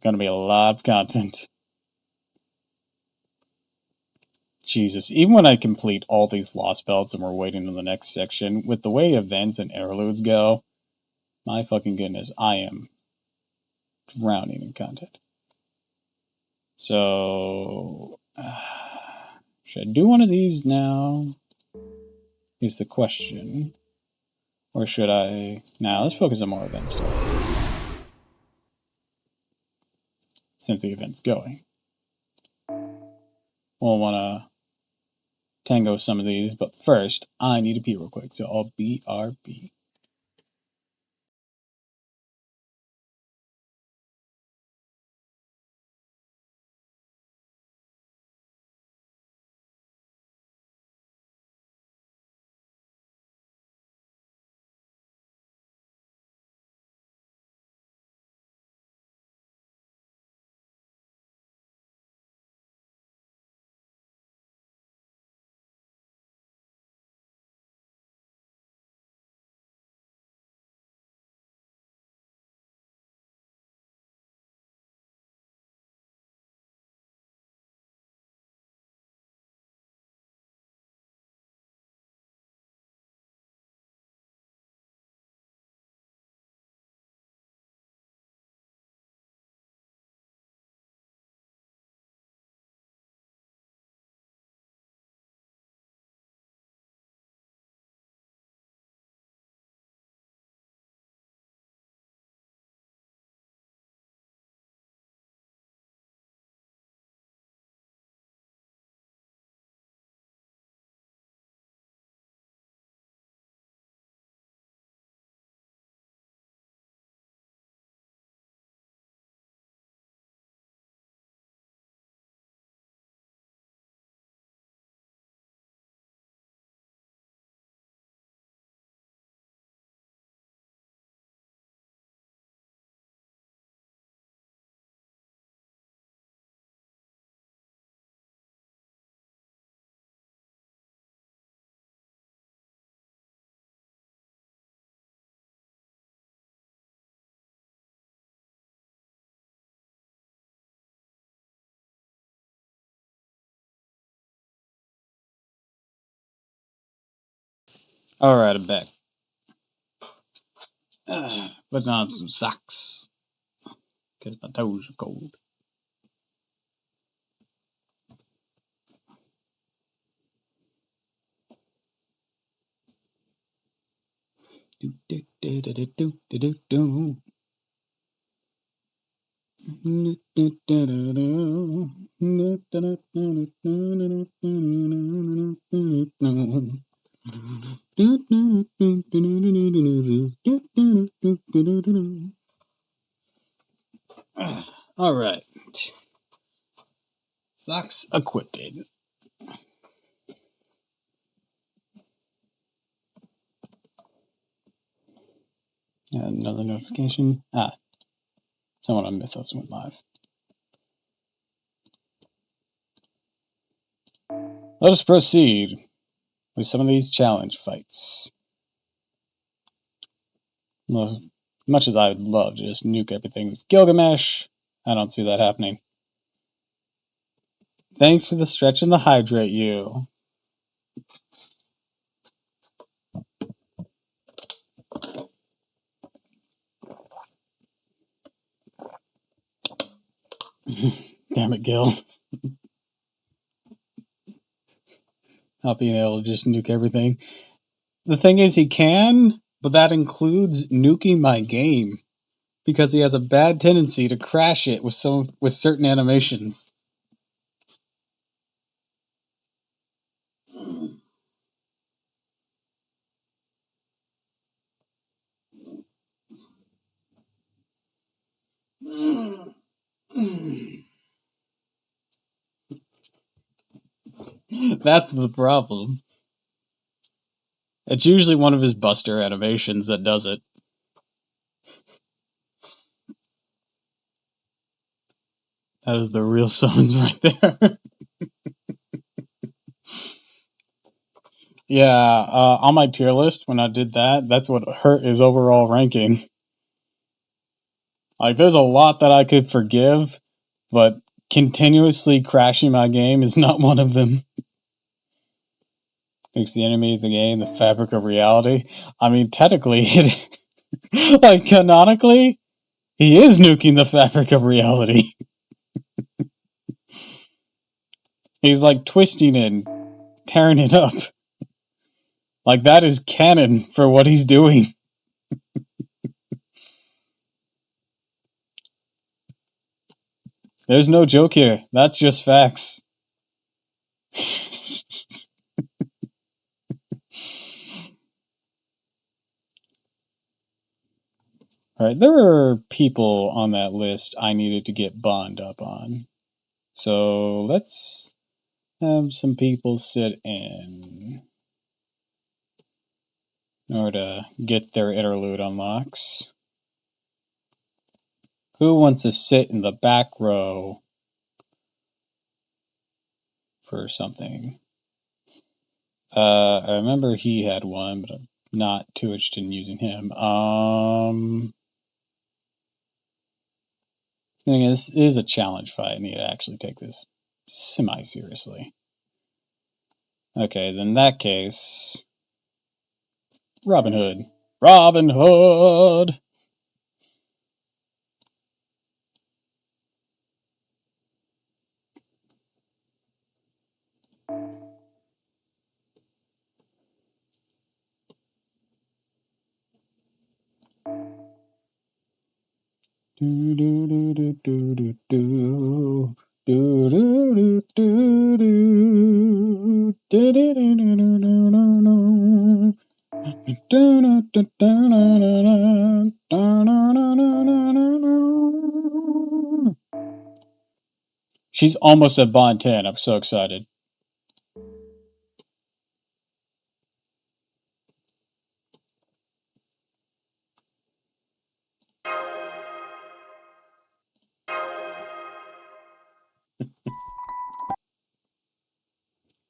going to be a lot of content. Jesus, even when I complete all these lost belts and we're waiting on the next section, with the way events and interludes go, my fucking goodness, I am drowning in content. So, should I do one of these now? Is the question. Or should I... Nah, let's focus on more event stuff. Since the event's going. We'll want to tango some of these, but first, I need to pee real quick, so I'll BRB. Alright, I'm back. Putting on some socks. Because my toes are cold. Do, do, do, do, do, do, do, do. All right. Socks equipped. Another notification. Someone on Mythos went live. Let us proceed with some of these challenge fights. Well, much as I would love to just nuke everything with Gilgamesh, I don't see that happening. Thanks for the stretch and the hydrate, you. Damn it, Gil. Not being able to just nuke everything. The thing is, he can, but that includes nuking my game. Because he has a bad tendency to crash it with certain animations. That's the problem. It's usually one of his Buster animations that does it. That is the real summons right there. Yeah, on my tier list, when I did that, that's what hurt his overall ranking. Like, there's a lot that I could forgive, but continuously crashing my game is not one of them. Makes the enemy of the game the fabric of reality. I mean, technically, like, canonically, he is nuking the fabric of reality. He's, like, twisting it and tearing it up. Like, that is canon for what he's doing. There's no joke here. That's just facts. Alright, there were people on that list I needed to get bond up on. So let's have some people sit in order to get their interlude unlocks. Who wants to sit in the back row for something? I remember he had one, but I'm not too interested in using him. This is a challenge fight. I need to actually take this semi-seriously. Okay, then in that case, Robin Hood. Robin Hood! Do do do do do do do. Do do do do do. Do do do do do do do. She's almost at Bond 10. I'm so excited.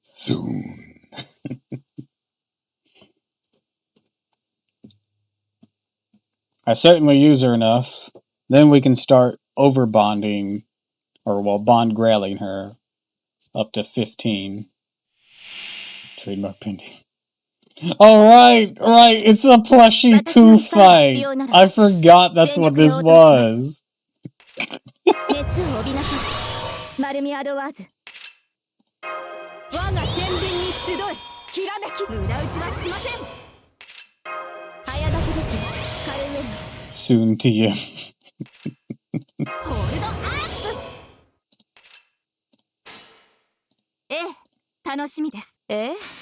Soon. I certainly use her enough. Then we can start over bonding, or well, bond grailing her up to 15. Trademark pending. Alright, right, it's a plushie coup fight. I forgot that's what this was. 熱を帯びなさい丸みアドワーズ我が天秤に集えきらめき裏打ちはしません早炊きですカルメナ Soon to you. ホールド楽しみです。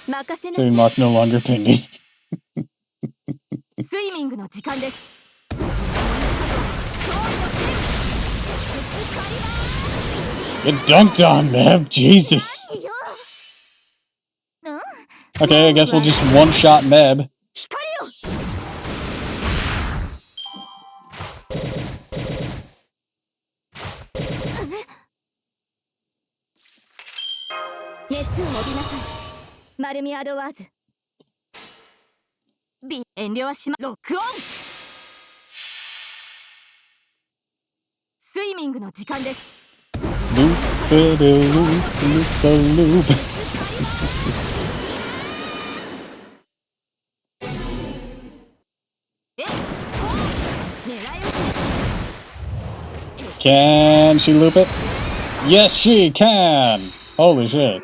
任せなさい。 Trademark no longer pending. スイミングの時間です。 Get dunked on, Meb. Jesus. Okay, I guess we'll just one-shot Meb. 光よ。熱を帯びなさい。マルミアドワーズ。遠慮はしま。ロックオン。スイミングの時間です。 Loop-a-de-loop, loop-a-loop. Can she loop it? Yes, she can! Holy shit.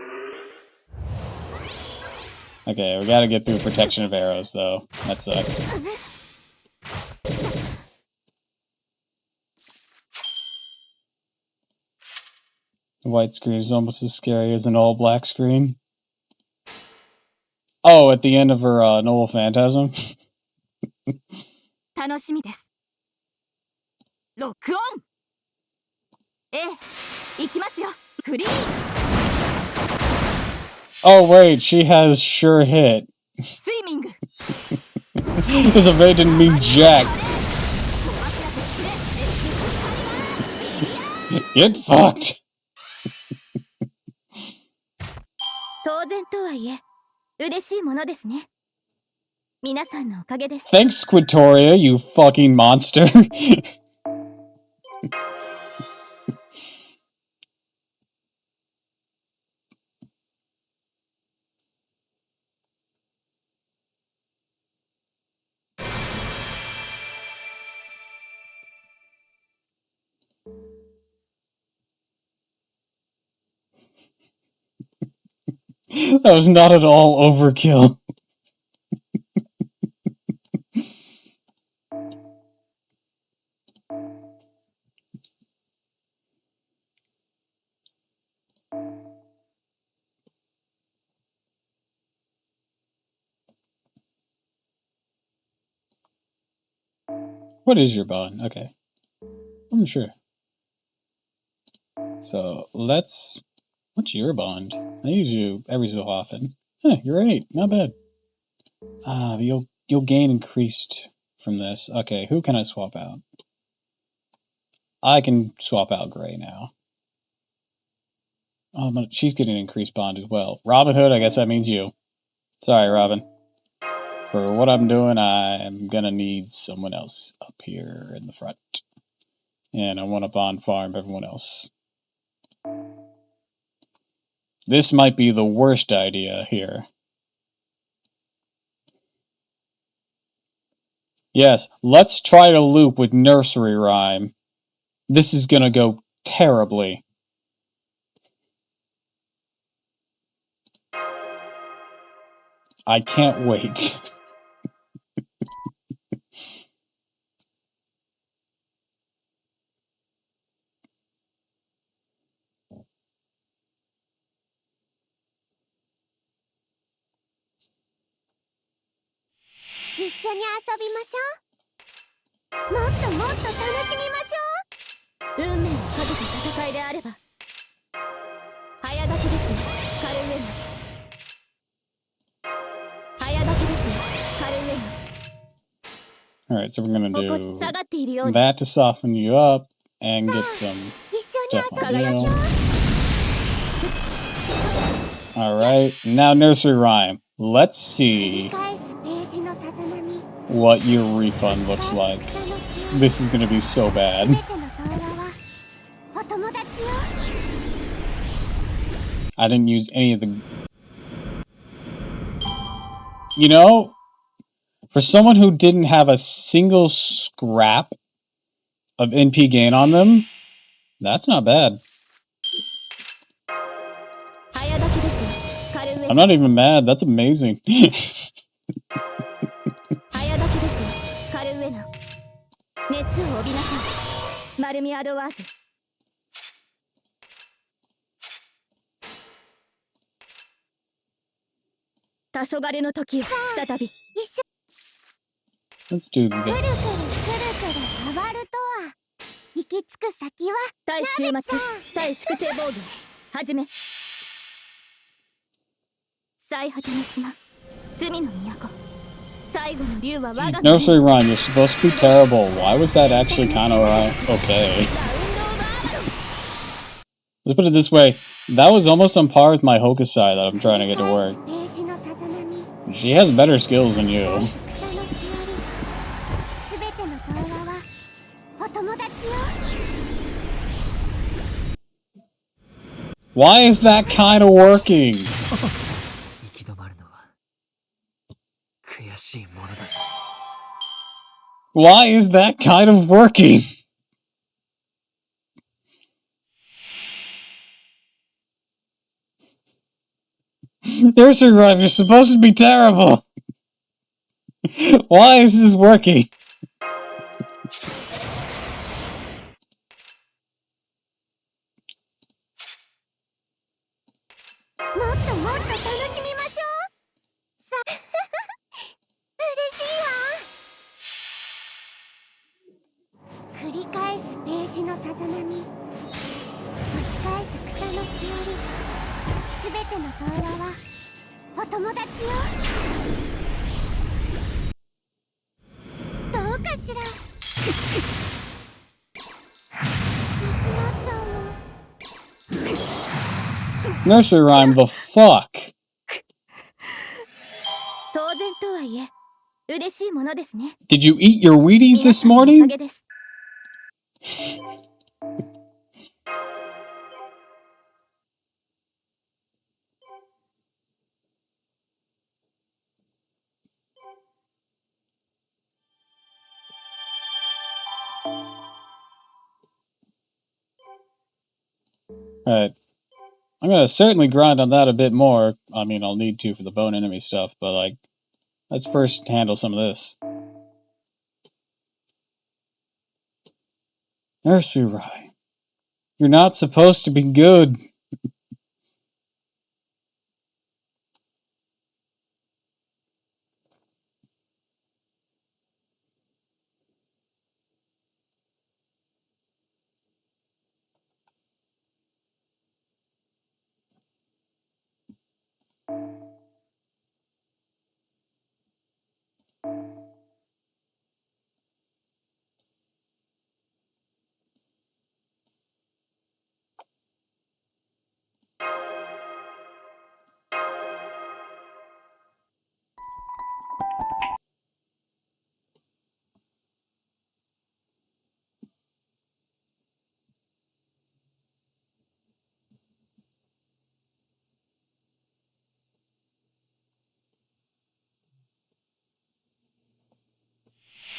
Okay, we gotta get through protection of arrows, though. That sucks. The white screen is almost as scary as an all-black screen. Oh, at the end of her Noel Phantasm? 楽しみです。ロックオン。行きますよ。フリーズ。 Oh, wait, she has sure hit. スイミング。 This evade didn't mean jack. Get fucked! 当然とはいえ、嬉しいものですね。皆さんのおかげです。 Thanks, Squitoria, you fucking monster. That was not at all overkill. What is your bond? Okay. I'm sure. So, let's... What's your bond? I use you every so often. Huh, you're right. Not bad. Ah, but you'll gain increased from this. Okay, who can I swap out? I can swap out Gray now. Oh, but she's getting an increased bond as well. Robin Hood, I guess that means you. Sorry, Robin. For what I'm doing, I'm gonna need someone else up here in the front. And I want to bond farm everyone else. This might be the worst idea here. Yes, let's try to loop with nursery rhyme. This is gonna go terribly. I can't wait. Alright, so we're gonna do that to soften you up and get some stuff on you. Alright, now nursery rhyme. Let's see what your refund looks like. This is gonna be so bad. I didn't use any of the... You know, for someone who didn't have a single scrap of NP gain on them, that's not bad. I'm not even mad, that's amazing. 黄昏の時を再び。 Let's do くるくるくるく this. る回るとは行き着く先は対終末対粛清防御はじめ。最果ての島罪の都最後の竜は我が Nursery rhyme, you're supposed to be terrible. Why was that actually kind of okay? Let's put it this way. That was almost on par with my Hokusai that I'm trying to get to work. ページのさざ波 She has better skills than you. 草のしおりすべての童話はお友達よ Why is that kind of working? 行き止まるのは悔しいものだ。 Why is that kind of working? Nursery rhyme, you're supposed to be terrible. Why is this working? もっともっと楽しみましょうさ嬉しいわ繰り返すページのさざ波押し返す草のしおりすべての童話はお友達よどうかしらなくなっちゃうの Nursery rhyme, the fuck? 当然とはいえ嬉しいものですね。 Did you eat your Wheaties 皆 this さんのおか morning? げです。 Alright. I'm gonna certainly grind on that a bit more. I mean, I'll need to for the bone enemy stuff, but like, let's first handle some of this. Nursery rhyme. You're not supposed to be good.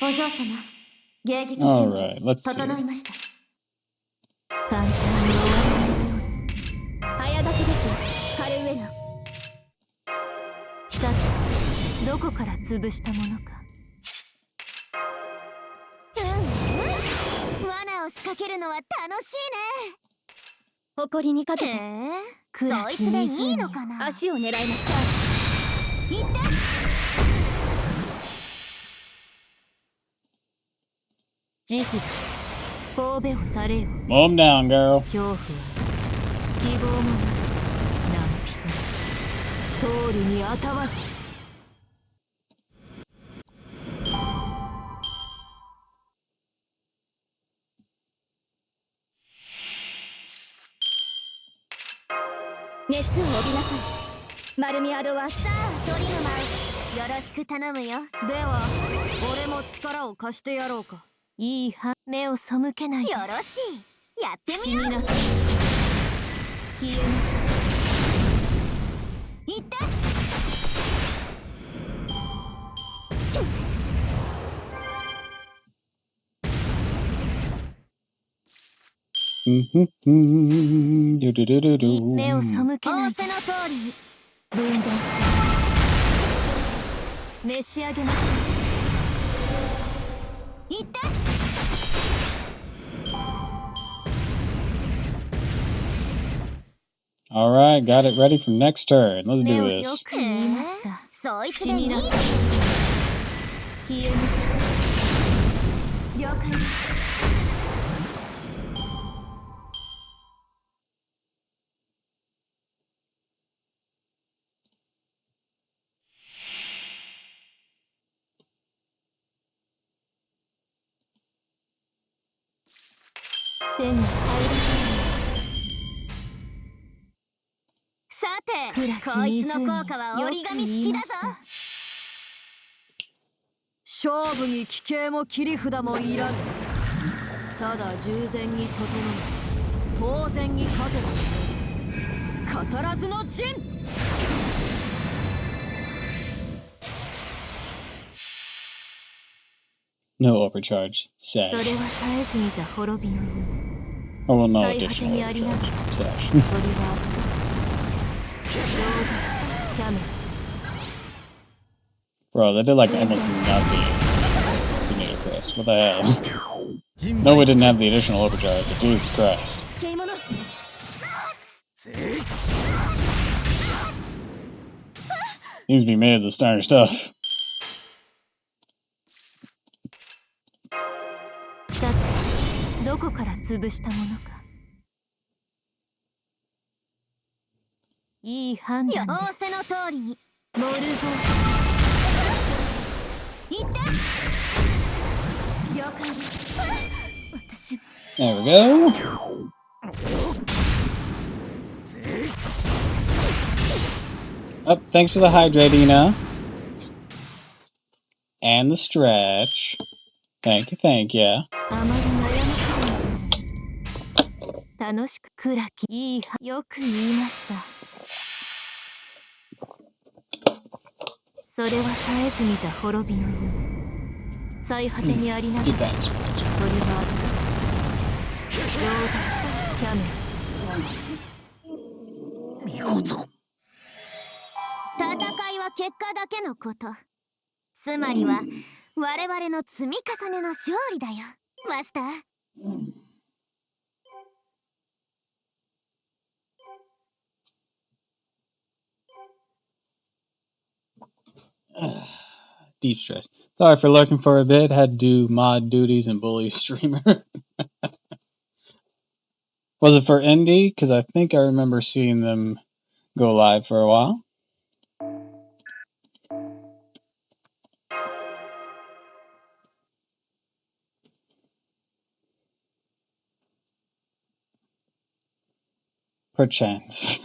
Alright, let's see. 整いました。簡単に終わらないように。早書きですよ、カルウェナ。さて、どこから潰したものか。罠を仕掛けるのは楽しいね誇りにかけて。そいつでいいのかな足を狙いました。行って 事実、神戸を垂れよ。 Calm down, girl. 恐怖は希望もない。何人通るにあたわず。熱を帯びなさい。丸みアドはさあトリノマンよろしく頼むよでは俺も力を貸してやろうか。いいは目を背けないで。よろしいやって死みようになさい。消えなさ行って い。目を背けないで。仰せの通りに分断する。召し上げましょ行って Alright, got it ready for next turn. Let's う。目 do をよ this. く見ました。そいつでいい。死になさい。消えなさい。了解です。手に入りさて、こいつの効果は折り紙付きだぞ。勝負に奇形も切り札もいらぬ。ただ従前に整え、当然に立てば語らずの陣。No overcharge. それ Sash. は絶えず見た滅びの夢。 Oh well, no 最果て additional にありながら overcharge. Sash. トリバースロードキャメル。 Bro, that did like almost nothing to Nita Chris. What the hell? No, we didn't have the additional overcharge, but Jesus Christ. 消え物。 Needs to be made of the starter stuff. さて、どこから潰したものか。いい判断仰です。せの通りに。モルゴー行って。了解です。私 There we go. Oh, thanks for the hydrate, Ina. And the stretch. Thank you, thank you. あまり悩ませない。楽しく暗きいいはよく言いました。それは絶えず見た滅びの夢。最果てにありなが Get ら that stretch. トリバースロードキャメル。見事。戦いは結果だけのこと。つまりは我々の積み重ねの勝利だよ、マスター。Deep stretch. Sorry for lurking for a bit. Had to do mod duties and bully streamer. Was it for indie? Because I think I remember seeing them go live for a while. Perchance.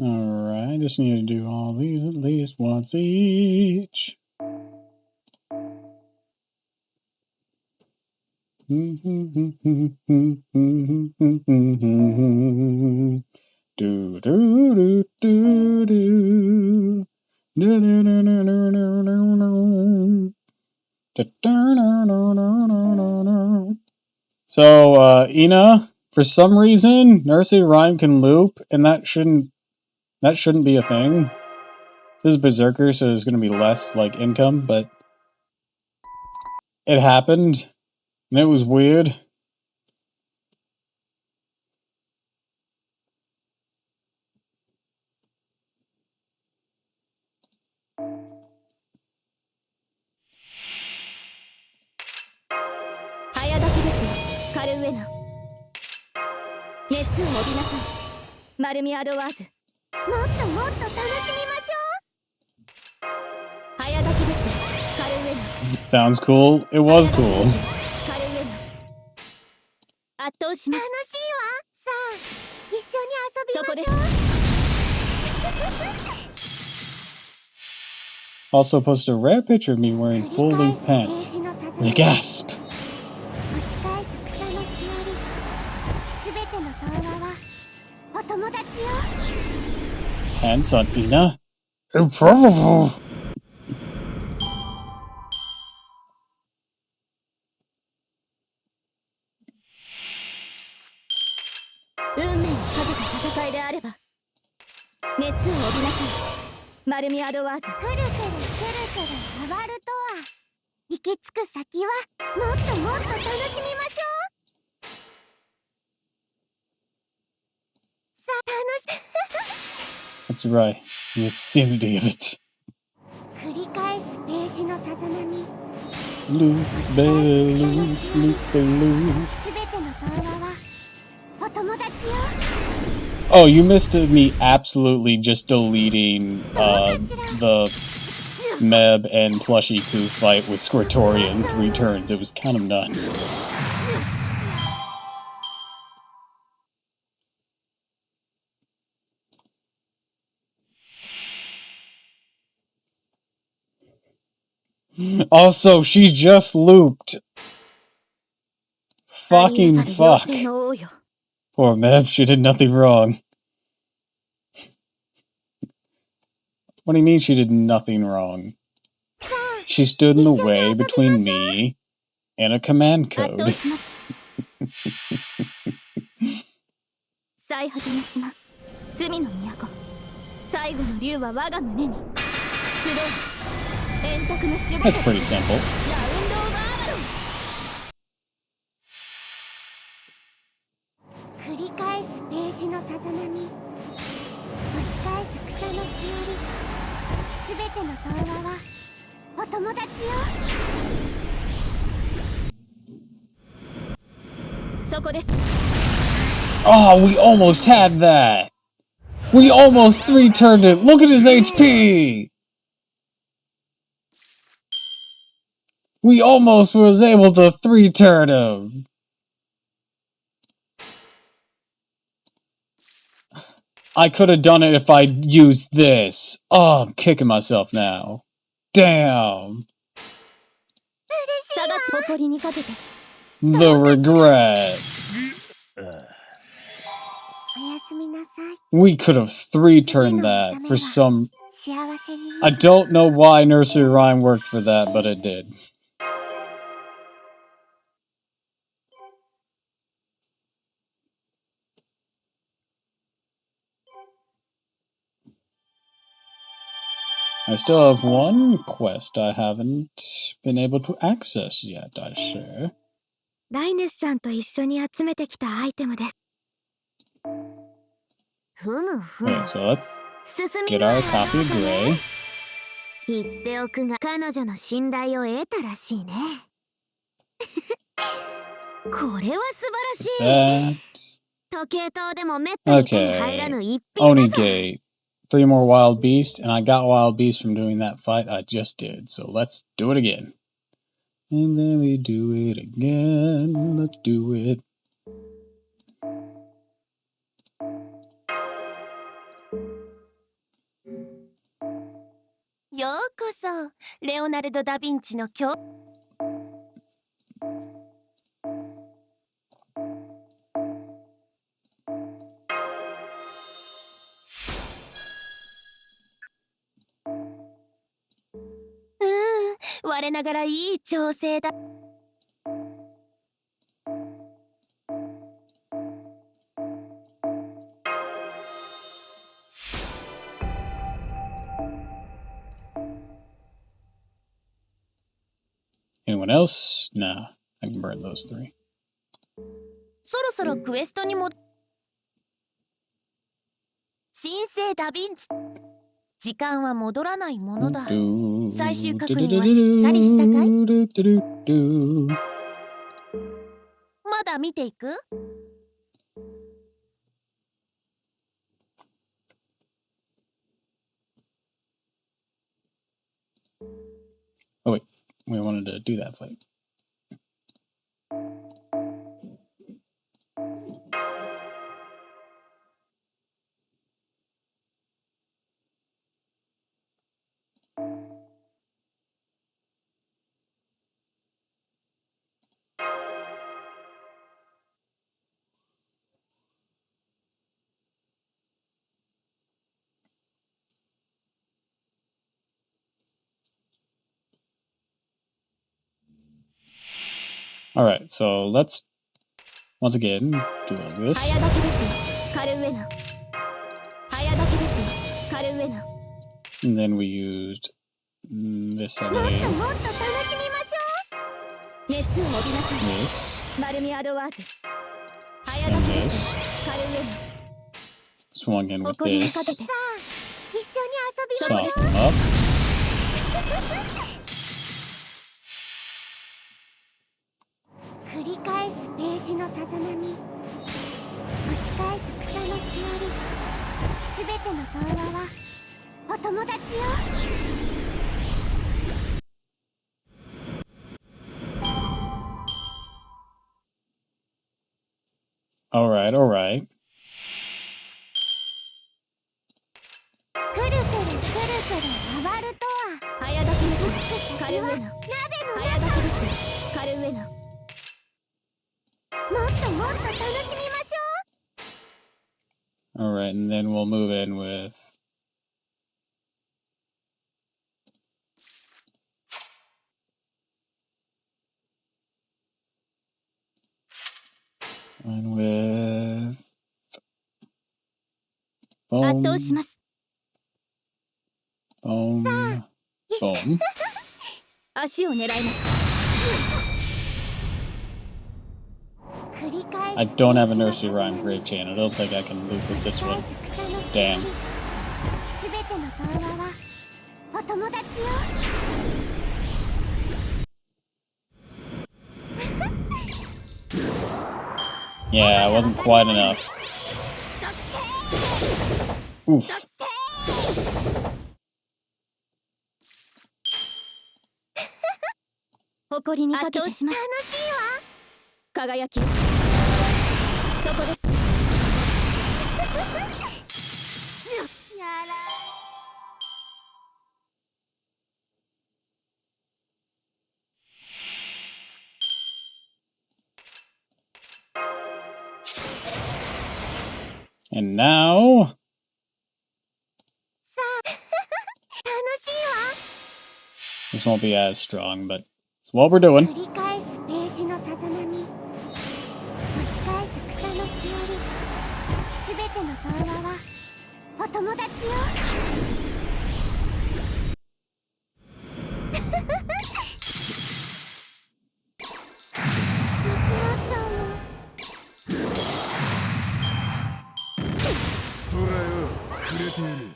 Alright, just need to do all these at least once each. Do do do do do. Do do do do do do do. Do do do do do do. So, Ina, for some reason, nursery rhyme can loop, and that shouldn't be a thing. This is Berserker, so there's gonna be less like income, but it happened, and it was weird. Sounds cool. It was cool. 圧倒します。楽しいわ。さあ、一緒に遊びましょう。 Also posted a rare picture of me wearing full-length pants. The gasp! 押し返す草のしおり。すべての童話はお友達よ。 Pants on Ina? Improbable! 運命をかけた戦いであれば熱を帯びなさい。マルミアドワーズ。くるくるくるくる回るとは。行き着く先はもっともっと楽しみましょう。That's right, the obscenity of it. 繰り返すページのさざ波 Loop, baby, loop, loop, the loop. すべての童話はお友達よ Oh, you missed me absolutely just deleting the Meb and Plushiku fight with Squirtoria in 3 turns. It was kind of nuts. Also, she just looped. Fucking fuck. Poor Meb, she did nothing wrong. What do you mean she did nothing wrong? She stood in the way between me and a command code. 最果ての島罪の都最後の竜は我が胸に集う円卓の守護 That's pretty simple. ラウンドオブアバロン繰り返すページのさざ波押し返す草のしおりすべての童話はお友達よ そこです Oh, we almost had that! We almost 3-turned it! Look at his HP! We almost was able to 3-turn him! I could have done it if I used this. Oh, I'm kicking myself now. Damn! The regret. We could have 3-turned that for some... I don't know why Nursery Rhyme worked for that, but it did. I still have one quest I haven't been able to access yet, I share. ライネスさんと一緒に集めてきたアイテムです。ふむふむ。 Okay, so let's get our copy of Gray. 言っておくが、彼女の信頼を得たらしいね。これは素晴らしい。時計塔でもめったに手に入らぬ一品だぞ。Onigate. 3 more Wild Beast, and I got Wild Beast from doing that fight I just did, so let's do it again. And then we do it again. Let's do it. ようこそ、レオナルド・ダ・ヴィンチの教。我ながらいい調整だ。Anyone else? Nah, I can burn those 3. そろそろクエストにも。神聖ダ・ヴィンチ。時間は戻らないものだ。最終確認はしっかりしたかい？まだ見ていく？ Oh wait, we wanted to do that fight. Alright, so let's once again do all this. And then we used this enemy. This. And this. swung in with 誇りにかけ this. てさあ一緒に遊び Sop ましょ him up. う繰り返すページのさざ波押し返す草のしおりすべての童話はお友達よ Alright, alright. くるくるくるくる回るとは早炊きで美すしカルウェナきは鍋の早中炊きですカルウェナもっともっと楽しみましょ Alright, and then we'll move in with圧倒し boom, ます boom, う boom. 足を狙います 繰り返す I ペ don't ー have a ジの nursery さざ rhyme 波 grade chain. I don't think I can loop with 押 this し返 one. す草のしお Damn. りすべての童話はお友達よ Yeah, it wasn't quite enough. Oof. 誇りにかけて楽しいわ輝きをそこです やら And now 楽しいわ this won't be as strong, but it's what we're doing. 繰り返すページのさざ波押し返す草のしおりすべての童話はお友達よ なくなっちゃうの 空よくれている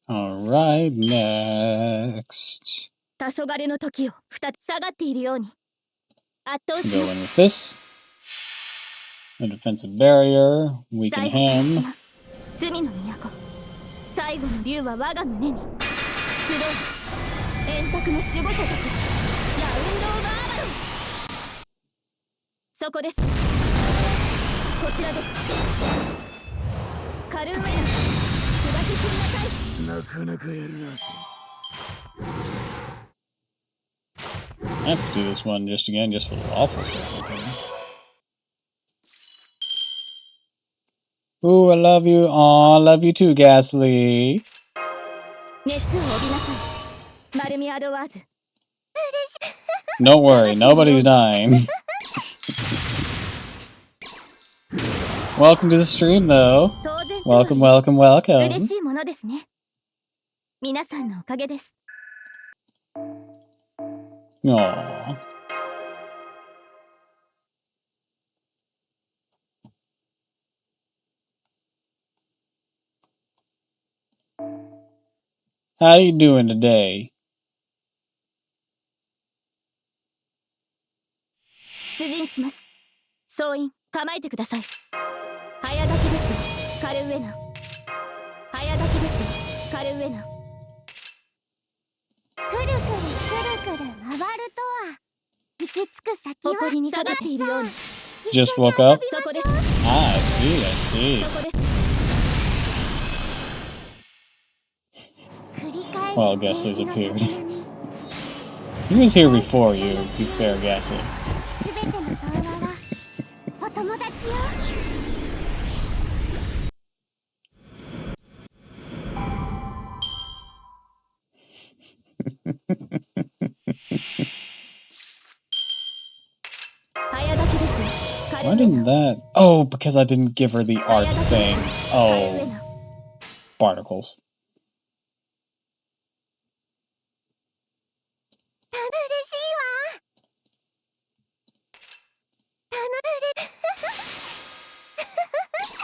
Alright, next. 黄昏の時を二つ下がっているように圧倒し Go ま in す with this. A defensive barrier. Weaken 最後の him. 島罪の都最後の竜は我が胸に集う円卓の守護者たちラウンド・オブ・アーバロンそこですこちらですカルーメナ砕き切りなさいなかなかやるな I have to do this one just again, just for the lawful sake. Ooh, I love you. Aw, I love you too, Ghastly. 熱を帯びなさいマルミアドワーズ Don't worry, nobody's dying. Welcome to the stream, though. 当然とはいえ Welcome, welcome, welcome. 嬉しいものですね皆さんのおかげです Aww. How you doing today? 出陣します総員構えてください早炊きですカルウェナ早炊きですカルウェナくるくるくるくる回るとは行き着く先は誇りにかけているように Just woke up? そこです Ah, I see, I see. そこです 繰り返す Well, ペー Ghastly's ジのさざ appeared. 波 He was here before you, to be fair, Ghastly. すべての童話はお友達よ 早炊きですカルウ Why ェ didn't ナ that? Oh, because I didn't give her the arts things. カルウェ Oh, ナ barnacles. 嬉しいわ楽しい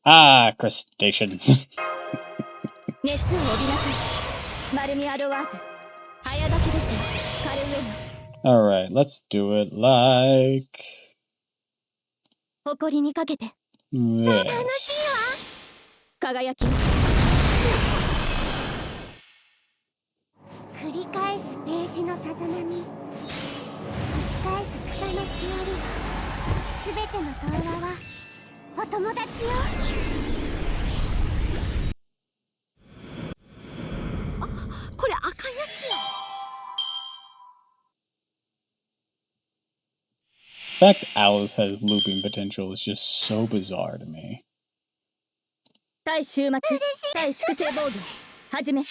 Ah, crustaceans. 熱を帯びなさい。マルミアドワーズ。早炊きですよ。カルウェナ。 Alright, let's do it like 誇りにかけて。 this. 輝き。繰り返すページのさざ波、押し返す草のしおり、すべての童話はお友達よ。あ、これ赤いやつよ。 The fact Alice has looping potential is just so bizarre to me. 対終末。対粛清防御。はじめ。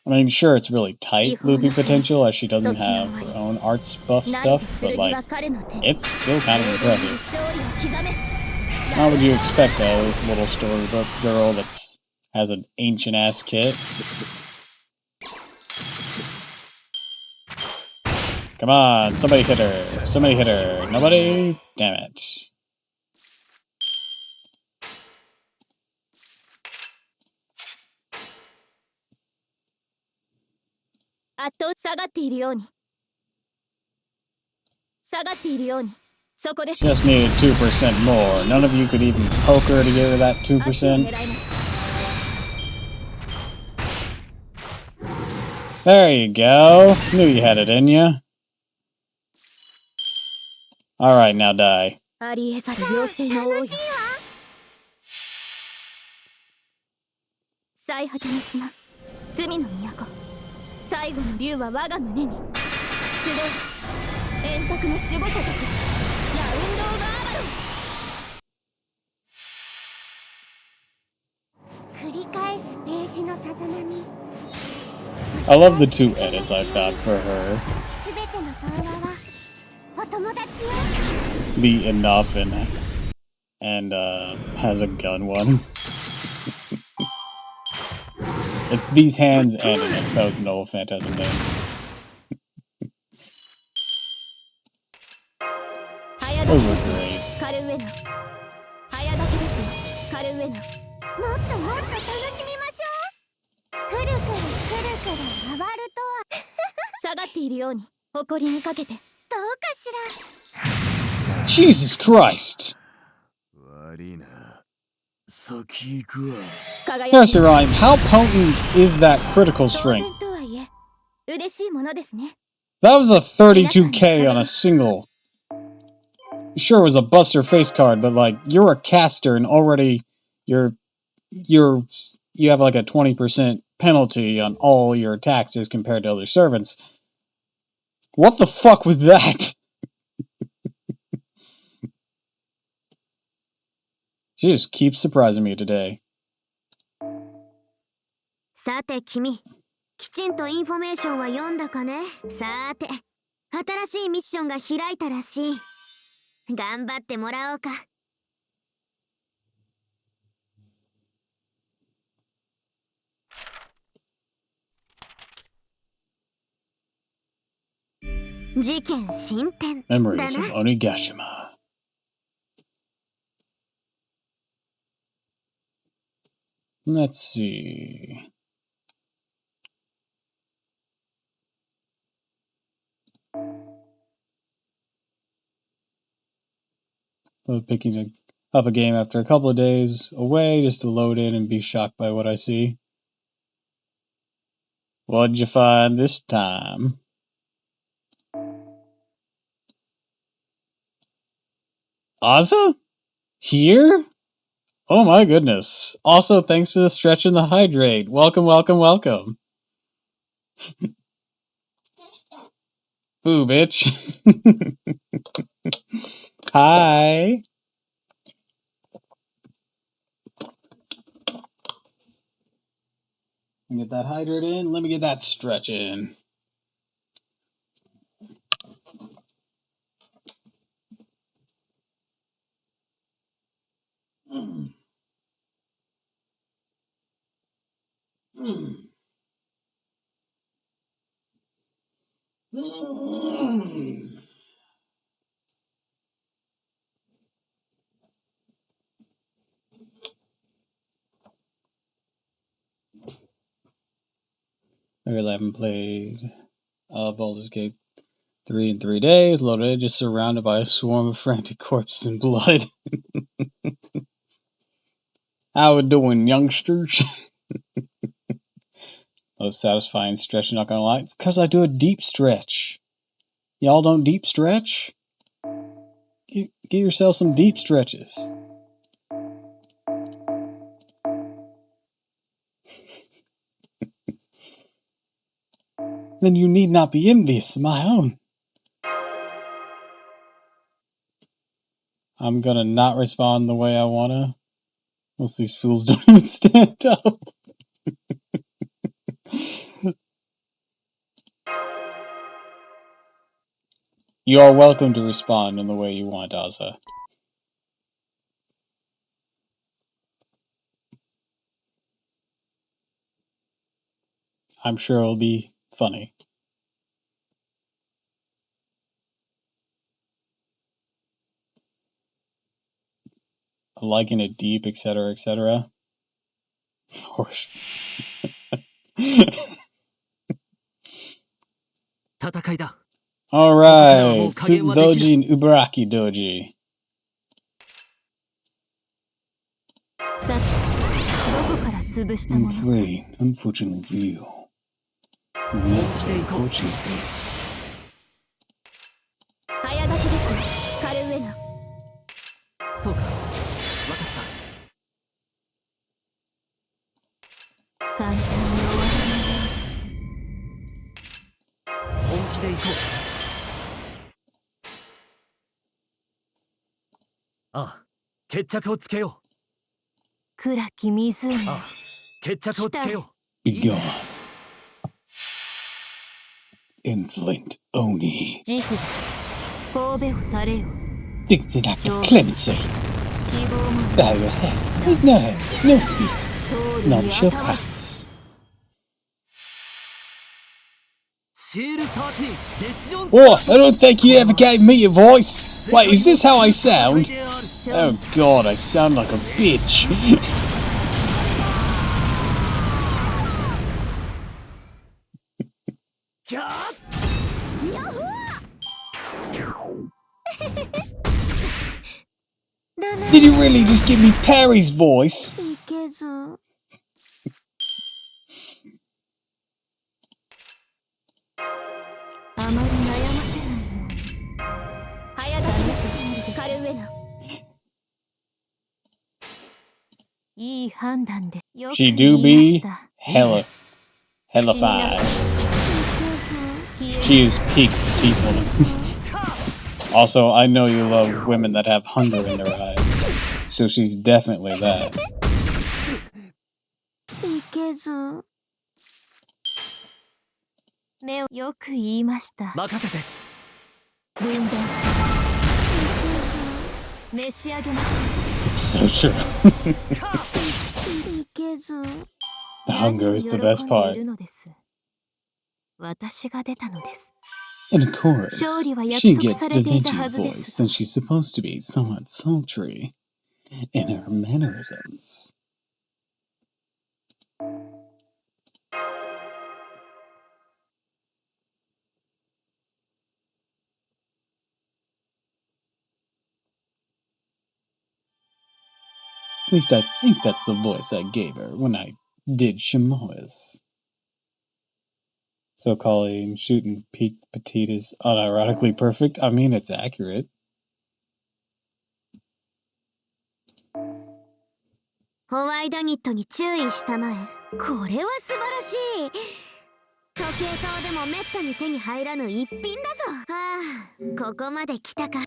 I mean, sure, it's really tight looping potential as she doesn't have her own arts buff stuff, but like, it's still kind of impressive. How would you expect this little storybook girl that's has an ancient ass kit? Come on, somebody hit her. Somebody hit her. Nobody? Damn it. あっと下がっているように。下がっているように。そこです。 Just needed 2% more. None of you could even poke her to give her that 2%. There you go. Knew you had it in you. Alright, now die. ありえざる妖精の王よ。最果ての島、罪の都。最後の竜は我が胸に。集え、円卓の守護者たち。ラウンド・オブ・アバロン。繰り返すページのさざ波。 I love the two edits I found for her. すべての童話はお友達よ。 The enough and has a gun one. It's these hands and an if no Phantasm names. Those are great. カルウェナ。早炊きですよ。カルウェナ。もっともっと楽しみましょう。くるくるくるくる回るとは。下がっているように誇りにかけて。どうかしら。 Jesus Christ! 悪いな。先行くわ。 Here's your rhyme. How potent is that critical 当 string? 然とはいえ、嬉しいものですね。 That was a 32k on a single. Sure, it was a Buster face card, but like, you're a caster and already you have like a 20% penalty on all your taxes compared to other servants. What the fuck was that? She just keeps surprising me today. さて君、きちんとインフォメーションは読んだかね。さて、新しいミッションが開いたらしい。頑張ってもらおうか。事件進展だ Memories of な。 Onigashima. Let's see. Picking up a game after a couple of days away just to load in and be shocked by what I see. What'd you find this time? Asa? Here? Oh my goodness. Also, thanks to the stretch and the hydrate. Welcome, welcome, welcome. Boo, bitch. Hi. Get that hydrate in. Let me get that stretch in. Mm. Mm. Mm. I haven't played Baldur's Gate 3 in 3 days. Loaded, just surrounded by a swarm of frantic corpses and blood. How we doing, youngsters? Most satisfying stretch, not gonna lie. It's because I do a deep stretch. Y'all don't deep stretch? Get yourself some deep stretches. Then you need not be envious of my own. I'm gonna not respond the way I wanna. Most of these fools don't even stand up. You are welcome to respond in the way you want, Asa. I'm sure it'll be funny. Liking it deep, etc., etc. Horse. 戦いだ。 Alright, Suit Doji and Ubaraki Doji. さて、どこから潰した I'm ものか。 afraid, unfortunately for you, we met unfortunately. 早書きですカルウェナ。そうか。わかった。簡単に終わ本気で行こう。ああ、決着をつけよう。暗き湖。ああ、決着をつけよう。 Be gone, insolent Oni. 慈悲だ。神戸を垂れよ。 Think that act of clemency. 希望も Bow your head. There's no hope, no fear. 通る None に shall 頭つ pass. シール13デシジョン What? I don't think you ever gave me a voice. Wait, is this how I sound? Oh god, I sound like a bitch. キャー ヤッホーだな。 Did you really just give me Perry's voice? いけず。あまり悩ませないように。早書きですカルウェナ。いい判断で。よく She 言 do いま be した。 hella fine. She is peak petite woman. Also, I know you love women that have hunger in their eyes, so she's definitely that. いけず。目をよく言いました。任せて。分断する。召し上げましょ It's so true. う。いけず。 The hunger is the best 喜んでい part. るのです。私が出たのです。 And of course, 勝利は約 she 束 gets さ Da れていたは Vinci's ずで voice す。 since she's supposed to be somewhat sultry in her mannerisms. At least I think that's the voice I gave her when I did Chamois. So calling shooting peak petite is unironically perfect. I mean, it's accurate. ホワイダニットに注意したまえ。これは素晴らしい。時計塔でもめったに手に入らぬ一品だぞ。はあ、ここまで来たか。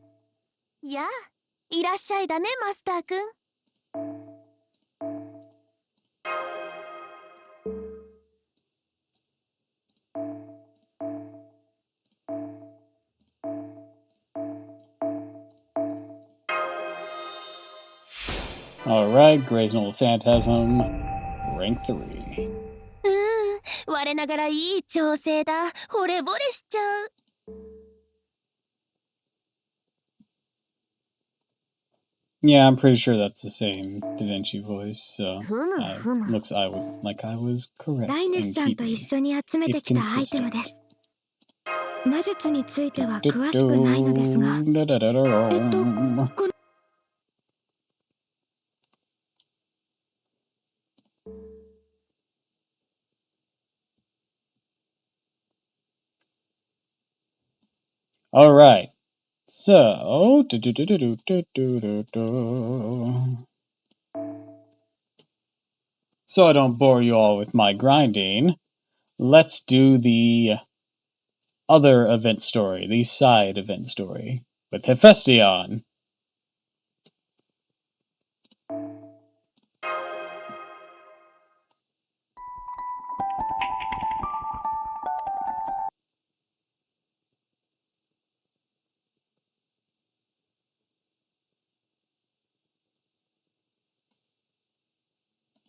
やあ、いらっしゃいだね、マスターくん。Alright, Gray's Phantasm, rank 3. 我ながらいい調整だ。惚れ惚れしちゃう。Yeah, I'm pretty sure that's the same Da Vinci voice, so ふむふむ looks I was correct ライネス in さんと keeping 一緒に集めて it きたアイテムで consistent. す魔術については詳しくないのですがこの All right. So, so I don't bore you all with my grinding, let's do the other event story, the side event story, with Hephaestion.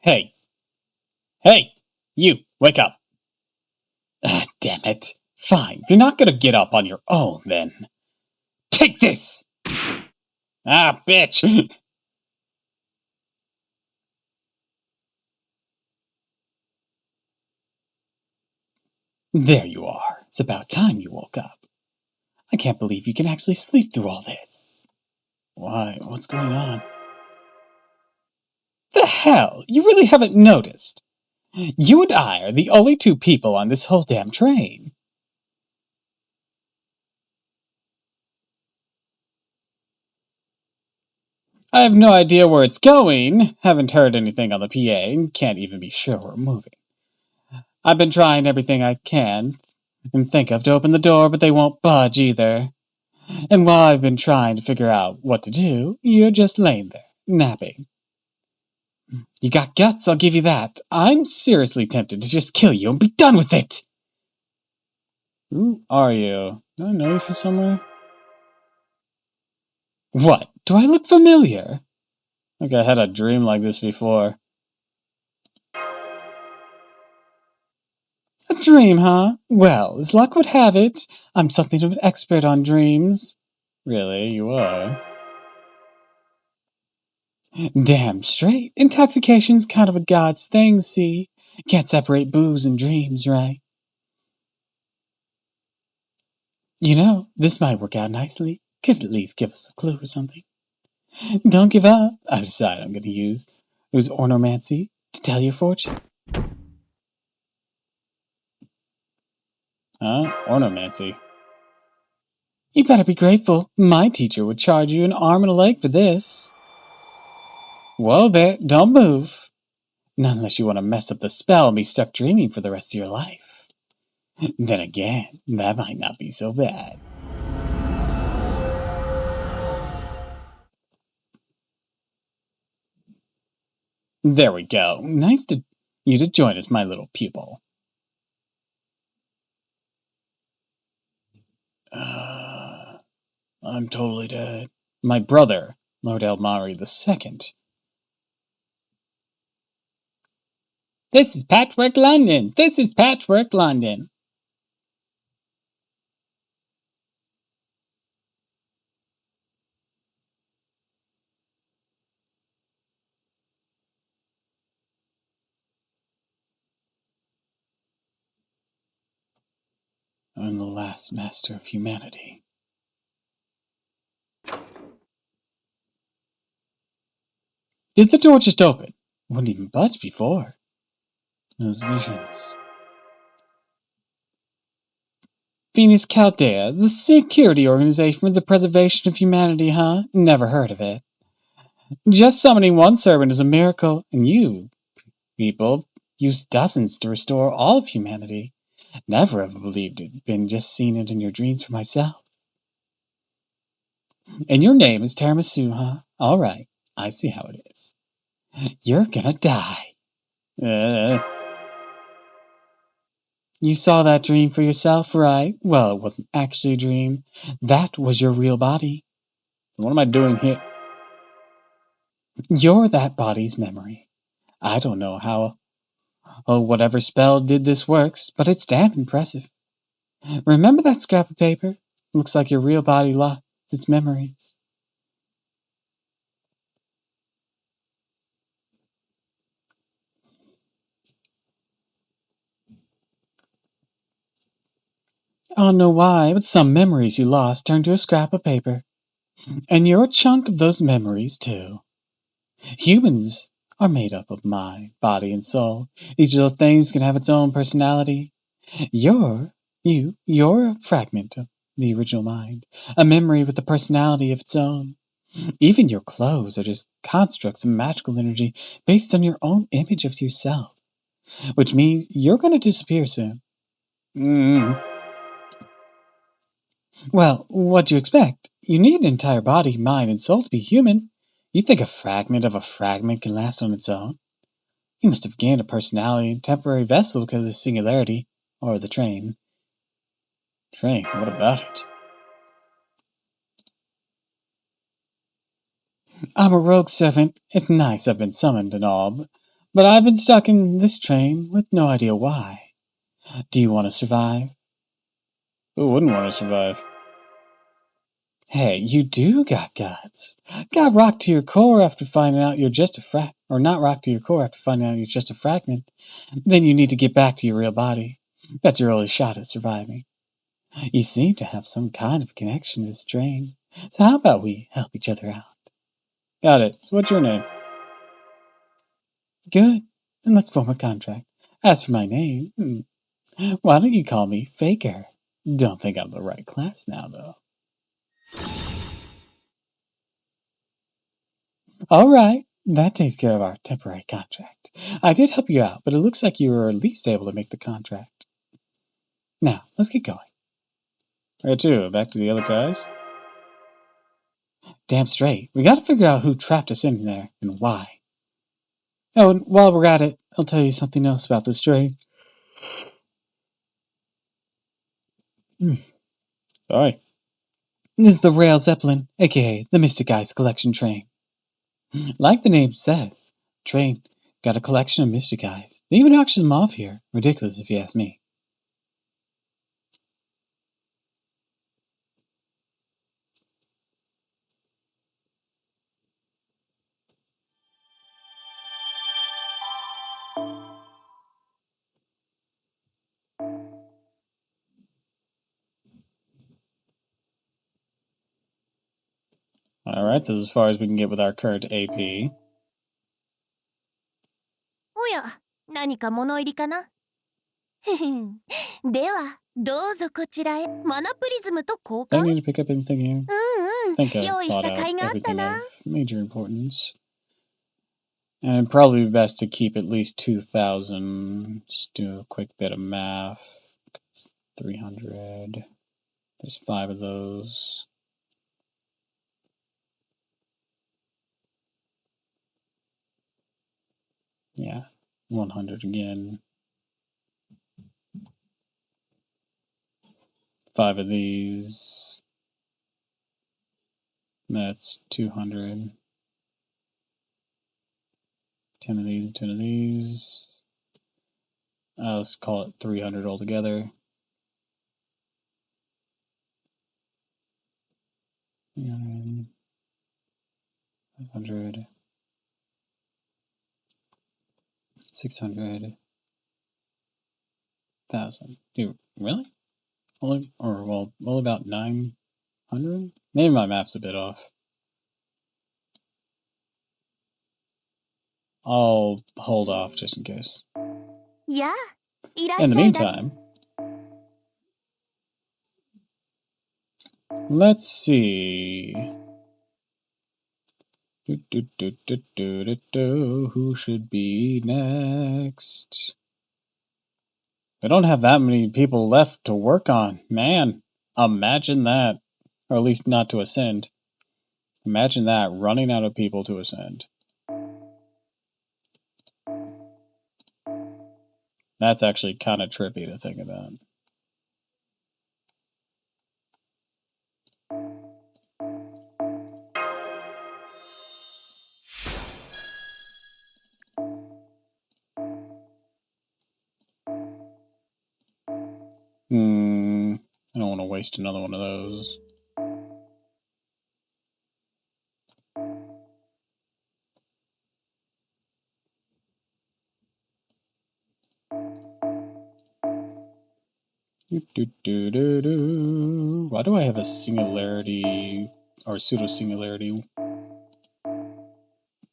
Hey, hey, you, wake up. Ah, damn it. Fine, if you're not gonna get up on your own, then take this! Ah, bitch! There you are. It's about time you woke up. I can't believe you can actually sleep through all this. Why? What's going on? The hell? You really haven't noticed? You and I are the only two people on this whole damn train. I have no idea where it's going, haven't heard anything on the PA, and can't even be sure we're moving. I've been trying everything I can and think of to open the door, but they won't budge either. And while I've been trying to figure out what to do, you're just laying there, napping. You got guts, I'll give you that. I'm seriously tempted to just kill you and be done with it! Who are you? Do I know you from somewhere? What? Do I look familiar? Like I had a dream like this before. A dream, huh? Well, as luck would have it, I'm something of an expert on dreams. Really, you are? Damn straight. Intoxication's kind of a god's thing, see? Can't separate booze and dreams, right? You know, this might work out nicely. Could at least give us a clue or something. Don't give up. I've decided I'm gonna use ornomancy to tell your fortune. Huh? Ornomancy? You better be grateful. My teacher would charge you an arm and a leg for this. Whoa there, don't move. Not unless you want to mess up the spell and be stuck dreaming for the rest of your life. Then again, that might not be so bad. There we go. Nice to you to join us, my little pupil. I'm totally dead. My brother, Lord Elmari II. This is Patchwork London. This is Patchwork London. I'm the last master of humanity. Did the door just open? Wouldn't even budge before. Those visions. Venus Chaldea, the security organization for the preservation of humanity, huh? Never heard of it. Just summoning one servant is a miracle, and you, people, used dozens to restore all of humanity. Never ever believed it, been just seen it in your dreams for myself. And your name is Tiramisu, huh? Alright, I see how it is. You're gonna die. You saw that dream for yourself, right? Well, it wasn't actually a dream. That was your real body. What am I doing here? You're that body's memory. I don't know how whatever spell did this works, but it's damn impressive. Remember that scrap of paper? Looks like your real body lost its memories. I don't know why, but some memories you lost turned to a scrap of paper. And you're a chunk of those memories, too. Humans are made up of mind, body, and soul. Each of those things can have its own personality. You're a fragment of the original mind, a memory with a personality of its own. Even your clothes are just constructs of magical energy based on your own image of yourself, which means you're going to disappear soon. Mm. Well, what do you expect? You need an entire body, mind, and soul to be human. You think a fragment of a fragment can last on its own? You must have gained a personality and temporary vessel because of the singularity, or the train. Train, what about it? I'm a rogue servant. It's nice I've been summoned and all, but I've been stuck in this train with no idea why. Do you want to survive? Who wouldn't want to survive? Hey, you do got guts. Got rocked to your core after finding out you're just a or not rocked to your core after finding out you're just a fragment. Then you need to get back to your real body. That's your only shot at surviving. You seem to have some kind of connection to this train. So how about we help each other out? Got it. So what's your name? Good. Then let's form a contract. As for my name, why don't you call me Faker? Don't think I'm the right class now, though. All right, that takes care of our temporary contract. I did help you out, but it looks like you were at least able to make the contract. Now, let's get going. Where to? Back to the other guys? Damn straight. We gotta figure out who trapped us in there and why. Oh, and while we're at it, I'll tell you something else about this train. Sorry. This is the Rail Zeppelin, aka the Mystic Ice Collection Train. Like the name says, train got a collection of mystic eyes. They even auction them off here. Ridiculous if you ask me. Alright, this is as far as we can get with our current AP. おや、何か物入りかなふふんでは、どうぞこちらへ。マナプリズムと交 Don't 換 need to pick up anything here. うんうん、 I think I've 用意し bought た out 甲斐があった everything な。 of major importance. And it'd probably be best to keep at least 2,000. Just do a quick bit of math. 300. There's 5 of those. Yeah, 100 again. 5 of these. That's 200. 10 of these and 10 of these. Let's call it 300 altogether. 300, 500, 600, 1,000. Dude, really? Only about 900? Maybe my math's a bit off. I'll hold off just in case. やあ、いらっ In the しゃいだ。 meantime, let's see. Who should be next? We don't have that many people left to work on. Man, imagine that. Or at least not to ascend. Imagine that, running out of people to ascend. That's actually kind of trippy to think about. I don't want to waste another one of those. Why do I have a singularity or pseudo-singularity?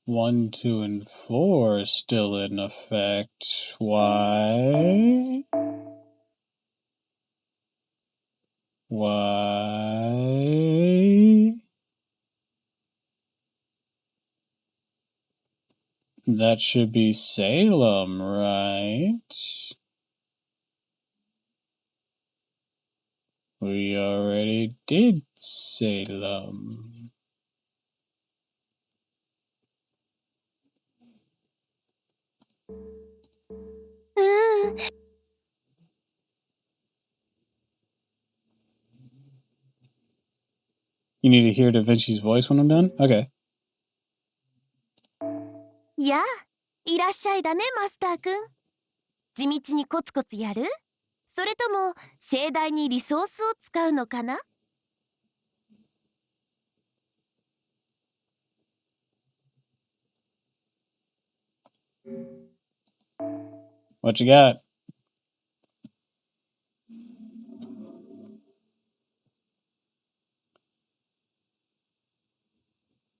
1, 2, and 4 are still in effect. Why? Why? That should be Salem, right? We already did Salem. You need to hear Da Vinci's voice when I'm done? Okay. やあ、いらっしゃいだね、マスターくん。地道にコツコツやる？それとも盛大にリソースを使うのかな？ What you got?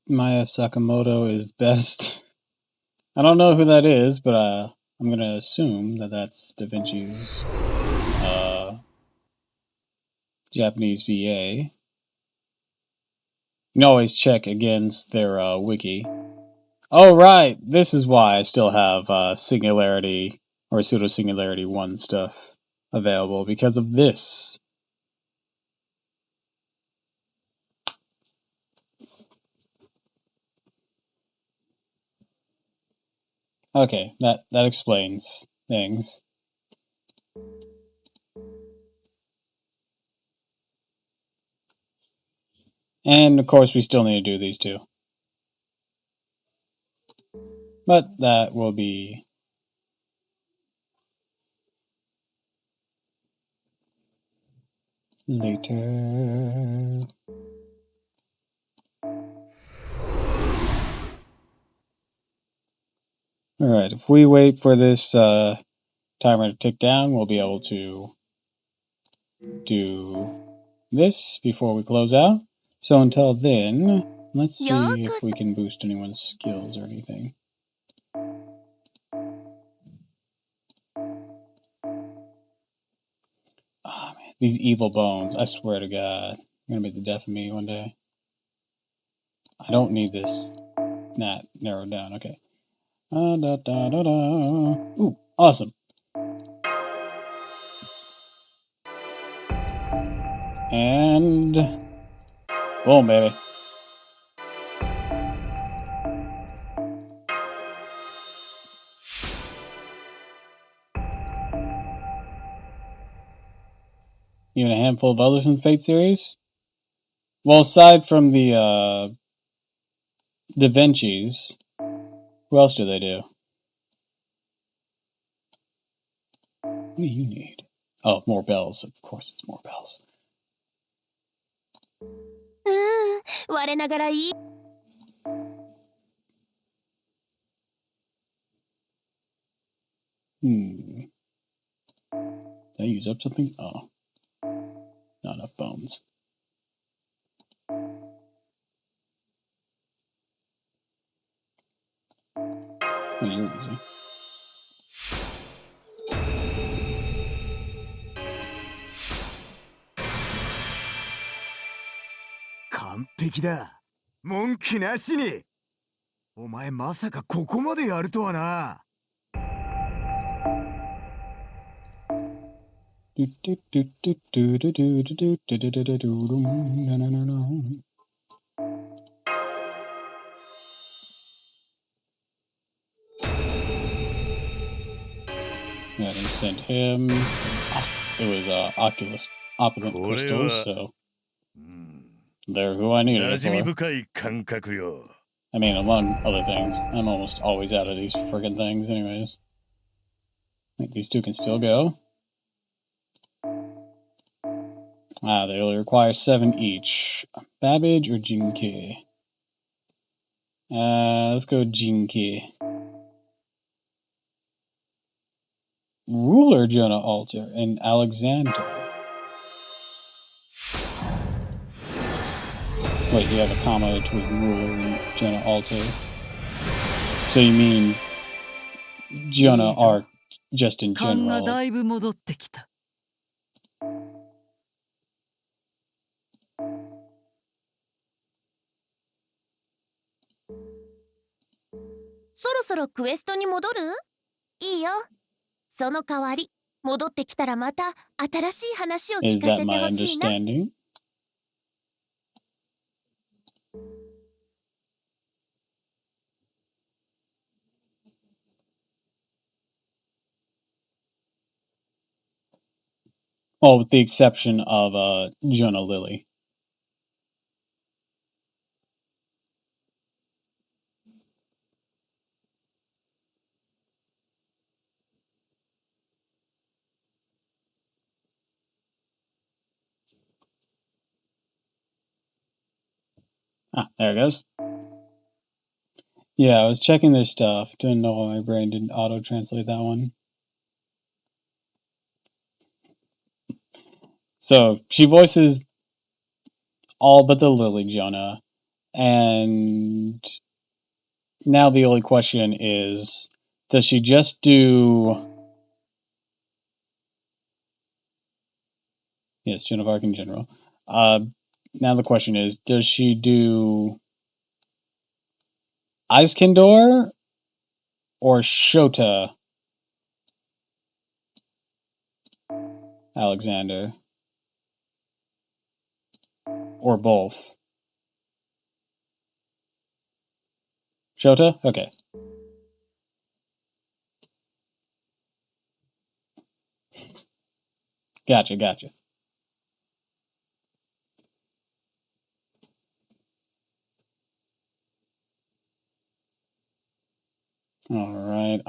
Maya Sakamoto is best. I don't know who that is, but I'm gonna assume that that's Da Vinci's Japanese VA. You can always check against their wiki. Oh right, this is why I still have Singularity or Pseudo-Singularity 1 stuff available, because of this. Okay, that explains things. And of course we still need to do these two. But that will be later. Alright, if we wait for this timer to tick down, we'll be able to do this before we close out. So until then, let's see if we can boost anyone's skills or anything. Oh man, these evil bones, I swear to God, they're gonna be the death of me one day. I don't need this. Nah, narrowed down, okay. Ooh, awesome. And boom, baby. Even a handful of others from the Fate series? Well, aside from the Da Vinci's, who else do they do? What do you need? Oh, more bells. Of course it's more bells. 我ながらいい。Did I use up something? Oh. Not enough bones. Oh, you're easy. 完璧だ。文句なしに。お前まさかここまでやるとはな。Yeah, they sent him. It was Oculus Opulent これ Crystals, は so they're who I needed 馴 it 染み for. 深い感覚よ。 I mean, among other things. I'm almost always out of these friggin' things anyways. Wait, these two can still go. Ah, they only require 7 each. Babbage or Jinki? Let's go Jinki. Ruler Jonah Altar and Alexander. Wait, you have a comma between ruler and Jonah Alter. So you mean Jonah arc just in 勘が general? だいぶ戻ってきた。そろそろクエストに戻る？いいよ。その代わり、戻ってきたらまた新しい話を聞 Is かせ that て my ほしいな。 understanding? Well, with the exception of Jonah Lily. Ah, there it goes. Yeah, I was checking their stuff. Didn't know why my brain didn't auto-translate that one. So, she voices all but the Lily Jonah. And now the only question is, does she just do... Yes, Joan of Arc in general. Now the question is, does she do Iskandor or Shota Alexander? Or both? Shota? Okay. Gotcha. Alright,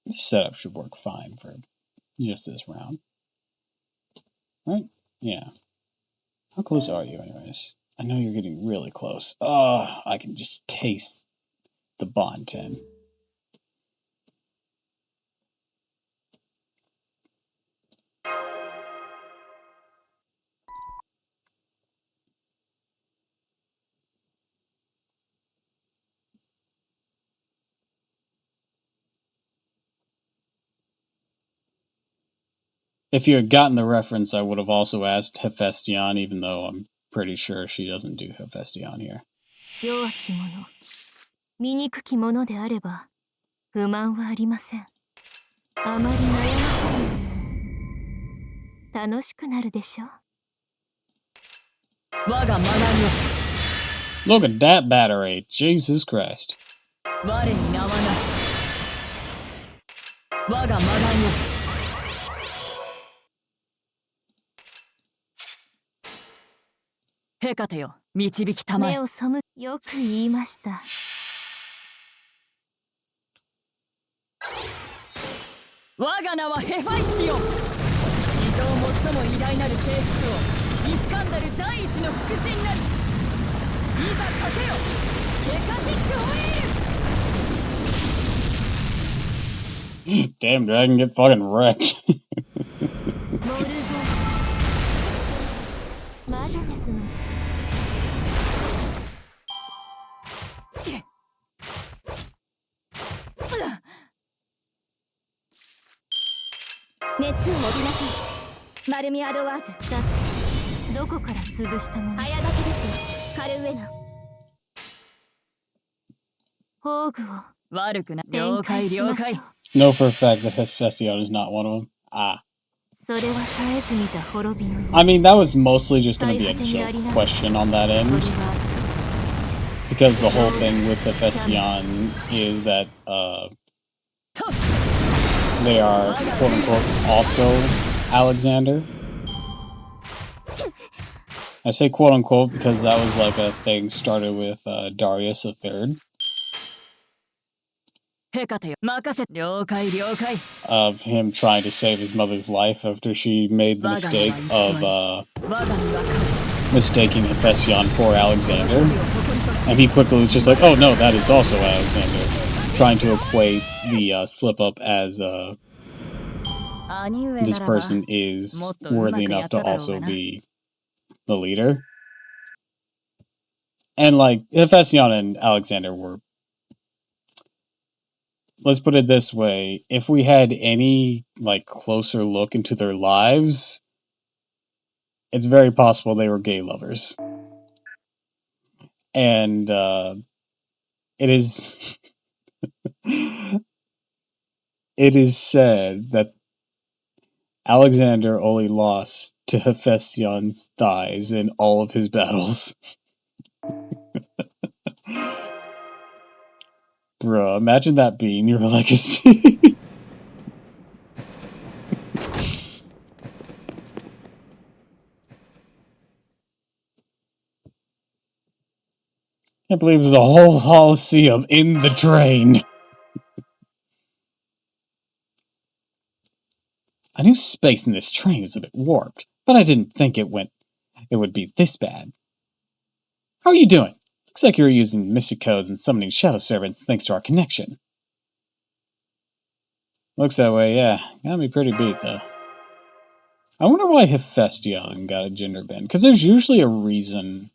this setup should work fine for just this round. Right? Yeah. How close are you, anyways? I know you're getting really close. Oh, I can just taste the Bond 10. If you had gotten the reference, I would have also asked Hephaestion, even though I'm pretty sure she doesn't do Hephaestion here. 弱き者、醜き者であれば不満はありません。あまり悩ませない。楽しくなるでしょう。我が学びを Look at that battery! Jesus Christ. 我に名はない。我が学びを ヘカテよ、導きたまえ。目を背む、よく言いました。我が名はヘファイスティオン。史上最も偉大なる征服をイスカンダル第一の腹心なり。いざかけよ、ヘカティックホイール。 Damn, Dragon get fucking wrecked. モルゴ魔女ですの。熱を帯びなさい。マルミアドワーズ。さあ、どこから潰したもの？早炊きですよ、カルウェナ。宝具を。悪くな。了解了解。 Know for a fact that Hephaestion is not one of them. Ah. それは絶えず見た滅びのよ。 I mean, that was mostly just gonna be a joke question on that end. Because the whole thing with Hephaestion is that, they are, quote-unquote, also Alexander. I say quote-unquote because that was like a thing started with Darius III. ヘカテよ、任せ。了解了解。 Of him trying to save his mother's life after she made the mistake of mistaking Hephaestion for Alexander. And he quickly was just like, oh no, that is also Alexander. Trying to equate the slip-up as this person is worthy enough to also be the leader. And like Hephaestion and Alexander were, let's put it this way, if we had any like closer look into their lives, it's very possible they were gay lovers. And it is it is said that Alexander only lost to Hephaestion's thighs in all of his battles. Bruh, imagine that being your legacy. Can't believe there's a whole Colosseum in the train. I knew space in this train was a bit warped, but I didn't think it would be this bad. How are you doing? Looks like you're using mystic codes and summoning shadow servants thanks to our connection. Looks that way, yeah. Got me pretty beat, though. I wonder why Hephaestion got a gender bend, because there's usually a reason,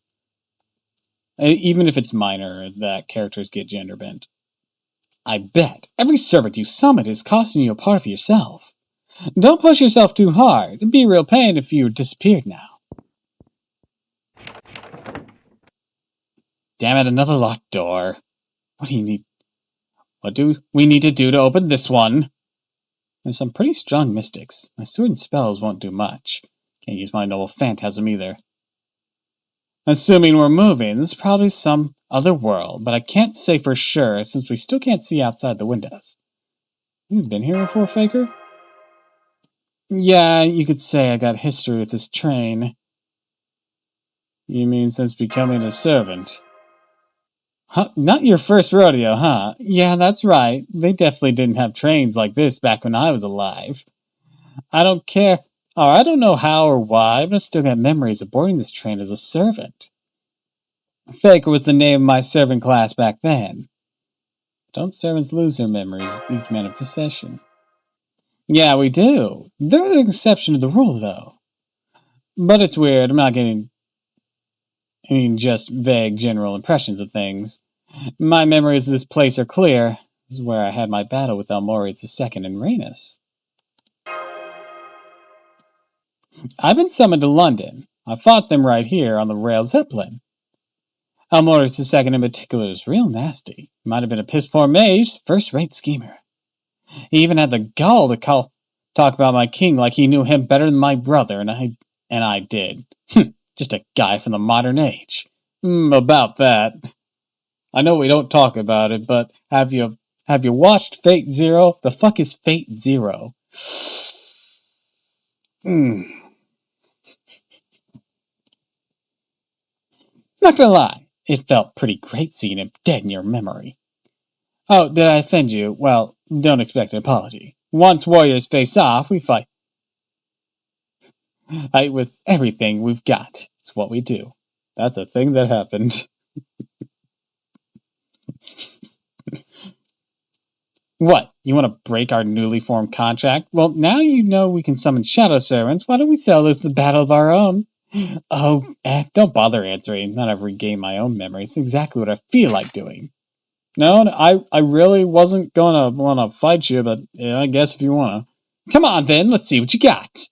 even if it's minor, that characters get gender bent. I bet every servant you summon is costing you a part of yourself. Don't push yourself too hard. It'd be a real pain if you disappeared now. Damn it, another locked door. What do you need? What do we need to do to open this one? There's some pretty strong mystics. My sword and spells won't do much. Can't use my noble phantasm either. Assuming we're moving, this is probably some other world, but I can't say for sure since we still can't see outside the windows. You've been here before, Faker? Yeah, you could say I got history with this train. You mean since becoming a servant? Huh, not your first rodeo, huh? Yeah, that's right. They definitely didn't have trains like this back when I was alive. I don't care, or I don't know how or why, but I still got memories of boarding this train as a servant. Faker was the name of my servant class back then. Don't servants lose their memories with each manifestation? Yeah, we do. They're the exception to the rule, though. But it's weird. I'm not getting just vague general impressions of things. My memories of this place are clear. This is where I had my battle with Almorius II and Rhaenus. I've been summoned to London. I fought them right here on the rail Zeppelin. Almorius II in particular is real nasty. Might have been a piss-poor mage, first-rate schemer. He even had the gall to talk about my king like he knew him better than my brother, and I did. Just a guy from the modern age. About that. I know we don't talk about it, but have you watched Fate Zero? The fuck is Fate Zero? Not gonna lie, it felt pretty great seeing him dead in your memory. Oh, did I offend you? Well, don't expect an apology. Once warriors face off, we fight with everything we've got. It's what we do. That's a thing that happened. What? You want to break our newly formed contract? Well, now you know we can summon shadow servants. Why don't we sell this the battle of our own? Oh, don't bother answering. Now I've regained my own memory. It's exactly what I feel like doing. No, I really wasn't gonna wanna fight you, but yeah, I guess if you wanna. Come on then, let's see what you got.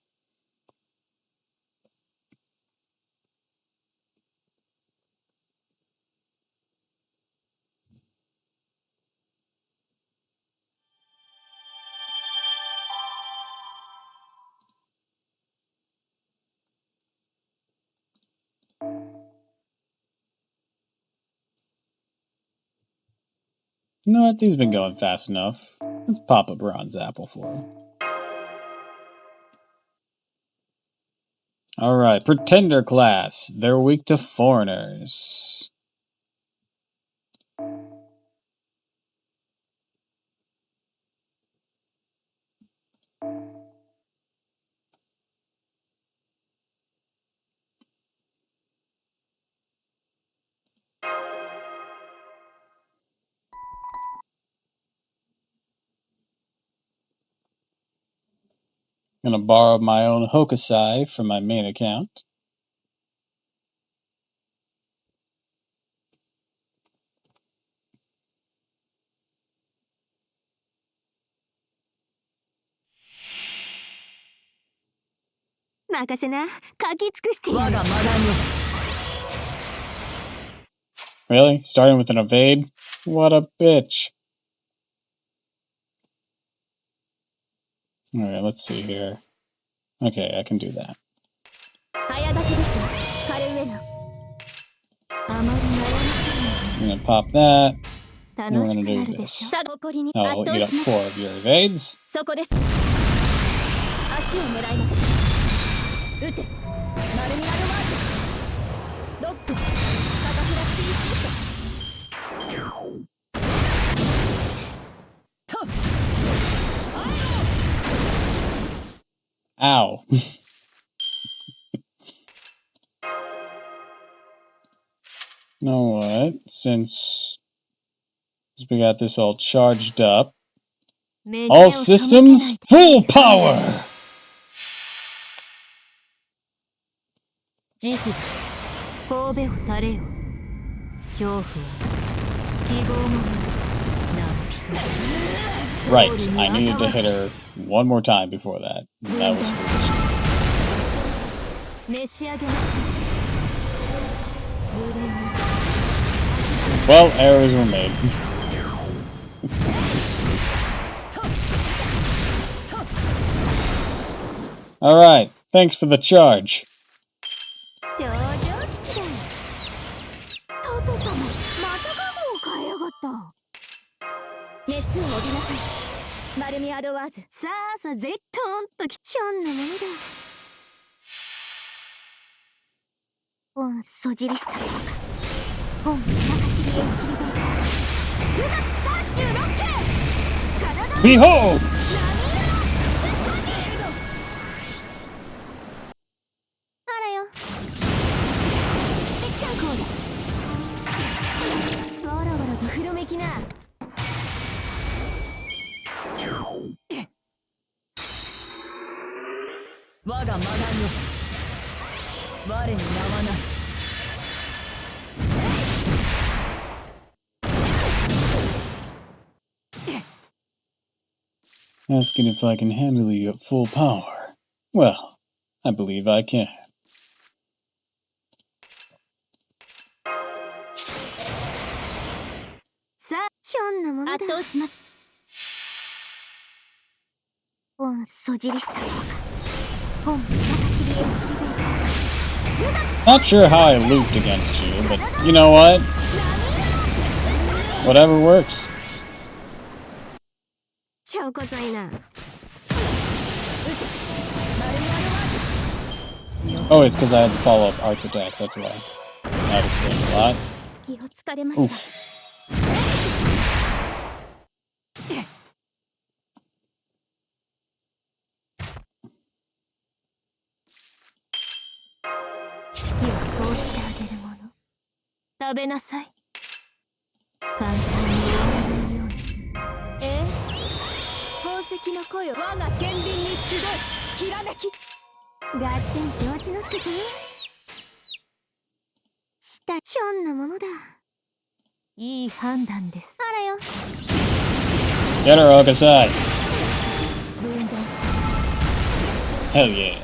You know what? These have been going fast enough. Let's pop a bronze apple for him. Alright, Pretender class. They're weak to foreigners. Gonna borrow my own Hokusai from my main account. 任せな。書き尽くして我やる。が魔弾よ Really? Starting with an evade? What a bitch. Alright, let's see here. Okay, I can do that. 早炊きですカルウェナ。あまり悩ま I'm gonna pop that. 楽 And we're し gonna くな do るで this. しょ。さあ誇りに Oh, 圧 we'll 倒 eat up します。 4 of your evades. そこです。足を狙います。撃て。マルミアドワーズ。ロック。高フラッシュヒット。 Ow. You know what? Since we got this all charged up, 目 all を背けない systems で full power! 事実。神戸を垂れよ。恐怖は希望もない。なお一人。 Right, I needed to hit her one more time before that. That was foolish. 召し上げましょう。無礼に Well, errors were made. Alright, thanks for the charge. 上々吉だよ。トト様、またカゴを変えやがった。熱を帯びなさい。マルミアドワーズ。さあさあ、絶トンときひょんなものだ。本そじりしたそうか。本中知りへ導きです。9月36件。体 Behold! あらよ。ぺっちゃんこうだ。わらわらとふろめきな。我が魔弾よ我に名はなし Asking if I can handle you at full power. Well, I believe I can. さあ、ひょんなものだ。圧倒します。本そじりしたそうか。本中知りへ導きです。 Not sure how I looped against you, but you know what? Whatever works. 超こざいな。 Oh, it's because I had to follow up arts attacks, that's why. That explains a lot. 隙を突かれました。 Oof. 式を通してあげるもの。食べなさい。簡単に言わないように。宝石の声を我が天秤に集い。ひらめき。合点承知のつけさん。したひょんなものだ。いい判断です。あらよ。 Get her, Okasai. 分断す Hell yeah. る。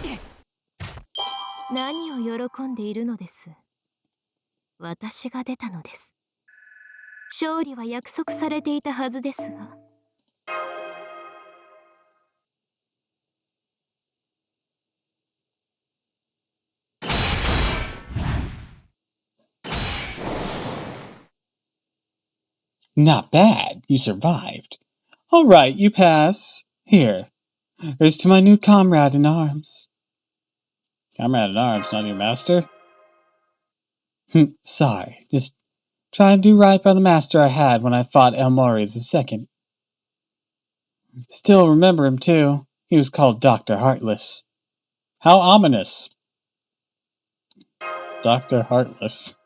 何を喜んでいるのです。私が出たのです。勝利は約束されていたはずですが。 Not bad. You survived. All right, you pass. Here. Here's to my new comrade in arms. Comrade in arms, not your master? Sorry. Just try and do right by the master I had when I fought El Mori's II. Still remember him, too. He was called Dr. Heartless. How ominous. Dr. Heartless.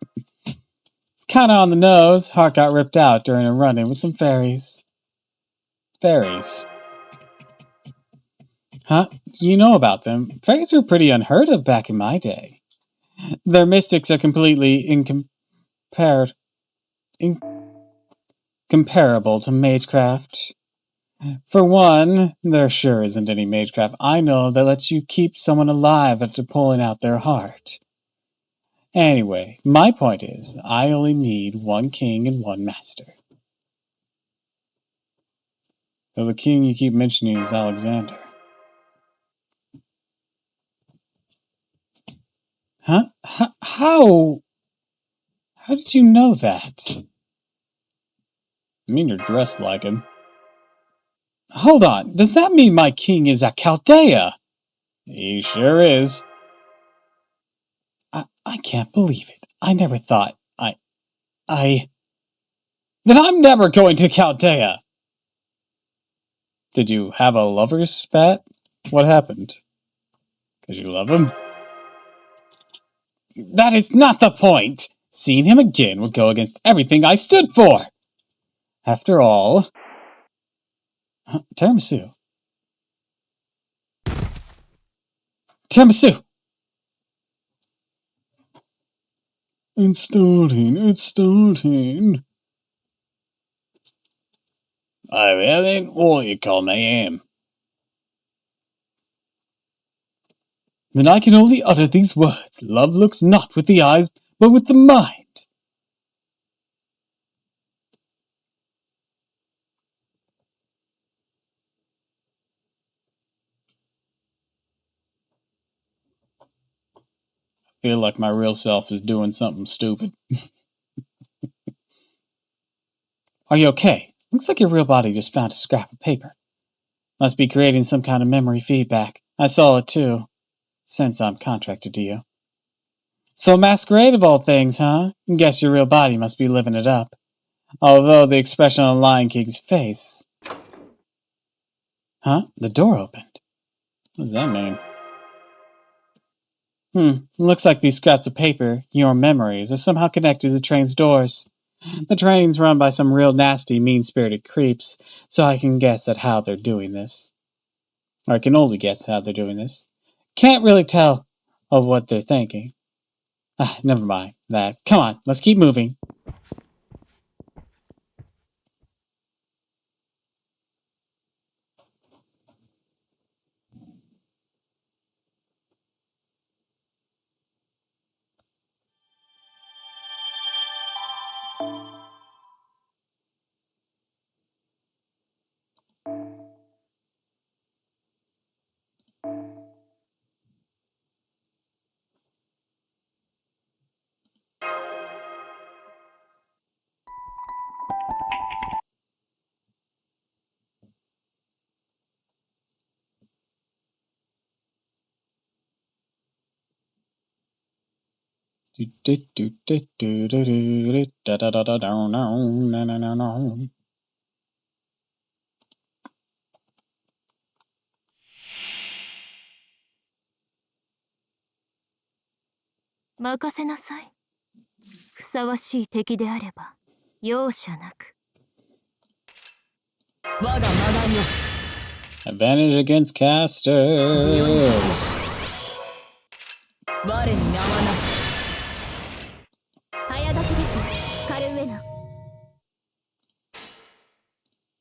It's kinda on the nose. Heart got ripped out during a run-in with some fairies. Fairies. Huh? You know about them. Fairies were pretty unheard of back in my day. Their mystics are completely incomparable to magecraft. For one, there sure isn't any magecraft I know that lets you keep someone alive after pulling out their heart. Anyway, my point is, I only need one king and one master. Though the king you keep mentioning is Alexander. Huh? How? How did you know that? I mean, you're dressed like him. Hold on, does that mean my king is a Chaldea? He sure is. I can't believe it. I never thought Then I'm never going to Chaldea! Did you have a lover's spat? What happened? 'Cause you love him? That is not the point! Seeing him again would go against everything I stood for! After all... Tiramisu. Tiramisu! It's starting. I really what you call me am. Then I can only utter these words. Love looks not with the eyes, but with the mind. I feel like my real self is doing something stupid. Are you okay? Looks like your real body just found a scrap of paper. Must be creating some kind of memory feedback. I saw it too, since I'm contracted to you. So masquerade of all things, huh? Guess your real body must be living it up. Although the expression on Lion King's face... Huh? The door opened. What does that mean? Looks like these scraps of paper, your memories, are somehow connected to the train's doors. The train's run by some real nasty, mean-spirited creeps, so I can guess at how they're doing this. Or I can only guess how they're doing this. Can't really tell of what they're thinking. Never mind that. Come on, let's keep moving. Do-do-do-do-do-do-do-do-da-da-da-da-da-da-da-da-da-da-da. 任せなさい。ふさわしい敵であれば容赦なく。我が学びよ。 Advantage against casters. 我に名はなし。早炊きです。カルウェナ。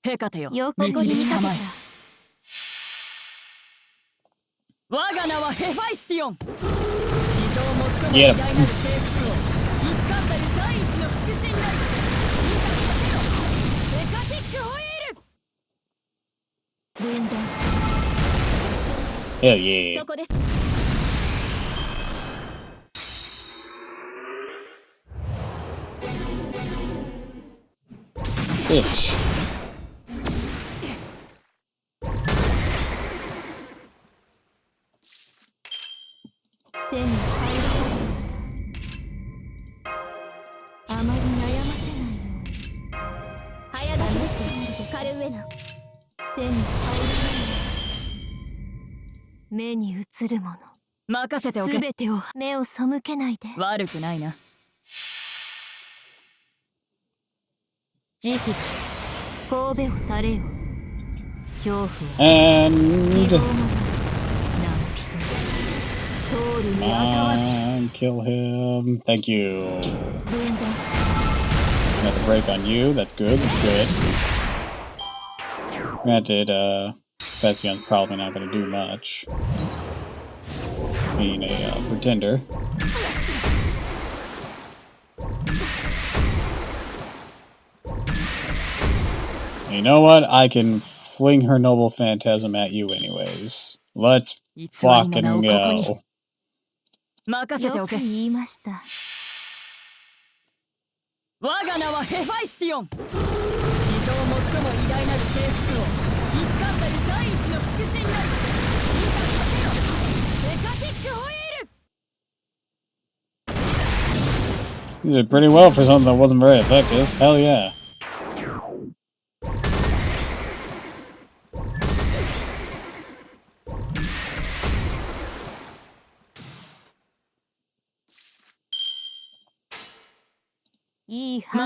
ヘカテよ。よく導きにたまえ。我が名はヘファイスティオン。史上最も偉大なる征服をイスカンダル第一の腹心なり。ヘカティックホイール。分断。 Hell yeah. そこです。 Bitch. 手に入らない。あまり悩ませないように。早炊きです。カルウェナ。手に入らない。目に映るもの。任せておけ。すべてを目を背けないで。悪くないな。慈悲神戸を垂れよ。恐怖は And 希望もない。何人通るにあたわず。 kill him. Thank you. 分断す Another break on you. That's good. That's good. Granted, Fession's probably not going to do much, being a pretender. You know what? I can fling her noble phantasm at you anyways. Let's 偽りの名を fucking ここに go. 任せておけ。よく言いました。我が名はヘファイスティオン。史上最も偉大なる征服をイスカンダル第一の腹心なり。いざ勝てよ。ヘカティックホイール。 You did pretty well for something that wasn't very effective. Hell yeah.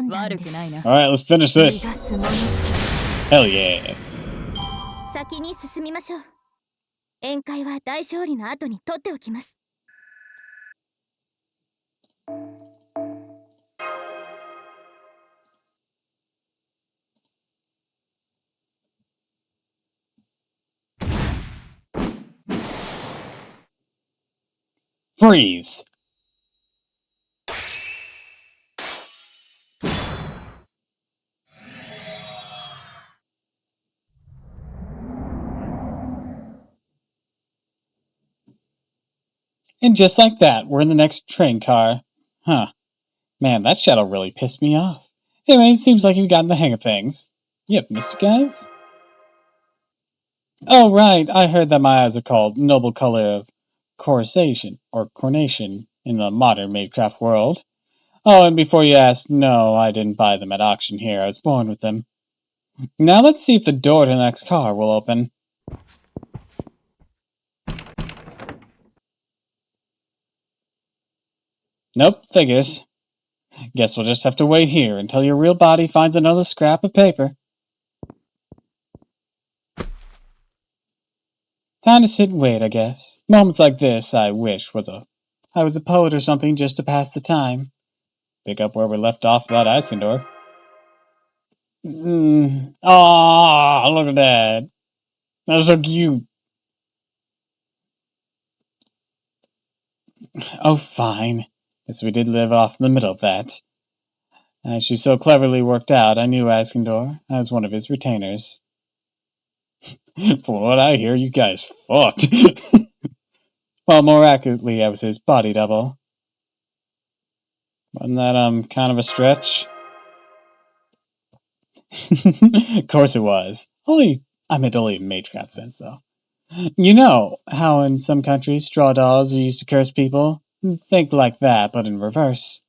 悪くないな。 Alright, let's finish this. 逃がすもの Hell yeah. 先に進みましょう。宴会は大勝利の後に取っておきます。Freeze. And just like that, we're in the next train car. Huh. Man, that shadow really pissed me off. Anyway, it seems like you've gotten the hang of things. Yep, Mr. Guys? Oh, right, I heard that my eyes are called noble color of coronation in the modern Madecraft world. Oh, and before you ask, no, I didn't buy them at auction here. I was born with them. Now let's see if the door to the next car will open. Nope, figures. Guess we'll just have to wait here until your real body finds another scrap of paper. Time to sit and wait, I guess. Moments like this, I wish I was a poet or something just to pass the time. Pick up where we left off about Iskandor. Ah, look at that. That's so cute. Oh, fine. Guess we did live off in the middle of that. As she so cleverly worked out, I knew Iskandor. I was one of his retainers. From what I hear, you guys fucked. Well, more accurately, I was his body double. Wasn't that, kind of a stretch? Of course it was. I meant only in Madecraft sense, though. You know how in some countries straw dolls are used to curse people? Think like that, but in reverse.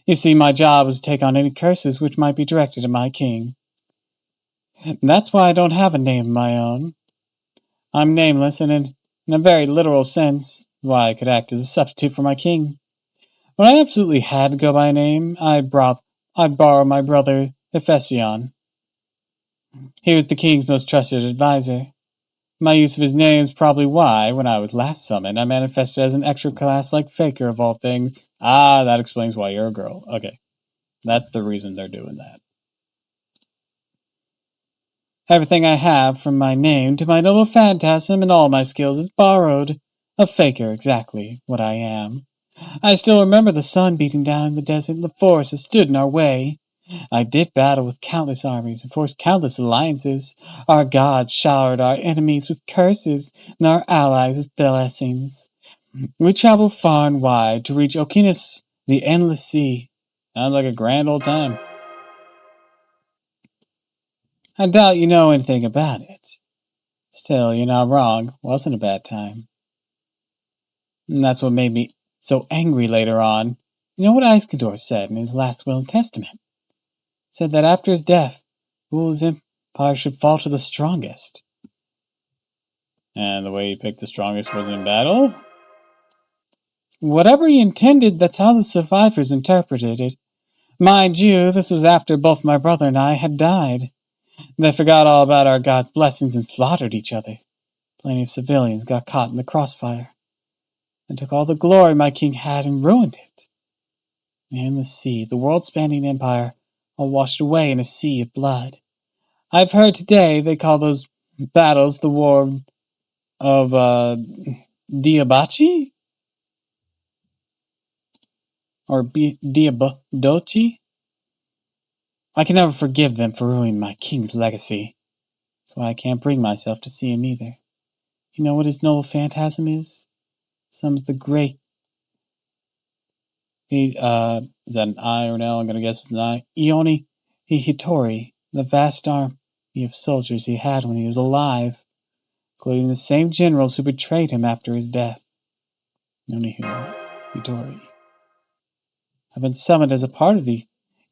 You see, my job was to take on any curses which might be directed at my king. And that's why I don't have a name of my own. I'm nameless, and in a very literal sense, why I could act as a substitute for my king. When I absolutely had to go by a name, I'd borrow my brother Hephaestion. He was the king's most trusted advisor. My use of his name is probably why, when I was last summoned, I manifested as an extra-class-like faker of all things. Ah, that explains why you're a girl. Okay, that's the reason they're doing that. Everything I have, from my name to my noble phantasm and all my skills, is borrowed. A faker, exactly what I am. I still remember the sun beating down in the desert and the forest that stood in our way. I did battle with countless armies and forged countless alliances. Our gods showered our enemies with curses and our allies with blessings. We traveled far and wide to reach Okeanos, the endless sea. Sounds like a grand old time. I doubt you know anything about it. Still, you're not wrong. It wasn't a bad time. And that's what made me so angry later on. You know what Iskandor said in his last will and testament? Said that after his death, Ulu's empire should fall to the strongest. And the way he picked the strongest was in battle? Whatever he intended, that's how the survivors interpreted it. Mind you, this was after both my brother and I had died. They forgot all about our god's blessings and slaughtered each other. Plenty of civilians got caught in the crossfire, and took all the glory my king had and ruined it. And the sea, the world-spanning empire, all washed away in a sea of blood. I've heard today they call those battles the war of Diabachi? Or Diabadochi? I can never forgive them for ruining my king's legacy. That's why I can't bring myself to see him either. You know what his noble phantasm is? Some of the great... is that an I or an L? I'm gonna guess it's an I. Ioni Hitori, the vast army of soldiers he had when he was alive, including the same generals who betrayed him after his death. Nonihiro Hitori. I've been summoned as a part of the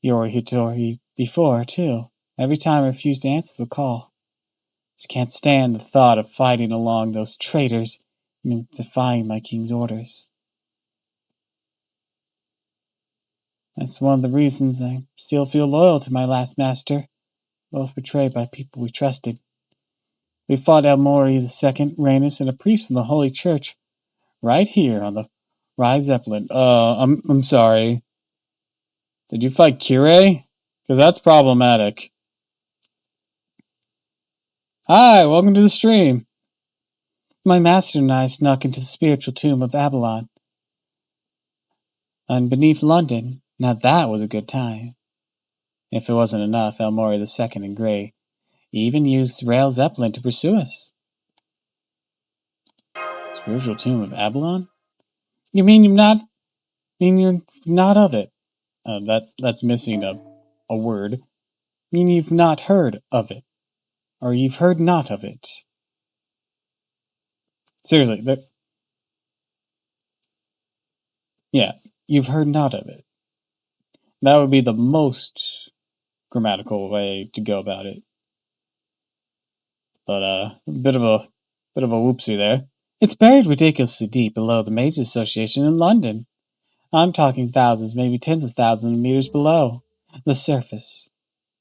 Yori Hitori before, too. Every time I refuse to answer the call. Just can't stand the thought of fighting along those traitors and defying my king's orders. That's one of the reasons I still feel loyal to my last master, both betrayed by people we trusted. We fought El Mori II, Reynos, and a priest from the Holy Church, right here on the Rye Zeppelin. I'm sorry. Did you fight Kirei? Because that's problematic. Hi, welcome to the stream. My master and I snuck into the spiritual tomb of Abalon, and beneath London. Now that was a good time. If it wasn't enough, El Mori II and Grey even used Rail Zeppelin to pursue us. Spiritual tomb of Abalon? You mean you're not of it? That's missing a word. Mean you've not heard of it, or you've heard not of it. Seriously, yeah, you've heard not of it. That would be the most grammatical way to go about it. But a bit of a whoopsie there. It's buried ridiculously deep below the Mages Association in London. I'm talking thousands, maybe tens of thousands of meters below the surface.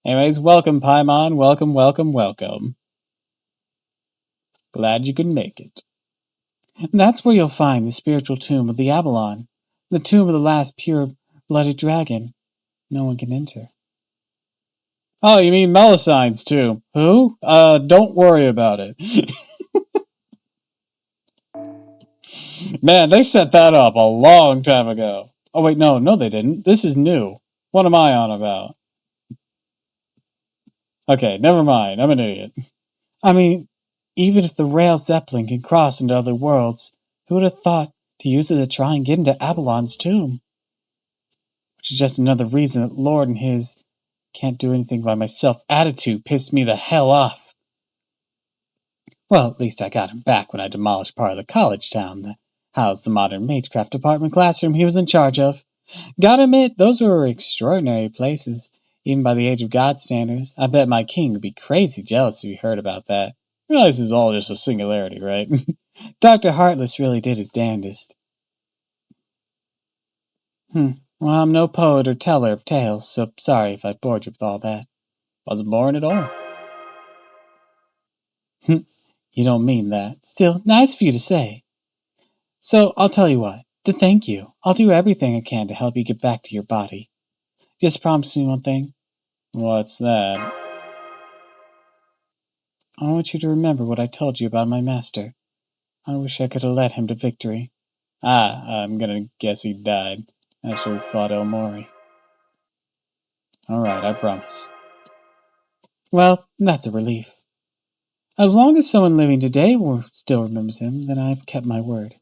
Anyways, welcome, Paimon. Welcome, welcome, welcome. Glad you could make it. And that's where you'll find the spiritual tomb of the Abalon, the tomb of the last pure-blooded dragon. No one can enter. Oh, you mean Melicine's tomb? Who? Don't worry about it. Man, they set that up a long time ago. Oh wait, no, they didn't. This is new. What am I on about? Okay, never mind. I'm an idiot. I mean, even if the Rail Zeppelin can cross into other worlds, who would have thought to use it to try and get into Abalon's tomb? Which is just another reason that Lord and his can't do anything by myself attitude pissed me the hell off. Well, at least I got him back when I demolished part of the college town that housed the modern Magecraft department classroom he was in charge of. Gotta admit, those were extraordinary places, even by the Age of God standards. I bet my king would be crazy jealous if he heard about that. Realize it's all just a singularity, right? Dr. Heartless really did his damnedest. Well, I'm no poet or teller of tales, so sorry if I bored you with all that. Wasn't boring at all. You don't mean that. Still, nice for you to say. So, I'll tell you what. To thank you, I'll do everything I can to help you get back to your body. Just promise me one thing. What's that? I want you to remember what I told you about my master. I wish I could have led him to victory. I'm gonna guess he died after he fought El Mori. Alright, I promise. Well, that's a relief. As long as someone living today still remembers him, then I've kept my word.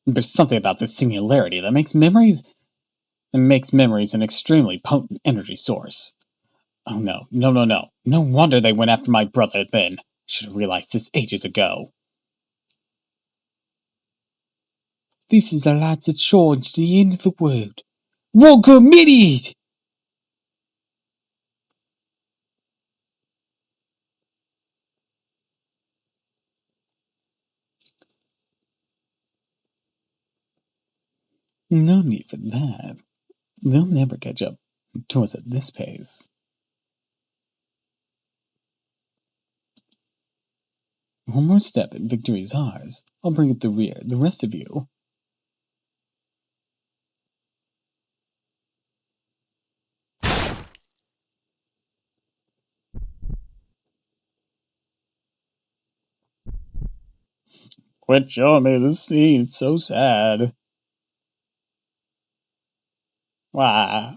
There's something about this singularity that makes memories an extremely potent energy source. Oh no. No wonder they went after my brother then. Should have realized this ages ago. This is the lights that shore into the end of the world. Well committed! No need for that. They'll never catch up to us at this pace. One more step and victory's ours. I'll bring up the rear, the rest of you. Quit showing me this scene, it's so sad. Why?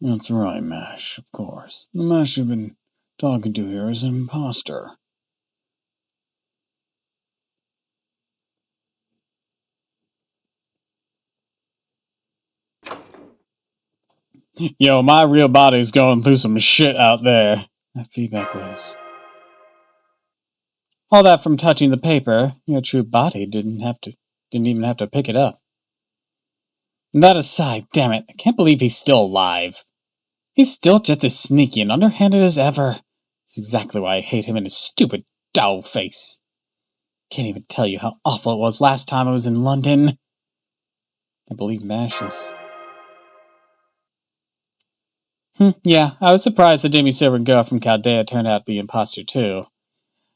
That's right, Mash, of course. The Mash you've been talking to here is an imposter. Yo, my real body's going through some shit out there. That feedback was... All that from touching the paper. Your true body didn't even have to pick it up. And that aside, damn it, I can't believe he's still alive. He's still just as sneaky and underhanded as ever. That's exactly why I hate him and his stupid doll face. Can't even tell you how awful it was last time I was in London. I believe Mash is... yeah, I was surprised the demi-servant girl from Chaldea turned out to be imposter too.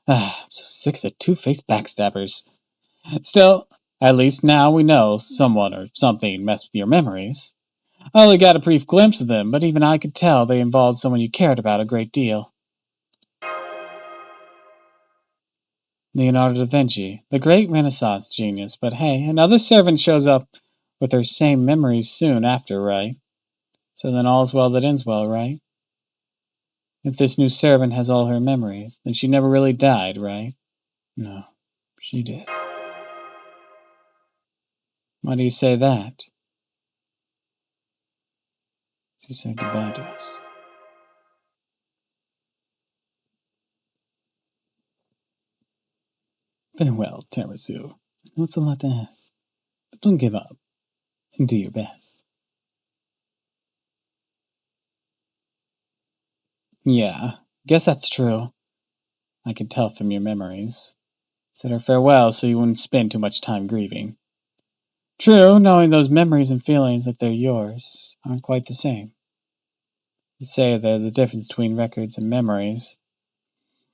I'm so sick of the two-faced backstabbers. Still, at least now we know someone or something messed with your memories. I only got a brief glimpse of them, but even I could tell they involved someone you cared about a great deal. Leonardo da Vinci, the great Renaissance genius, but hey, another servant shows up with her same memories soon after, right? So then all's well that ends well, right? If this new servant has all her memories, then she never really died, right? No, she did. Why do you say that? She said goodbye to us. Farewell, Terasu. That's a lot to ask. But don't give up, and do your best. Yeah, guess that's true. I could tell from your memories. Said her farewell so you wouldn't spend too much time grieving. True, knowing those memories and feelings that they're yours aren't quite the same. You say they're the difference between records and memories.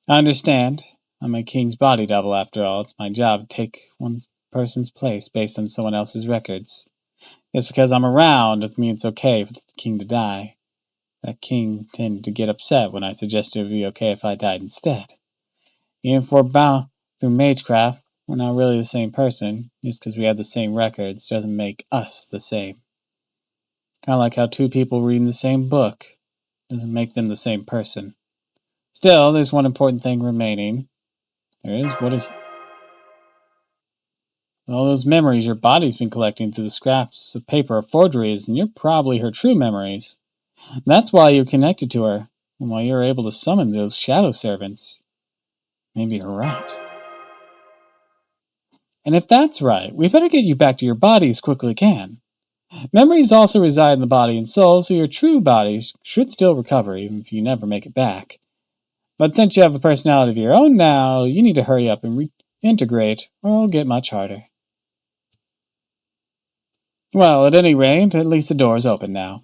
I understand. I'm a king's body double after all. It's my job to take one person's place based on someone else's records. Just because I'm around doesn't mean it's okay for the king to die. That king tended to get upset when I suggested it would be okay if I died instead. Even if we're bound through magecraft, we're not really the same person. Just because we have the same records doesn't make us the same. Kind of like how two people reading the same book doesn't make them the same person. Still, there's one important thing remaining. There is? What is it? All those memories your body's been collecting through the scraps of paper or forgeries, and you're probably her true memories. That's why you're connected to her, and why you're able to summon those shadow servants. Maybe you're right. And if that's right, we better get you back to your body as quickly as we can. Memories also reside in the body and soul, so your true body should still recover even if you never make it back. But since you have a personality of your own now, you need to hurry up and reintegrate, or it'll get much harder. Well, at any rate, at least the door's open now.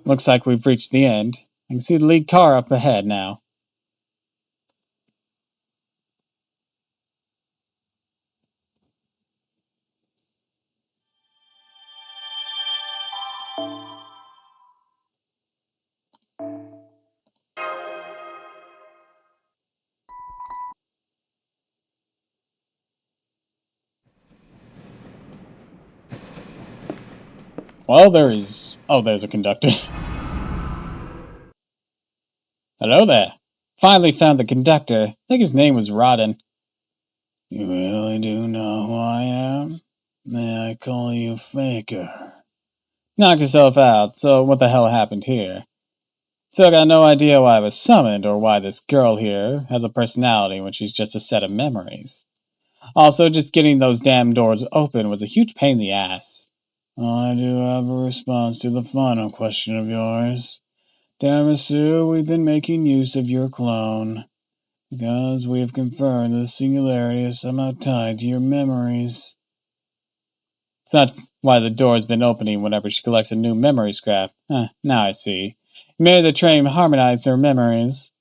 Looks like we've reached the end. I can see the lead car up ahead now. Well, there's a conductor. Hello there. Finally found the conductor. I think his name was Rodden. You really do know who I am? May I call you Faker? Knock yourself out, so what the hell happened here? Still got no idea why I was summoned, or why this girl here has a personality when she's just a set of memories. Also, just getting those damn doors open was a huge pain in the ass. I do have a response to the final question of yours. Damasu, we've been making use of your clone, because we have confirmed that the singularity is somehow tied to your memories. So that's why the door has been opening whenever she collects a new memory scrap. Now I see. Maybe the train harmonized their memories.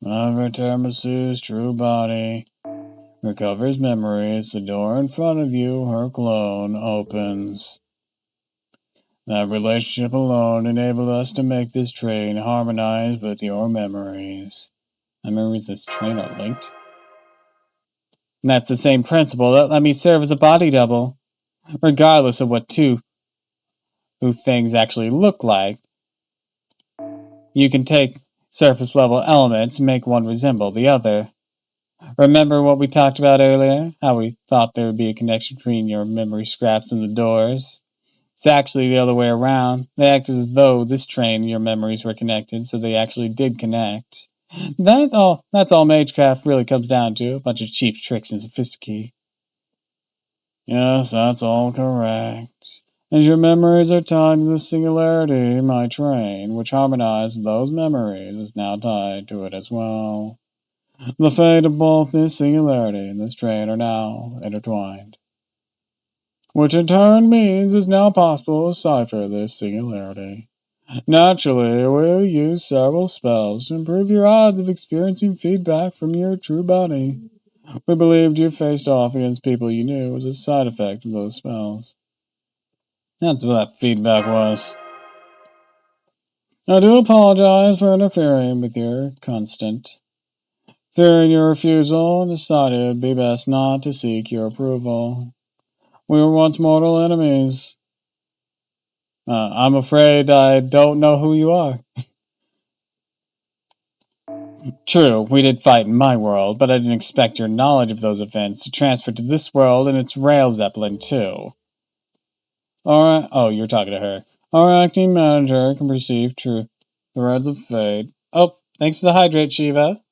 Whenever Tiramisu's true body recovers memories, the door in front of you, her clone, opens. That relationship alone enabled us to make this train harmonize with your memories. Memories of this train are linked. And that's the same principle that let me serve as a body double, regardless of what two who things actually look like. You can take surface level elements and make one resemble the other. Remember what we talked about earlier? How we thought there would be a connection between your memory scraps and the doors? It's actually the other way around. They act as though this train and your memories were connected, so they actually did connect. That's all Magecraft really comes down to, a bunch of cheap tricks and sophisticated. Yes, that's all correct. As your memories are tied to the singularity, my train, which harmonized those memories, is now tied to it as well. The fate of both this singularity and this train are now intertwined. Which in turn means it's now possible to cipher this singularity. Naturally, we'll use several spells to improve your odds of experiencing feedback from your true body. We believed you faced off against people you knew as a side effect of those spells. That's what that feedback was. I do apologize for interfering with your constant. Fearing your refusal, decided it would be best not to seek your approval. We were once mortal enemies. I'm afraid I don't know who you are. True, we did fight in my world, but I didn't expect your knowledge of those events to transfer to this world and its rail zeppelin, too. Alright, oh, you're talking to her. Our acting manager can perceive true threads of fate. Oh, thanks for the hydrate, Shiva.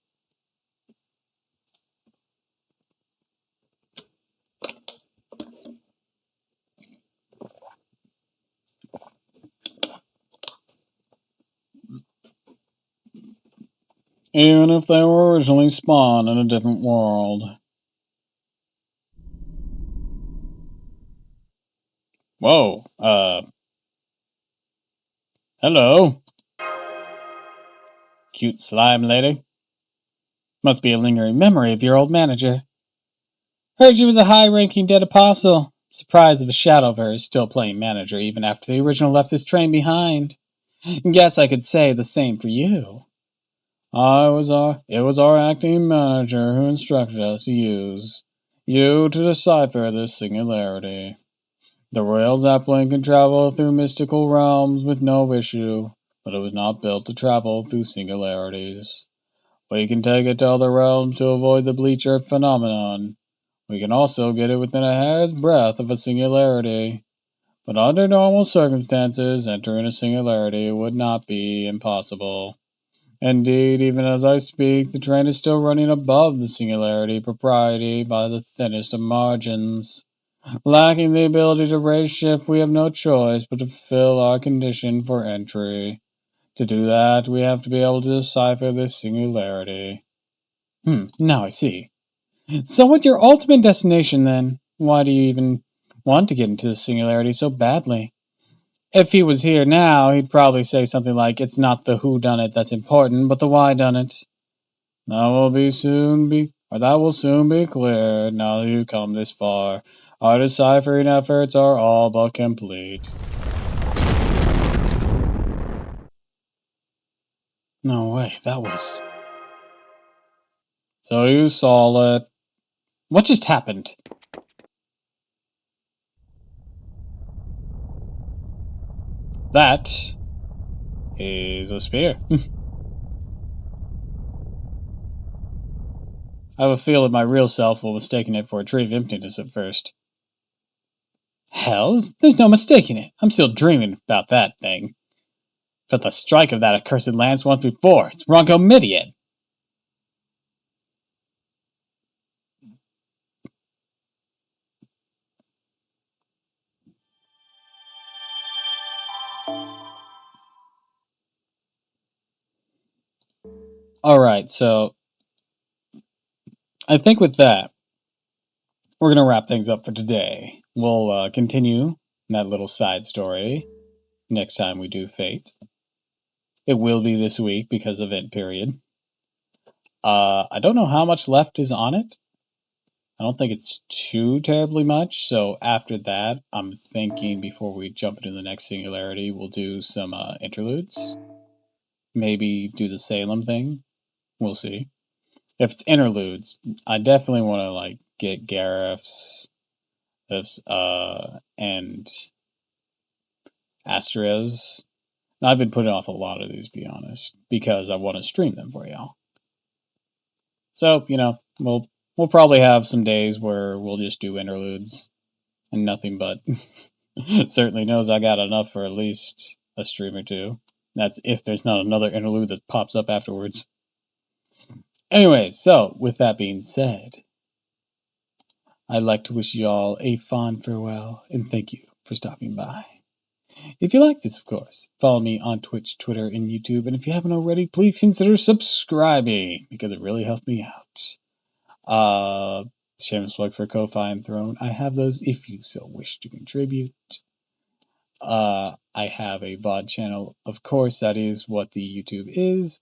Even if they were originally spawned in a different world. Whoa, hello. Cute slime lady. Must be a lingering memory of your old manager. Heard she was a high-ranking dead apostle. Surprised if a shadow of her is still playing manager even after the original left this train behind. Guess I could say the same for you. It was our acting manager who instructed us to use you to decipher this singularity. The Royal Zeppelin can travel through mystical realms with no issue, but it was not built to travel through singularities. We can take it to other realms to avoid the bleach earth phenomenon. We can also get it within a hair's breadth of a singularity. But under normal circumstances, entering a singularity would not be impossible. Indeed, even as I speak, the train is still running above the singularity propriety by the thinnest of margins. Lacking the ability to raise shift, we have no choice but to fulfill our condition for entry. To do that, we have to be able to decipher this singularity. Now I see. So what's your ultimate destination, then? Why do you even want to get into the singularity so badly? If he was here now, he'd probably say something like, it's not the whodunit that's important, but the whydunit. That will soon be clear, now that you've come this far. Our deciphering efforts are all but complete. No way, that was... So you saw it. What just happened? That is a spear. I have a feeling my real self will mistaken it for a tree of emptiness at first. Hells, there's no mistaking it. I'm still dreaming about that thing. Felt the strike of that accursed lance once before. It's Roncomidian. Alright, so I think with that, we're going to wrap things up for today. We'll continue that little side story next time we do Fate. It will be this week because of Event Period. I don't know how much left is on it. I don't think it's too terribly much, so after that, I'm thinking before we jump into the next Singularity, we'll do some interludes. Maybe do the Salem thing. We'll see. If it's interludes, I definitely want to like get Gareth's and Astra's. I've been putting off a lot of these, to be honest, because I want to stream them for y'all. So, we'll probably have some days where we'll just do interludes and nothing but. Certainly knows I got enough for at least a stream or two. That's if there's not another interlude that pops up afterwards. Anyway, so with that being said, I'd like to wish you all a fond farewell and thank you for stopping by. If you like this, of course, follow me on Twitch, Twitter, and YouTube, and if you haven't already, please consider subscribing because it really helps me out. Shameless plug for Ko-Fi and Throne. I have those if you so wish to contribute. I have a VOD channel, of course, that is what the YouTube is,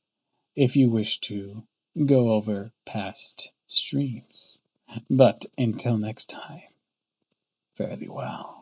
if you wish to go over past streams. But until next time, fare thee well.